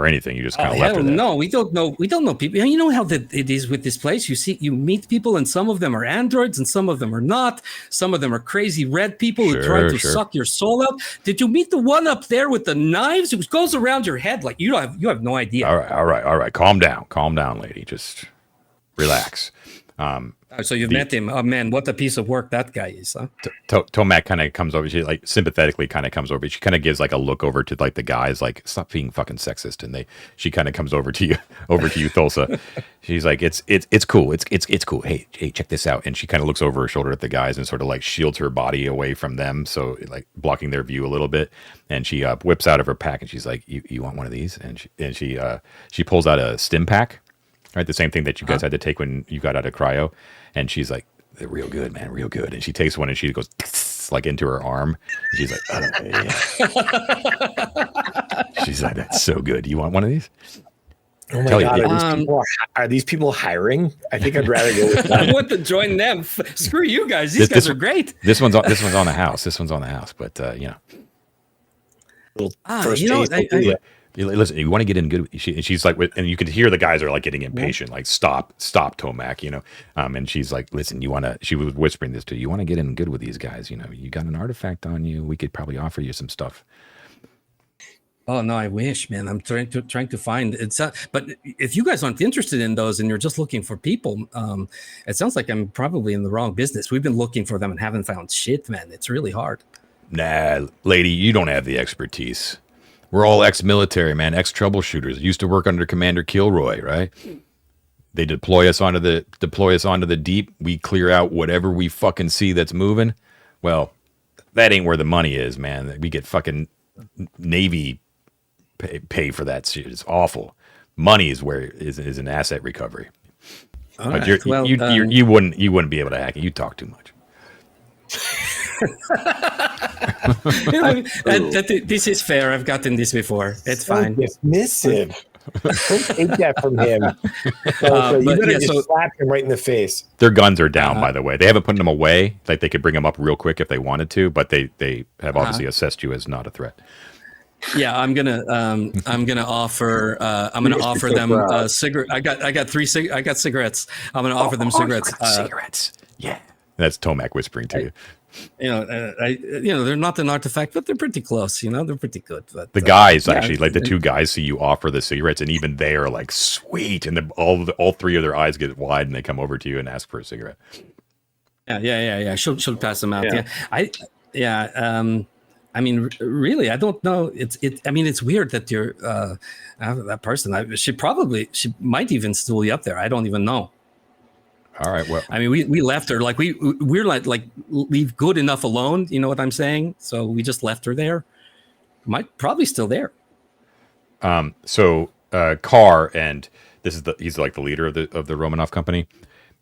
anything. You just kind of left her there. No, we don't know people. You know how it is with this place. You meet people, and some of them are androids, and some of them are not. Some of them are crazy red people who try to suck your soul out. Did you meet the one up there with the knives? It goes around your head like you have no idea. All right. Calm down, lady. Just relax. So you've met him. Oh man, what a piece of work that guy is, huh? Tomac kind of comes over. She like sympathetically kind of comes over. She kind of gives like a look over to like the guys, like stop being fucking sexist. And she kind of comes over to you, Thulsa. She's like, it's cool. It's cool. Hey, check this out. And she kind of looks over her shoulder at the guys and sort of like shields her body away from them, so like blocking their view a little bit. And she whips out of her pack and she's like, you want one of these? And she pulls out a stim pack. Right, the same thing that you guys had to take when you got out of cryo, and she's like, "They're real good, man, real good." And she takes one and she goes like into her arm. And she's like, yeah. She's like, "That's so good. You want one of these?" Oh my God! Are these people hiring? I think I'd rather go with them. I want to join them. Screw you guys. These guys are great. This one's on the house. But listen, you want to get in good. She's like, and you can hear the guys are like getting impatient, like stop, Tomac, and she's like, listen, she was whispering this to you. You want to get in good with these guys, you got an artifact on you. We could probably offer you some stuff. Oh no, I wish, man. I'm trying to find it. But if you guys aren't interested in those and you're just looking for people, it sounds like I'm probably in the wrong business. We've been looking for them and haven't found shit, man. It's really hard. Nah, lady, you don't have the expertise. We're all ex-military, man, ex-troubleshooters. Used to work under Commander Kilroy, right? They deploy us onto the deep. We clear out whatever we fucking see that's moving. Well, that ain't where the money is, man. We get fucking Navy pay for that shit. It's awful. Money is where is an asset recovery. All but right. you wouldn't be able to hack it. You talk too much. This is fair. I've gotten this before. It's fine. Dismissive. Don't take that from him. So you better just slap him right in the face. Their guns are down, by the way. They haven't put them away. Like they could bring them up real quick if they wanted to, but they have obviously assessed you as not a threat. Yeah, I'm gonna offer them cigarette. I got cigarettes. I'm gonna offer them cigarettes. Cigarettes. Yeah, that's Tomac whispering to you. They're not an artifact, but they're pretty close. They're pretty good. But the guys actually, like the two guys, see you offer the cigarettes, and even they are like sweet, and all three of their eyes get wide, and they come over to you and ask for a cigarette. Yeah. She'll pass them out. Yeah. I mean, really, I don't know. It's weird that you're that person. She might even stool you up there. I don't even know. All right. Well, I mean, we left her like we're like leave good enough alone. You know what I'm saying? So we just left her there. Might probably still there. So Carr, and he's like the leader of the Romanov company.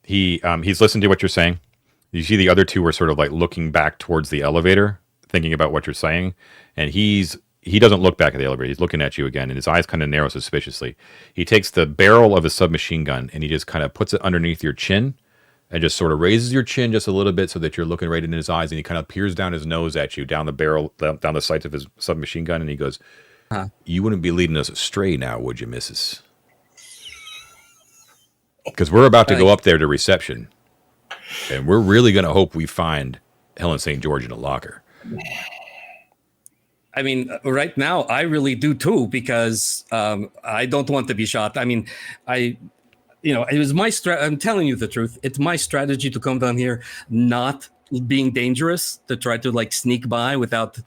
He's listened to what you're saying. You see the other two are sort of like looking back towards the elevator, thinking about what you're saying, and he doesn't look back at the elevator. He's looking at you again, and his eyes kind of narrow suspiciously. He takes the barrel of his submachine gun, and he just kind of puts it underneath your chin and just sort of raises your chin just a little bit so that you're looking right into his eyes, and he kind of peers down his nose at you, down the barrel, down the sights of his submachine gun, and he goes, You wouldn't be leading us astray now, would you, missus? Because we're about to go up there to reception, and we're really going to hope we find Helen St. George in a locker. I mean, right now, I really do too, because I don't want to be shot. I mean, it was my I'm telling you the truth. It's my strategy to come down here, not being dangerous, to try to like sneak by without,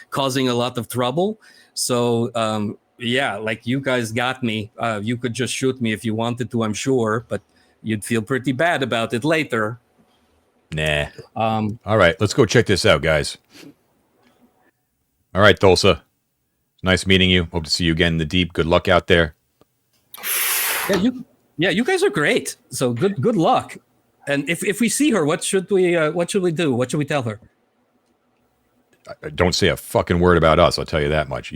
causing a lot of trouble. So yeah, like you guys got me. You could just shoot me if you wanted to, I'm sure, but you'd feel pretty bad about it later. Nah. All right, let's go check this out, guys. All right, Thulsa. Nice meeting you. Hope to see you again in the deep. Good luck out there. Yeah, you guys are great. So good luck. And if we see her, what should we do? What should we tell her? Don't say a fucking word about us. I'll tell you that much.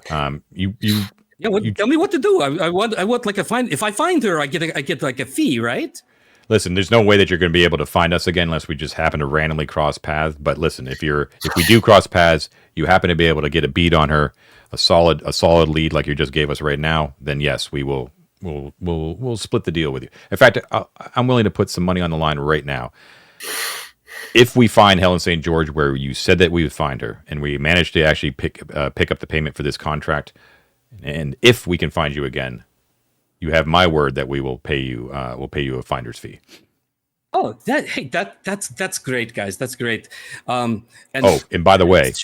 Tell me what to do. I want like if I find her, I get like a fee, right? Listen, there's no way that you're going to be able to find us again unless we just happen to randomly cross paths. But listen, if we do cross paths, you happen to be able to get a beat on her, a solid lead like you just gave us right now, then yes, we will. We'll split the deal with you. In fact, I'm willing to put some money on the line right now. If we find Helen St. George where you said that we would find her, and we manage to actually pick up the payment for this contract, and if we can find you again, you have my word that we will pay you. We'll pay you a finder's fee. Oh, that's great, guys. That's great. And by the way,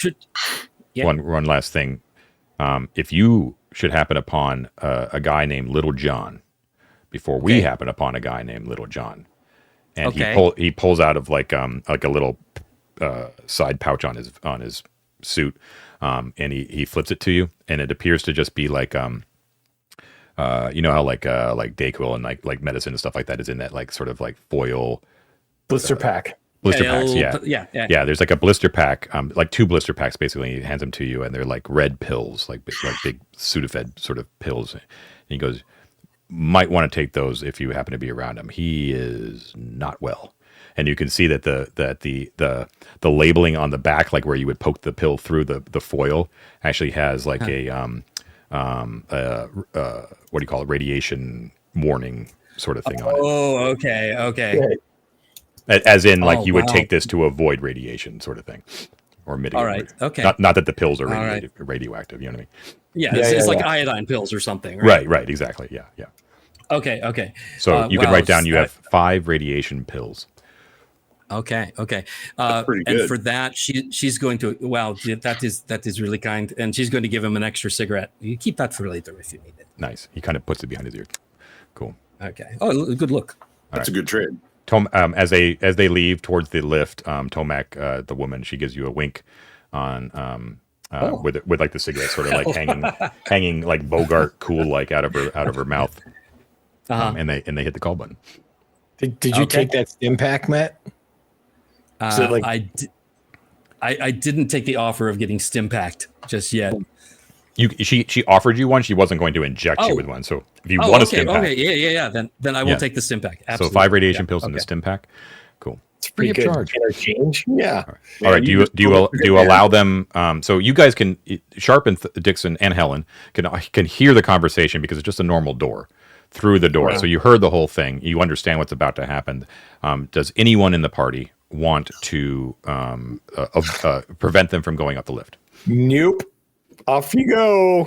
yeah. one last thing. If you should happen upon a guy named Little John, before we happen upon a guy named Little John, and he pulls out of like a little side pouch on his suit, and he flips it to you, and it appears to just be like you know how like Dayquil and like medicine and stuff like that is in that like sort of like foil blister pack. Blister packs, yeah. There's like a blister pack, like 2 blister packs basically. He hands them to you, and they're like red pills, like big Sudafed sort of pills. And he goes, "Might want to take those if you happen to be around him. He is not well." And you can see that the labeling on the back, like where you would poke the pill through the foil, actually has like a what do you call it? Radiation warning sort of thing on it. Oh, okay. As in, like, you would take this to avoid radiation, sort of thing, or mitigate. All right. Okay. Not that the pills are radioactive. You know what I mean? Yeah, it's like iodine pills or something. Right. Exactly. Yeah. Okay. So you could write down. You have 5 radiation pills. Okay. That's pretty good. And for that, she's going to. Wow, that is really kind, and she's going to give him an extra cigarette. You keep that for later if you need it. Nice. He kind of puts it behind his ear. Cool. Okay. Oh, good look. That's a good trade. As they leave towards the lift, Tomac, the woman, she gives you a wink on with like the cigarette sort of like hanging like Bogart cool like out of her mouth, and they hit the call button. Did you take that stim pack, Matt? I didn't take the offer of getting stim packed just yet. She offered you one. She wasn't going to inject you with one. So if you want a stim pack, yeah. Then I will take the stim pack. Absolutely. So 5 radiation pills in the stim pack. Cool. It's pretty good. Interchange. Yeah. All right. Do you allow them? So you guys can Sharp and Dixon and Helen can hear the conversation because it's just a normal door through the door. Wow. So you heard the whole thing. You understand what's about to happen. Does anyone in the party want to prevent them from going up the lift? Nope. Off you go.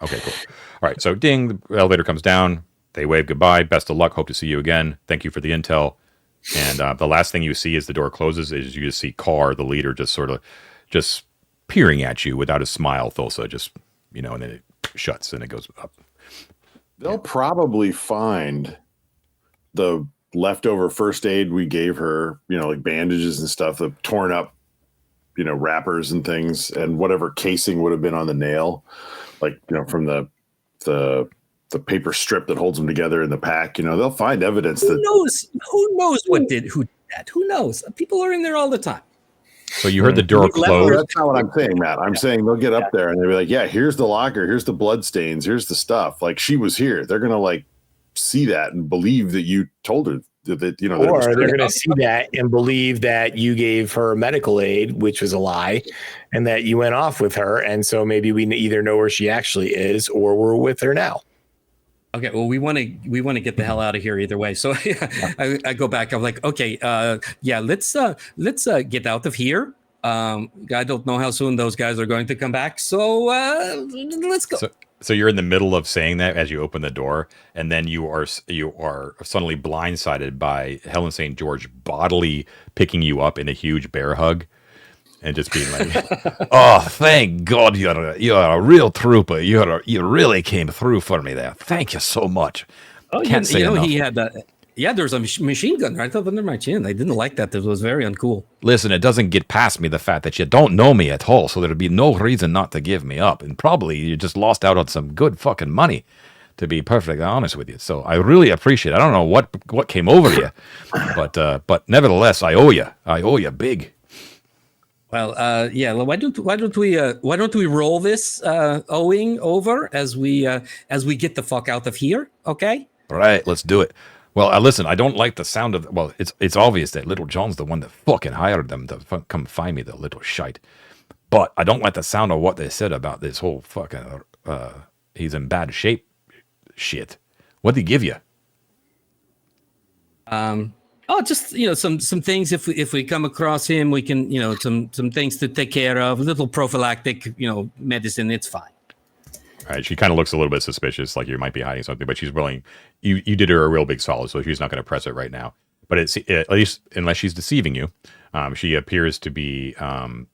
Okay, cool. All right, so ding, the elevator comes down. They wave goodbye. Best of luck. Hope to see you again. Thank you for the intel. And the last thing you see as the door closes is you just see Carr, the leader, just peering at you without a smile. Thulsa just, and then it shuts and it goes up. They'll probably find the leftover first aid we gave her, like bandages and stuff, the torn up wrappers and things, and whatever casing would have been on the nail, like from the paper strip that holds them together in the pack. They'll find evidence. Who knows who did that? Who knows? People are in there all the time. So you heard the door close. That's not what I'm saying, Matt. I'm saying they'll get up there and they'll be like, "Yeah, here's the locker. Here's the blood stains. Here's the stuff. Like, she was here." They're gonna like see that and believe that you told her. Or they're going to see that and believe that you gave her medical aid, which was a lie, and that you went off with her. And so maybe we either know where she actually is or we're with her now. Okay, well, we want to get the hell out of here either way. So I go back. I'm like, okay, let's get out of here. I don't know how soon those guys are going to come back. So let's go. So you're in the middle of saying that as you open the door, and then you are suddenly blindsided by Helen St. George bodily picking you up in a huge bear hug, and just being like, "Oh, thank God, you're a real trooper. You really came through for me there. Thank you so much." Oh, Can't say enough. he had there's a machine gun right up under my chin. I didn't like that. It was very uncool. Listen, it doesn't get past me the fact that you don't know me at all, so there'd be no reason not to give me up. And probably you just lost out on some good fucking money, to be perfectly honest with you. So I really appreciate it. I don't know what came over you, but nevertheless, I owe you. I owe you big. Well, why don't we roll this owing over as we get the fuck out of here? Okay. All right, let's do it. Well, listen, I don't like the sound of. Well, it's obvious that Little John's the one that fucking hired them to come find me, the little shite. But I don't like the sound of what they said about this whole fucking. He's in bad shape. Shit. What did he give you? Just some things. If we come across him, we can some things to take care of. A little prophylactic medicine. It's fine. All right, she kind of looks a little bit suspicious, like you might be hiding something, but she's willing. You did her a real big solid, so she's not going to press it right now. But it's at least, unless she's deceiving you, she appears to be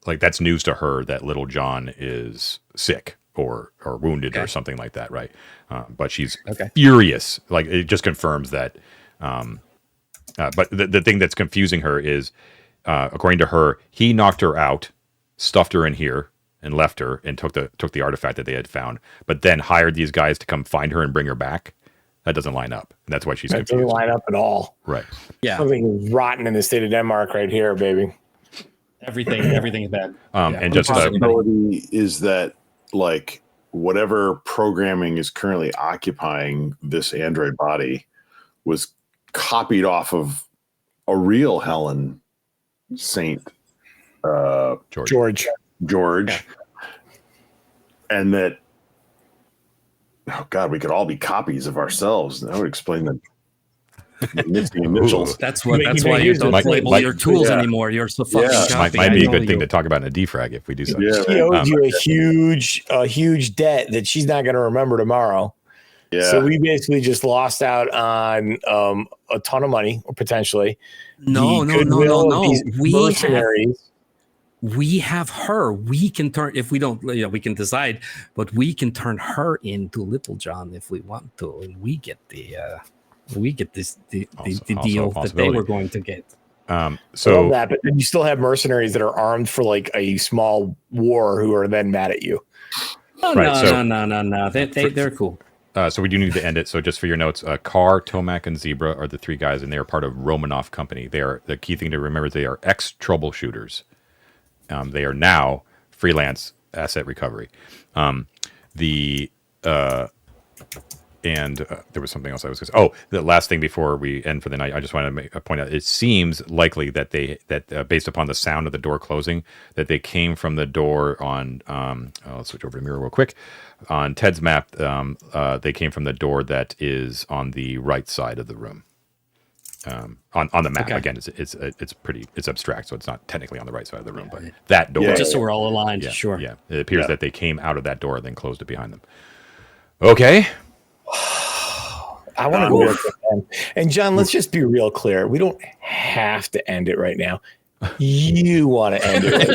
like that's news to her that Little John is sick or wounded or something like that, right? But she's furious. Like it just confirms that. But the thing that's confusing her is, according to her, he knocked her out, stuffed her in here, and left her, and took the artifact that they had found, but then hired these guys to come find her and bring her back. That doesn't line up. That's why she's confused. That doesn't line up at all. Right. Yeah. Something rotten in the state of Denmark right here, baby. Everything is bad. And just possibility is that like whatever programming is currently occupying this android body was copied off of a real Helen Saint George. And that, oh God, we could all be copies of ourselves. That would explain the missing initials. That's why you don't label your tools anymore. You're so fucking might be a good thing to talk about in a defrag if we do something. She owes you a huge debt that she's not going to remember tomorrow. Yeah. So we basically just lost out on a ton of money, or potentially. No. We have her. We can turn, if we don't, we can decide, but we can turn her into Little John if we want to, and we get the deal that they were going to get. So that, but then you still have mercenaries that are armed for like a small war who are then mad at you. Oh, right, no. They're cool. So we do need to end it. So just for your notes, Carr, Tomac, and Zebra are the three guys, and they are part of Romanoff Company. They are the key thing to remember. They are ex-Troubleshooters. They are now freelance asset recovery. There was something else I was going to say. Oh, the last thing before we end for the night, I just want to point out, it seems likely that based upon the sound of the door closing, that they came from the door on, I'll switch over to mirror real quick. On Ted's map, they came from the door that is on the right side of the room. On the map, again, it's abstract, so it's not technically on the right side of the room, but that door. Just so we're all aligned, sure. Yeah, it appears that they came out of that door and then closed it behind them. Okay. I want to go back to the end. And John, let's just be real clear. We don't have to end it right now. You want to end it right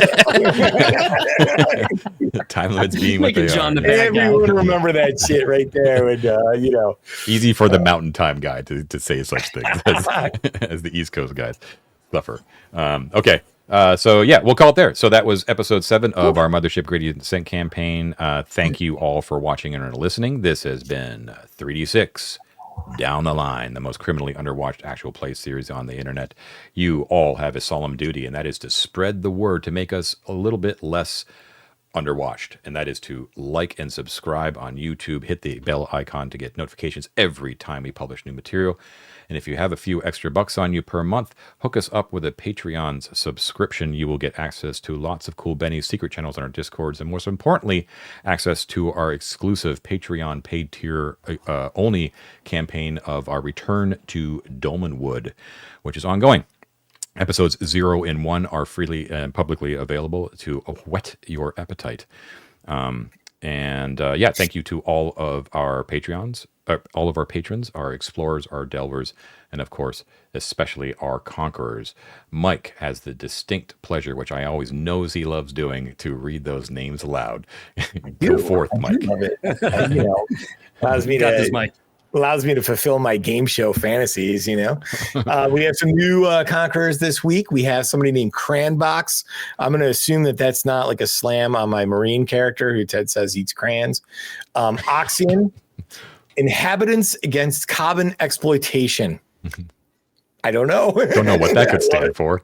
now. Time limits being what they John are. Everyone remember that shit right there. And, Easy for the mountain time guy to say such things as the East Coast guys. Fluffer. Okay. So yeah, we'll call it there. So that was episode 7 of our Mothership Gradient Descent campaign. Thank you all for watching and listening. This has been 3D6 Down the Line, the most criminally underwatched actual play series on the internet. You all have a solemn duty, and that is to spread the word to make us a little bit less underwatched, and that is to like and subscribe on YouTube. Hit the bell icon to get notifications every time we publish new material. And if you have a few extra bucks on you per month, hook us up with a Patreon's subscription. You will get access to lots of cool bennies, secret channels on our Discords, and most importantly, access to our exclusive Patreon paid tier only campaign of our Return to Dolmenwood, which is ongoing. Episodes 0 and 1 are freely and publicly available to whet your appetite. And yeah, thank you to all of our Patreons, all of our patrons, our explorers, our delvers, and of course, especially our conquerors. Mike has the distinct pleasure, which I always knows he loves doing, to read those names aloud. Go forth, Mike. Love it. Allows me Got to this, Mike. allows me to fulfill my game show fantasies. We have some new conquerors this week. We have somebody named Cranbox. I'm going to assume that that's not like a slam on my Marine character who Ted says eats crayons. Oxian, Inhabitants Against Common Exploitation. I don't know. Don't know what that could stand for.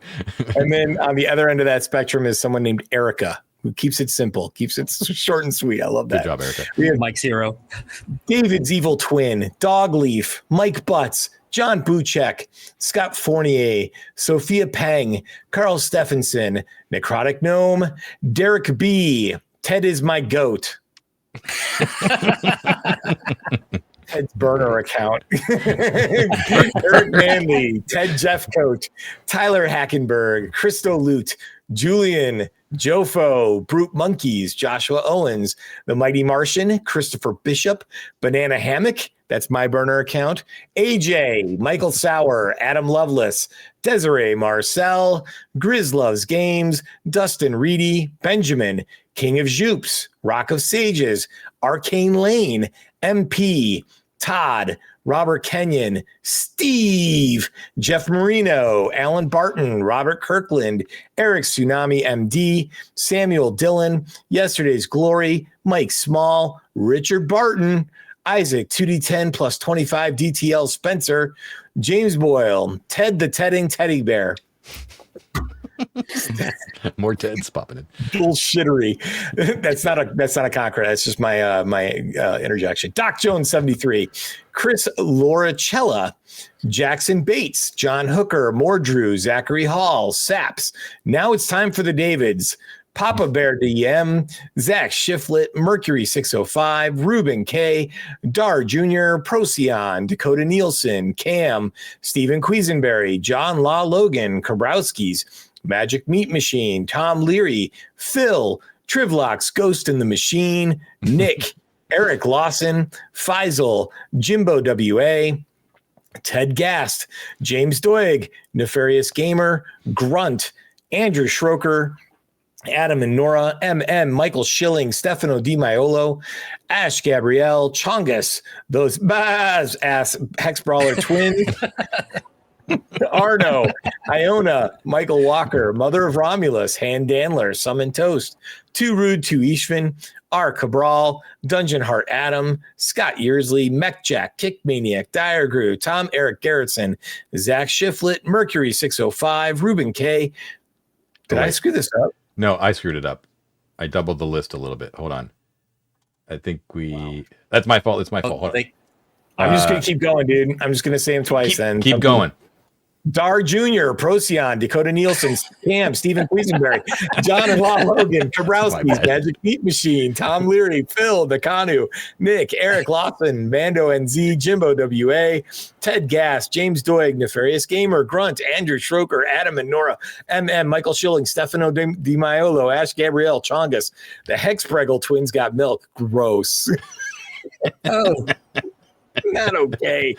And then on the other end of that spectrum is someone named Erica, who keeps it simple, keeps it short and sweet. I love that. Good job, Erica. We have Mike's hero. David's Evil Twin, Dogleaf, Mike Butts, John Buchek, Scott Fournier, Sophia Peng, Carl Stephenson, Necrotic Gnome, Derek B. Ted is my goat. Ted's burner account. Eric Manley, Ted Jeffcoat, Tyler Hackenberg, Christo Lute, Julian, Jofo, Brute Monkeys, Joshua Owens, The Mighty Martian, Christopher Bishop, Banana Hammock, that's my burner account, AJ, Michael Sauer, Adam Lovelace, Desiree Marcel, Grizz Loves Games, Dustin Reedy, Benjamin, King of Jupes, Rock of Sages, Arcane Lane, MP, Todd, Robert Kenyon, Steve, Jeff Marino, Alan Barton, Robert Kirkland, Eric Tsunami MD, Samuel Dillon, Yesterday's Glory, Mike Small, Richard Barton, Isaac 2D10 plus 25 DTL Spencer, James Boyle, Ted the Tedding Teddy Bear. More Ted's popping in. Bullshittery. That's not a conqueror. That's just my interjection. Doc Jones 73, Chris Loracella, Jackson Bates, John Hooker, Mordrew, Zachary Hall, Saps. Now it's time for the Davids. Papa Bear DM, Zach Shiflett, Mercury 605, Ruben K, Dar Jr., Procyon, Dakota Nielsen, Cam, Stephen Quisenberry, John Law Logan, Kabrowskis, Magic Meat Machine, Tom Leary, Phil, Trivlox, Ghost in the Machine, Nick, Eric Lawson, Faisal, Jimbo WA, Ted Gast, James Doig, Nefarious Gamer, Grunt, Andrew Schroker, Adam and Nora, MM, Michael Schilling, Stefano Di Maiolo, Ash Gabrielle, Chongus, those Baz ass Hex Brawler twins, Arno, Iona, Michael Walker, Mother of Romulus, Han Dandler, Summon Toast, Too Rude, Too Ishvin, R. Cabral, Dungeon Heart Adam, Scott Yearsley, Mech Jack, Kick Maniac, Diregrew, Tom Eric Garrettson, Zach Shiflett, Mercury 605, Ruben K. Did I screw this up? No, I screwed it up. I doubled the list a little bit. Hold on. I think That's my fault. It's my fault. Hold on. I'm just going to keep going, dude. I'm just going to say them twice. Keep going. Dar Jr., Procyon, Dakota Nielsen, Cam, Stephen Quisenberry, John and Law Logan, Kabrowski's Magic Meat Machine, Tom Leary, Phil, Nakanu, Nick, Eric Lawson, Mando NZ, Jimbo WA, Ted Gass, James Doig, Nefarious Gamer, Grunt, Andrew Schroker, Adam and Nora, MM, Michael Schilling, Stefano Di Maiolo, Ash Gabrielle, Chongus. The Hexpregel twins got milk. Gross. Oh, not okay.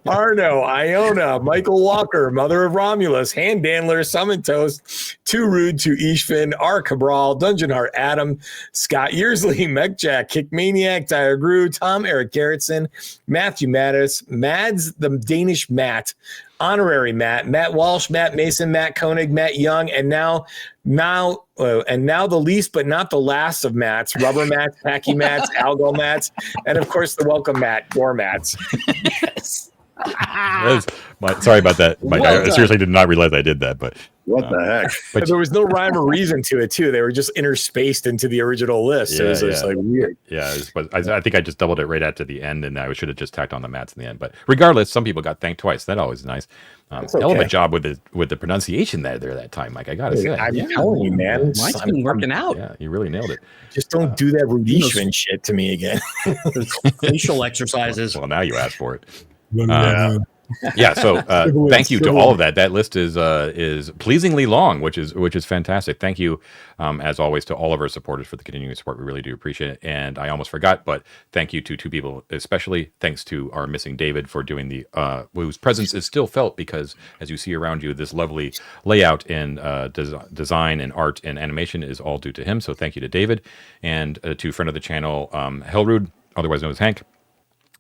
Arno, Iona, Michael Walker, Mother of Romulus, Han Dandler, Summon Toast, Too Rude, Too Ishvin, R. Cabral, Dungeon Heart Adam, Scott Yearsley, Mech Jack, Kick Maniac, Tyre Grew, Tom Eric Garrettson, Matthew Mattis, Mads the Danish Matt, Honorary Matt Walsh, Matt Mason, Matt Koenig, Matt Young, and now the least but not the last of Matts, Rubber Mats, Packy Mats, Algal Mats, and of course the welcome Matt, Door Mats. Yes. Sorry about that, Mike. I seriously did not realize I did that, but what the heck? But there was no rhyme or reason to it too. They were just interspaced into the original list. So it was just like weird. Yeah, but I think I just doubled it right after the end, and I should have just tacked on the mats in the end. But regardless, some people got thanked twice. That always is nice. Hell of a job with the pronunciation there that time, Mike. I gotta say, I'm telling you, man, Mike's been working out. Yeah, you really nailed it. Just don't do that Rudishman shit to me again. Facial exercises. Well, now you asked for it. Yeah, so thank you to all of that. That list is pleasingly long, which is fantastic. Thank you, as always, to all of our supporters for the continuing support. We really do appreciate it. And I almost forgot, but thank you to two people, especially thanks to our missing David for doing the whose presence is still felt, because as you see around you, this lovely layout in design and art and animation is all due to him. So thank you to David, and to friend of the channel, Hellrude, otherwise known as Hank,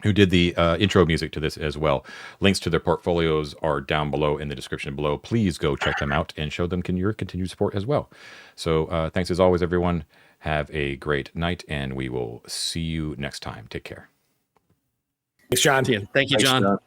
who did the intro music to this as well. Links to their portfolios are down below in the description below. Please go check them out and show them your continued support as well. So thanks as always, everyone. Have a great night, and we will see you next time. Take care. Thanks, John. Thank you, Thanks, John.